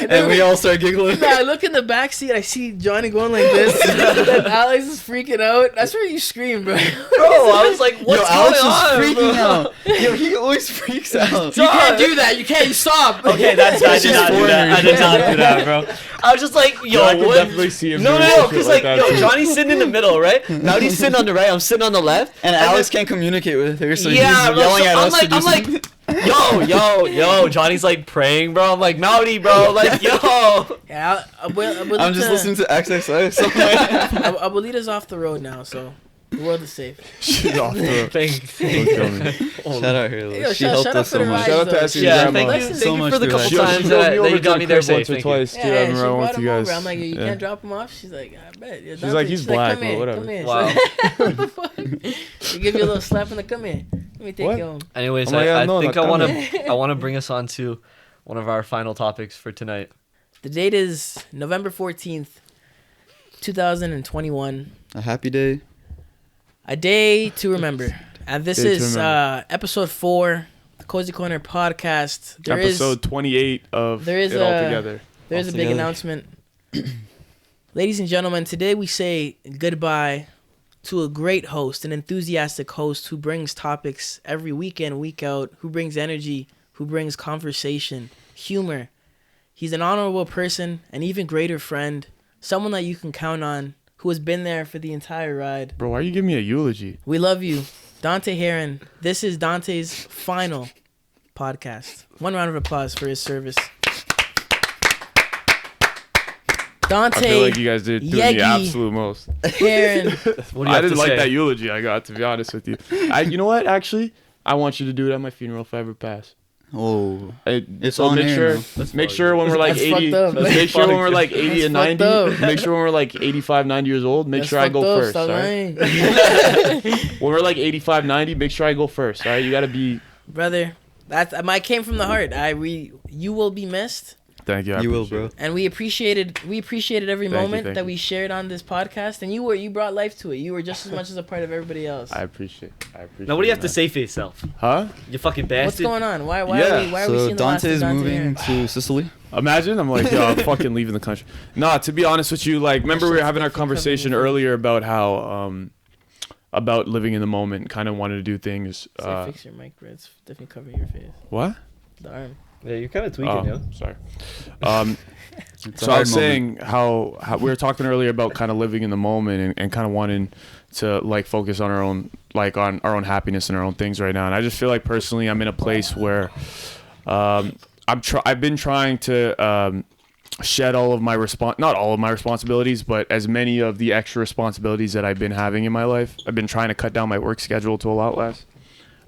And we all start giggling. Yeah, I look in the back seat. I see Johnny going like this. And Alex is freaking out. That's where you scream, bro. Bro, I was like, what's Yo, Alex going on, is freaking bro? out. Yo, he always freaks out. You can't do that. You can't. You stop. Okay, that's I did She's not do that. I did not do that, bro. I was just like, yo, I could what? definitely see him No, doing no, shit because like like, that, yo, too. Johnny's sitting in the middle, right? Now he's sitting on the right. I'm sitting on the left. And Alex can't communicate with her, so Yeah, he's bro, yelling so at us to do I'm like, something. yo. Johnny's like praying, bro. I'm like, Mowdy, bro. Like, yo. Yeah, I'm just listening to XXI. So Abuelita's off the road now, so the world is safe. She's off the. Thank Don't kill me. shout out her. Yo, she shout helped out us for so the much. ride, Shout out to though. Essie's Yeah, grandma. thank you So much for the through couple that. She times drove that me over you to got the me there crib once safe. or Thank you. twice. Dude, I remember I went with you guys. I'm like, you Yeah. can't drop him off. She's like, I bet. Yeah, She's Dante. like, he's black, come but here, whatever. Come here. Wow. What the fuck? She give you a little slap in the come here. Let me take What? you home. Anyways, Oh my God, I no, think not I want coming. to bring us on to one of our final topics for tonight. The date is November 14th, 2021. A happy day. A day to remember. And this Day to is remember. episode 4, the Cozy Corner podcast. Episode 28 of there is It All Together. There's a big Altogether. announcement. Ladies and gentlemen, today we say goodbye to a great host, an enthusiastic host who brings topics every week in, week out, who brings energy, who brings conversation, humor. He's an honorable person, an even greater friend, someone that you can count on, who has been there for the entire ride. Bro, why are you giving me a eulogy? We love you, Dante Heron. This is Dante's final podcast. One round of applause for his service. Dante I feel like you guys did doing Yegi. the absolute most. Heron. What do you I have didn't to like say? that eulogy I got, to be honest with you. You know what, actually? I want you to do it at my funeral if I ever pass. Oh, It's so on make air sure, now. That's make fucked sure when we're like That's 80, fucked up. make sure when we're like 80 and That's 90, fucked up. make sure when we're like 85, 90 years old, make That's sure I fucked go up, first, stop all right? lying. When we're like 85, 90, make sure I go first, all right? You got to be... Brother, I came from the heart. You will be missed, Thank you. I you will, appreciate bro. it. and we appreciated every Thank you, moment thank that you. we shared on this podcast, and you brought life to it. You were just as much as a part of everybody else. I appreciate Now, what do you have to that. say for yourself? Huh? You fucking What's bastard. going on? Why Yeah. are we So seeing the last of Dante's Dante moving Heron? to Sicily. Imagine I'm like, yo, I'm fucking leaving the country. Nah, to be honest with you, like, remember we were having our conversation earlier about how, about living in the moment, kind of wanted to do things. Say, fix your mic, bro. It's definitely covering your face. What? The arm. Yeah, you're kind of tweaking, Oh, yo. sorry. It's a So I hard was moment. saying how we were talking earlier about kind of living in the moment and kind of wanting to like focus on our own happiness and our own things right now. And I just feel like personally I'm in a place where I've been trying to shed all of my not all of my responsibilities, but as many of the extra responsibilities that I've been having in my life. I've been trying to cut down my work schedule to a lot less.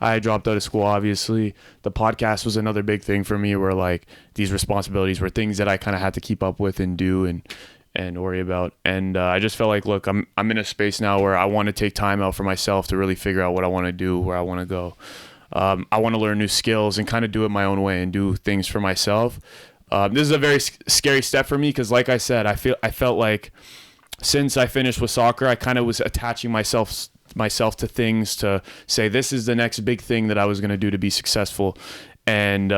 I dropped out of school, obviously. The podcast was another big thing for me where like these responsibilities were things that I kind of had to keep up with and do and worry about. And I just felt like, look, I'm in a space now where I want to take time out for myself to really figure out what I want to do, where I want to go. I want to learn new skills and kind of do it my own way and do things for myself. This is a very scary step for me because like I said, I felt like since I finished with soccer, I kind of was attaching myself to things to say this is the next big thing that I was going to do to be successful. And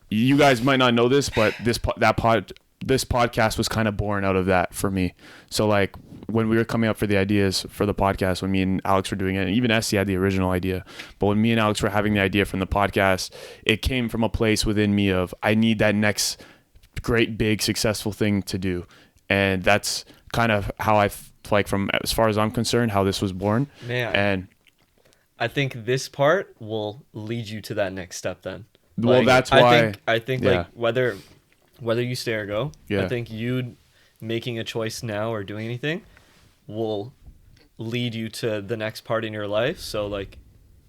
you guys might not know this, but this podcast was kind of born out of that for me. So like when we were coming up for the ideas for the podcast, when me and Alex were doing it, and even Essie had the original idea, but when me and Alex were having the idea from the podcast, it came from a place within me of I need that next great big successful thing to do. And that's kind of how like from as far as I'm concerned, how this was born. Man, And I think this part will lead you to that next step then. well, Like, that's why I think yeah. like whether you stay or go, Yeah. I think you making a choice now or doing anything will lead you to the next part in your life. So like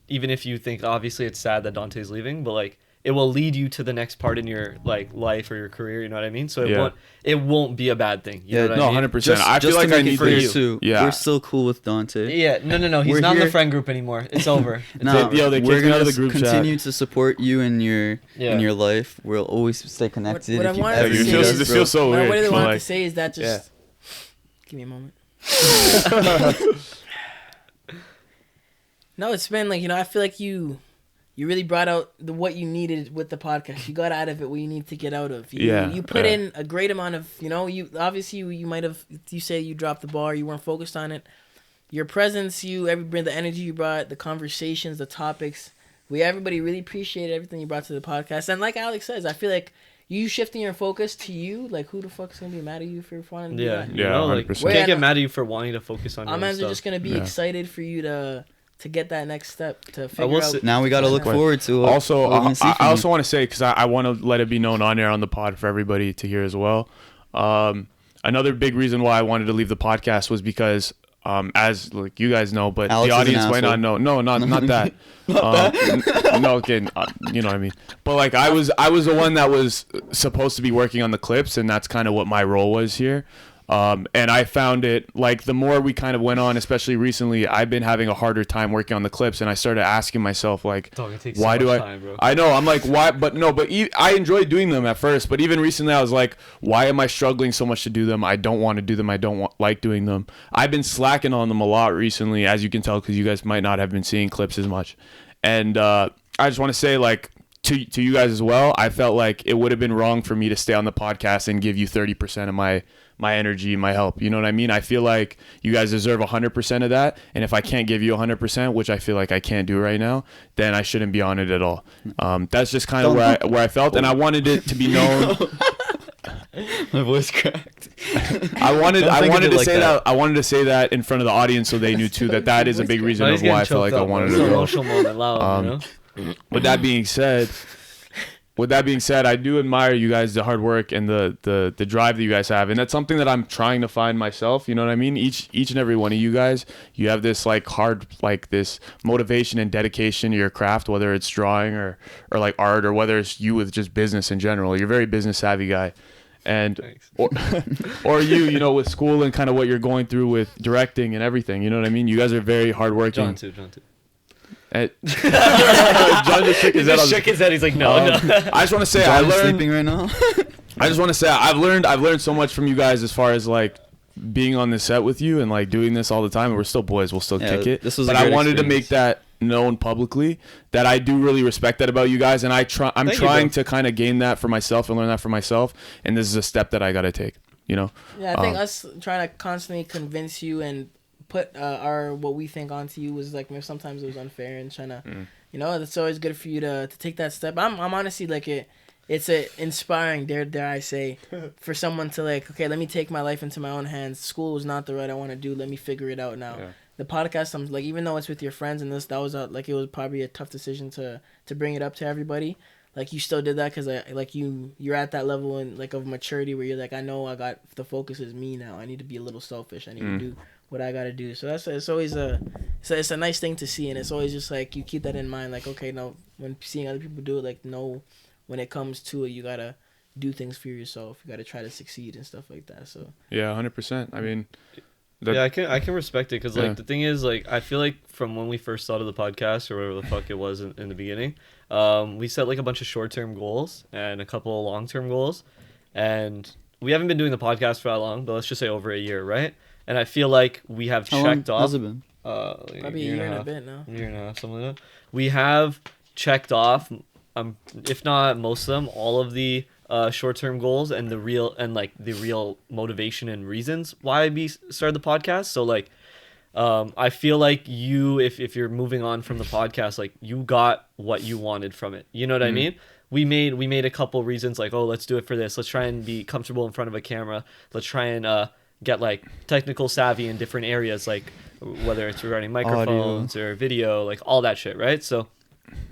even if you think obviously it's sad that Dante's leaving, but like it will lead you to the next part in your like life or your career, you know what I mean? So it won't be a bad thing. You know what no, I mean? 100%. I feel like I need for this. you too. Yeah. We're still cool with Dante. Yeah, no. He's We're not in the here- friend group anymore. It's over. It's No, over. Yo, they we're kicked me gonna out of the group chat. continue to support you in your Yeah. in your life. We'll always stay connected. What I if you wanted ever to say need is- us, This bro. feels so What I weird. really but, wanted to like, say is that just yeah. give me a moment. No, it's been like, I feel like you really brought out what you needed with the podcast. You got out of it what you need to get out of. You put in a great amount of, you obviously you might have, you say you dropped the bar, you weren't focused on it. Your presence, the energy you brought, the conversations, the topics. Everybody really appreciated everything you brought to the podcast. And like Alex says, I feel like you shifting your focus to you, like who the fuck's gonna be mad at you for wanting to do that? You know, like 100%. you can't get mad at you for wanting to focus on your Our own mans are stuff. just gonna be excited for you to get that next step to figure will out. say- Now we got to look forward to it. Also, what we can see I from also you. want to say, because I want to let it be known on air on the pod for everybody to hear as well. Another big reason why I wanted to leave the podcast was because, as like you guys know, but Alex the is an audience might not asshole. know. No, not that. No, okay, you know what I mean. But like I was the one that was supposed to be working on the clips, and that's kind of what my role was here. And I found it like the more we kind of went on, especially recently, I've been having a harder time working on the clips, and I started asking myself like, Dog, it takes why so do much I? time, bro. I know I'm like why, but no, but I enjoyed doing them at first, but even recently I was like, why am I struggling so much to do them? I don't want to do them. I don't like doing them. I've been slacking on them a lot recently, as you can tell, because you guys might not have been seeing clips as much, and I just want to say like. To you guys as well, I felt like it would have been wrong for me to stay on the podcast and give you 30% of my energy, my help. You know what I mean? I feel like you guys deserve 100% of that. And if I can't give you 100%, which I feel like I can't do right now, then I shouldn't be on it at all. That's just kind of where I felt. And I wanted it to be known. My voice cracked. I wanted to like say that. I waned to say that in front of the audience so they knew too that is a big reason No, of he's why I getting felt like choked I up, wanted bro. to It's go. emotional moment loud, you know? With that being said, I do admire you guys, the hard work and the drive that you guys have, and that's something that I'm trying to find myself. You know what I mean? Each and every one of you guys, you have this like hard, like this motivation and dedication to your craft, whether it's drawing or like art, or whether it's you with just business in general. You're a very business savvy guy, and or you know, with school and kind of what you're going through with directing and everything. You know what I mean? You guys are very hardworking. John too. John just shook his head. Shook his head. He's like, no. I just want to say John I learned. sleeping right now. I just want to say I've learned so much from you guys as far as like being on the set with you and like doing this all the time. And we're still boys. We'll still kick it. This was but a I great wanted to make experience. that known publicly that I do really respect that about you guys, and I'm Thank you, trying bro. to kind of gain that for myself and learn that for myself. And this is a step that I got to take. You know. Yeah, I think us trying to constantly convince you and put our what we think onto you was like maybe sometimes it was unfair, and trying to, you know, it's always good for you to take that step. I'm honestly like it's a inspiring, dare I say, for someone to like, okay, let me take my life into my own hands. School was not the right I want to do. Let me figure it out now. Yeah. The podcast, I'm like, even though it's with your friends and that was like it was probably a tough decision to bring it up to everybody. Like you still did that because like you're at that level and like of maturity where you're like, I know I got the focus is me now. I need to be a little selfish. I need to do what I gotta do. So it's always it's a nice thing to see, and it's always just like you keep that in mind. Like, okay, no, when seeing other people do it, like no, when it comes to it, you gotta do things for yourself. You gotta try to succeed and stuff like that. So Yeah, 100%. I mean. Yeah, I can respect it because like Yeah. the thing is like I feel like from when we first started the podcast or whatever the fuck it was in the beginning, we set like a bunch of short-term goals and a couple of long-term goals, and we haven't been doing the podcast for that long, but let's just say over a year, right? And I feel like we have How long checked off. has it been? Like probably a year and a bit now. year and a half, something like that. We have checked off, if not most of them, all of the short-term goals and the real motivation and reasons why we started the podcast. So like, I feel like you, if you're moving on from the podcast, like you got what you wanted from it. You know what I mean? We made a couple reasons like, oh, let's do it for this. Let's try and be comfortable in front of a camera. Let's try and get like technical savvy in different areas, like whether it's regarding microphones or video, like all that shit, right? So,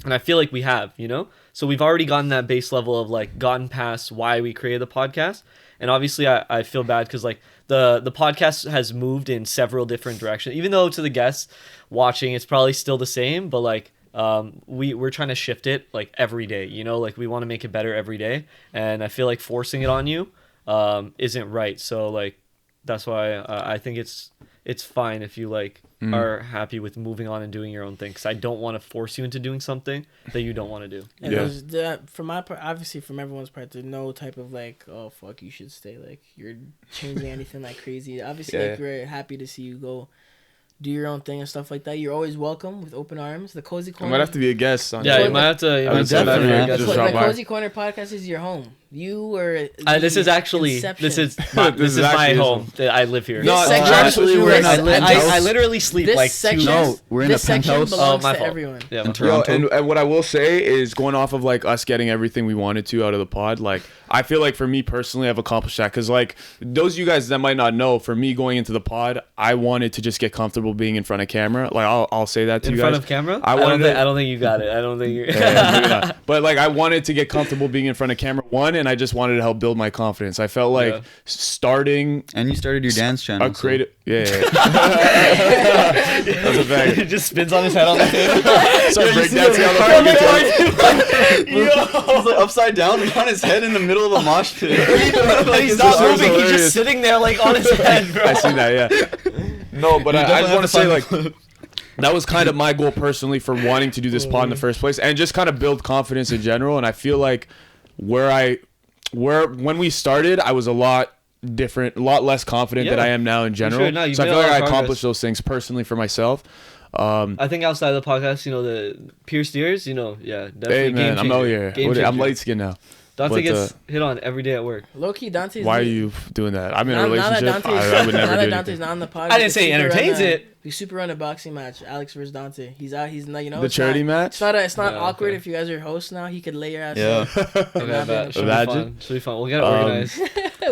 and I feel like we have, you know? So we've already gotten that base level of like gotten past why we created the podcast. And obviously I feel bad because like the podcast has moved in several different directions, even though to the guests watching, it's probably still the same, but like, we're trying to shift it like every day, you know, like we want to make it better every day. And I feel like forcing it on you, isn't right. So like, that's why I think it's fine if you like are happy with moving on and doing your own thing, because I don't want to force you into doing something that you don't want to do. And Yeah. there's from my part, obviously from everyone's part, there's no type of like, oh fuck, you should stay. Like you're changing anything like crazy. Obviously, Yeah. like we're happy to see you go do your own thing and stuff like that. You're always welcome with open arms. The Cozy I Corner. might have to be a guest on. Yeah, So, you might have to. You I might would have to definitely be a have guest. to just the drop by. Cozy Corner podcast is your home. You are. This is actually Inception. this is my actually his home. I live here. This section- actually, we're in a penthouse. I literally sleep This like section. No, we're in this a section penthouse. belongs my to fault. everyone. Yeah, in my- Toronto. And what I will say is going off of like us getting everything we wanted to out of the pod, like I feel like for me personally I've accomplished that, because like those of you guys that might not know, for me going into the pod, I wanted to just get comfortable being in front of camera. Like I'll say that to in you front guys. of camera. I don't think you got it. I don't think you're. Yeah, maybe not. But like I wanted to get comfortable being in front of camera, one, it, and I just wanted to help build my confidence. I felt like Yeah. starting And you started your dance channel. a creative. Yeah. That's a fact. He just spins on his head on the table. Start breakdancing on the fucking table. He's like upside down on his head in the middle of a mosh pit. He's not so moving. He's hilarious. just sitting there like on his head, bro. I see that, yeah. No, but I just want to say, like, that was kind of my goal personally for wanting to do this pod in the first place, and just kind of build confidence in general. And I feel like when we started, I was a lot different, a lot less confident than Yeah. I am now in general. sure. No, you so I made feel a lot like I of accomplished progress. those things personally for myself. I think outside of the podcast, you know, the pierced ears, you know, yeah, definitely Hey man, game I'm out changer. here. Game I'm changer. light skinned now. Dante but, gets hit on every day at work. Low key, Dante's. Why are you doing that? I'm in a Now that relationship. Dante's, I would now never that do Dante's anything. not on the podcast, I didn't say he entertains it. We super run a boxing match, Alex versus Dante. He's out. He's not. You know, The it's charity not, match? It's not Yeah, awkward okay. if you guys are hosts now. He could lay your ass. Yeah. out. Okay, I bet. Should be Imagine. fun. Should be fun. We'll get it organized.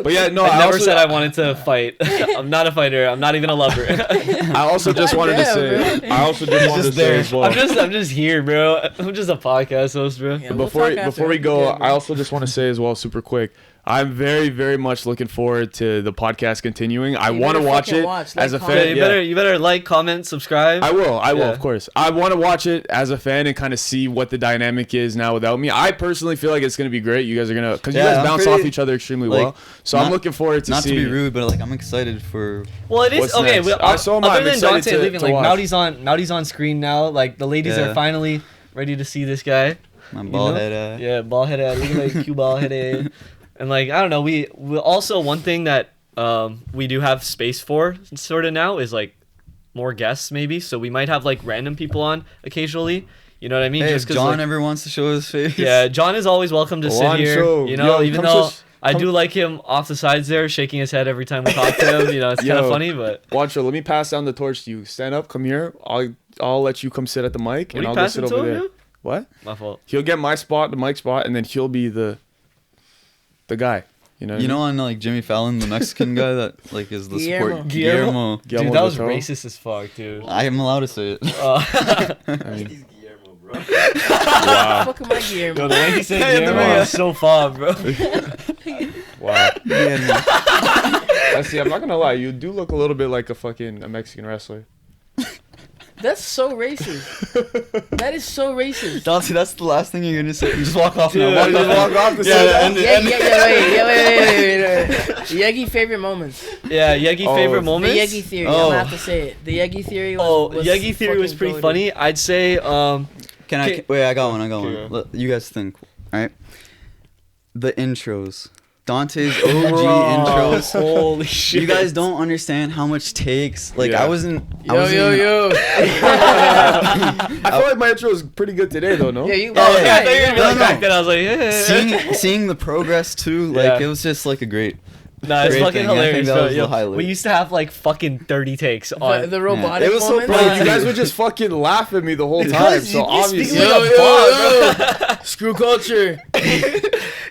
But yeah, no, I never also, said I wanted to fight. I'm not a fighter. I'm not even a lover. I also just wanted to say. Damn, I also just wanted to say as well. I'm just here, bro. I'm just a podcast host, bro. Yeah, we'll before talk after. before we It'll go, be good, bro. I also just want to say as well, super quick. I'm very, very much looking forward to the podcast continuing. I You want to better watch fucking it watch, as a like, fan. comment. Yeah, you better like, comment, subscribe. I will, Yeah. of course. I want to watch it as a fan and kind of see what the dynamic is now without me. I personally feel like it's going to be great. You guys are going to, because you Yeah, guys I'm bounce pretty, off each other extremely like, well. So I'm not- looking forward to Not to seeing be rude, but like I'm excited for. Well, it is What's okay. next? Well, So am I. other I'm than excited Dante to- leaving, to like watch. Maudy's on screen now. Like the ladies Yeah. are finally ready to see this guy. My bald know? head. Yeah, bald headed, looking like cute bald headed, and like I don't know. We also one thing that we do have space for sort of now is like more guests maybe. So we might have like random people on occasionally. You know what I mean? Hey, Just if 'cause, John like, ever wants to show his face. yeah, John is always welcome to sit Juan here. show. You know, Yo, even come though show- I come- do like him off the sides there, shaking his head every time we talk to him. You know, it's kind of Yo. funny, but. Wancho, let me pass down the torch to you. Stand up, come here. I'll let you come sit at the mic, What and are I'll you go passing sit to over him, there. dude? What? My fault. He'll get my spot, the mic spot, and then he'll be the guy. You know. What I You mean? know, on like Jimmy Fallon, the Mexican guy that like is the Guillermo. support. Guillermo? Guillermo Dude, that was del Toro? racist as fuck, dude. I am allowed to say it. I mean, He's Guillermo, bro. wow, Fuck am I here, Yo, man? the way he said Hey, the Guillermo way- was so far, bro. wow. Yeah, I see. I'm not gonna lie. You do look a little bit like a Mexican wrestler. That's so racist. That is so racist. Dante, that's the last thing you're gonna say. Just walk off Dude, now. just walk off the Wait. Yegi favorite moments. Yeah, Yegi Oh, favorite The moments. Yegi theory. I'm Oh. gonna have to say it. The Yegi theory was. Oh, was Yegi theory was fucking pretty goated. funny. I'd say, Can I? Okay. Wait, I got one. Okay. Let you guys think. All right. The intros. Dante's OG intros. Holy shit. You guys don't understand how much takes. Like Yeah. I wasn't. I Yo, wasn't yo, even- yo. I feel like my intro was pretty good today, though. No. Yeah, you. Oh, okay, I Yeah, thought you were gonna be no, like no. back then. I was like, yeah. seeing the progress too. Like Yeah. it was just like a great. Nah, it's Great fucking thing. I think hilarious, that bro. was the Yo, highlight. we used to have like fucking 30 takes on. The robotic It was so moments. Bro, proud. you guys would just fucking laugh at me the whole time. Because So you speak obviously, like Yo, a yo, bot, yo. Screw culture.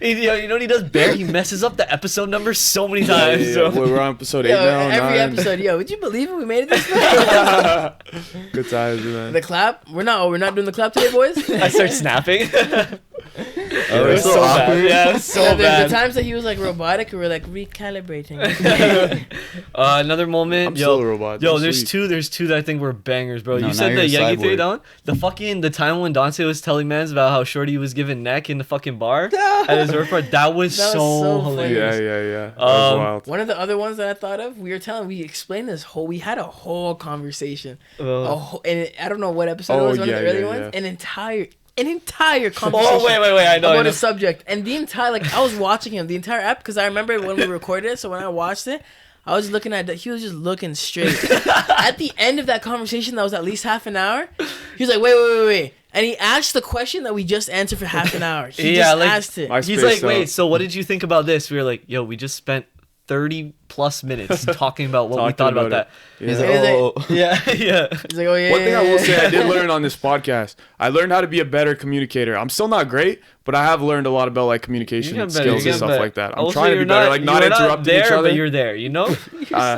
you know what he does? Bear, he messes up the episode number so many times. yeah, So. we're on episode 8 Yo, now. every 9. episode. Yo, would you believe it? We made it this far. Good times, man. The clap. We're not doing the clap today, boys. I start snapping. Oh, It was so bad. Yeah, it was so the bad. times that he was like robotic, we were like recalibrating. Another moment. I'm yo, still a robot. Yo, I'm there's sweet. two that I think were bangers, bro. No, You now said you're the a Yegi theory cyborg. down. The fucking time when Dante was telling mans about how Shorty was giving neck in the fucking bar at his work part. That was That was so so funny. hilarious. Yeah. That was wild. One of the other ones that I thought of, we explained this whole. We had a whole conversation. And I don't know what episode it was. One of the early ones. An entire conversation. Oh wait, I know. I About know. a subject, and the entire I was watching him the entire app because I remember when we recorded it. So when I watched it, I was looking at he was just looking straight. At the end of that conversation, that was at least half an hour. He was like, wait, and he asked the question that we just answered for half an hour. He Yeah, just like- asked it. I He's spaced like, wait, out. so what did you think about this? We were like, yo, we just spent 30 plus minutes talking about what we Talking thought about about that. it. He's Yeah. like, Is it- oh, Yeah. He's like, oh yeah. One thing I will say, I did yeah. learn on this podcast. I learned how to be a better communicator. I'm still not great, but I have learned a lot about like communication You're and getting better, skills you're and stuff getting like that. better. I'm Also, trying to you're be better, like not you're interrupting there, each other. but you're there. You know. Yeah,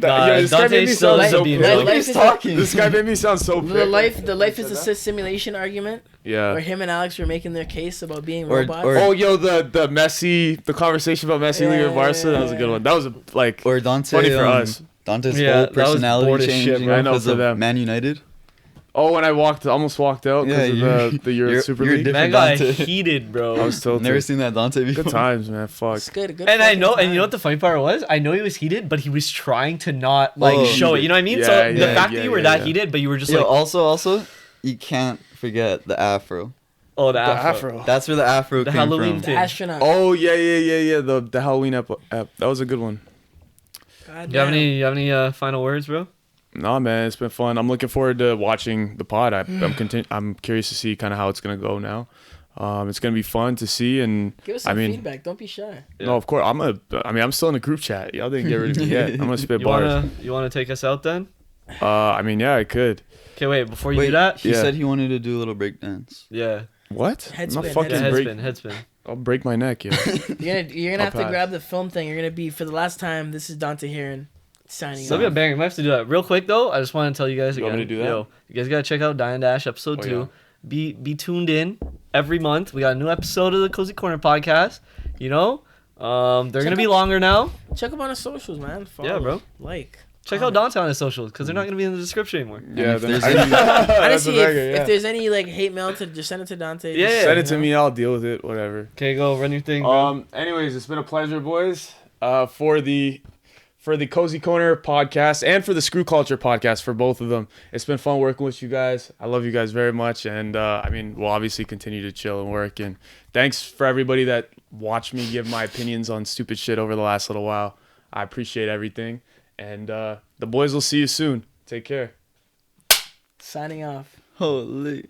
Nah, this guy Dante made me still sound is so being bad. real. Life is talking. This guy made me sound so the bad. life is a simulation argument Yeah. where him and Alex were making their case about being Or- robots. or- Oh, yo, the conversation about Messi leaving Yeah, Barca, that was a good one. That was like or Dante. funny for us. Dante's Yeah, whole that was bored personality as shit, changing bro. I know, because for of them. Man United. Oh, when I almost walked out because of the Euro you're- Super you're League. different. Man got Dante. heated, bro. I was tilted. Never seen that Dante before. Good times, man. Fuck. It's good. Good. And I fucking know, and you know time. what the funny part was? I know he was heated, but he was trying to not like Oh. show it. You know what I mean? Yeah, so yeah, the fact yeah, that you were yeah, that yeah. heated, but you were just Yo, like, also, you can't forget the afro. oh, the The afro. afro. That's where the afro The came Halloween from. The thing. astronaut. Oh yeah. The Halloween app. That was a good one. God You have damn. any? You have any final words, bro? Nah, man, it's been fun. I'm looking forward to watching the pod. I'm curious to see kind of how it's gonna go now. It's gonna be fun to see, and Give us I some mean, feedback. Don't be shy. no, of course, I'm still in the group chat. Y'all didn't get rid of me yet. I'm gonna spit You bars. wanna take us out then? I mean, yeah, I could. Okay, wait. Before you Wait, do that, he Yeah. said he wanted to do a little break dance. yeah, What? Head I'm not spin, fucking head break. headspin. I'll break my neck, yeah. You're gonna I'll have to pass. grab the film thing. You're gonna be for the last time. This is Dante Heron signing So be a off. banger. We might have to do that real quick though. I just want to tell you guys You again. want me to do that? Yo, you guys gotta check out Dine Dash episode Oh, 2. Be tuned in every month. We got a new episode of the Cozy Corner podcast. You know, they're gonna be longer now. Check him on his socials, man. Follow, Yeah, bro. Like. Check out comment. Dante on his socials because they're not gonna be in the description anymore. Yeah, if then there's I- any- that's a Honestly, banger, if yeah. there's any like hate mail, to just send it to Dante. Yeah, Just, yeah. Send you it to know. me. I'll deal with it. Whatever. Okay, go run your thing, bro. Anyways, it's been a pleasure, boys. For the Cozy Corner podcast and for the Screw Culture podcast, for both of them, it's been fun working with you guys. I love you guys very much, and I mean, we'll obviously continue to chill and work. And thanks for everybody that watched me give my opinions on stupid shit over the last little while. I appreciate everything, and the boys will see you soon. Take care. Signing off. Holy.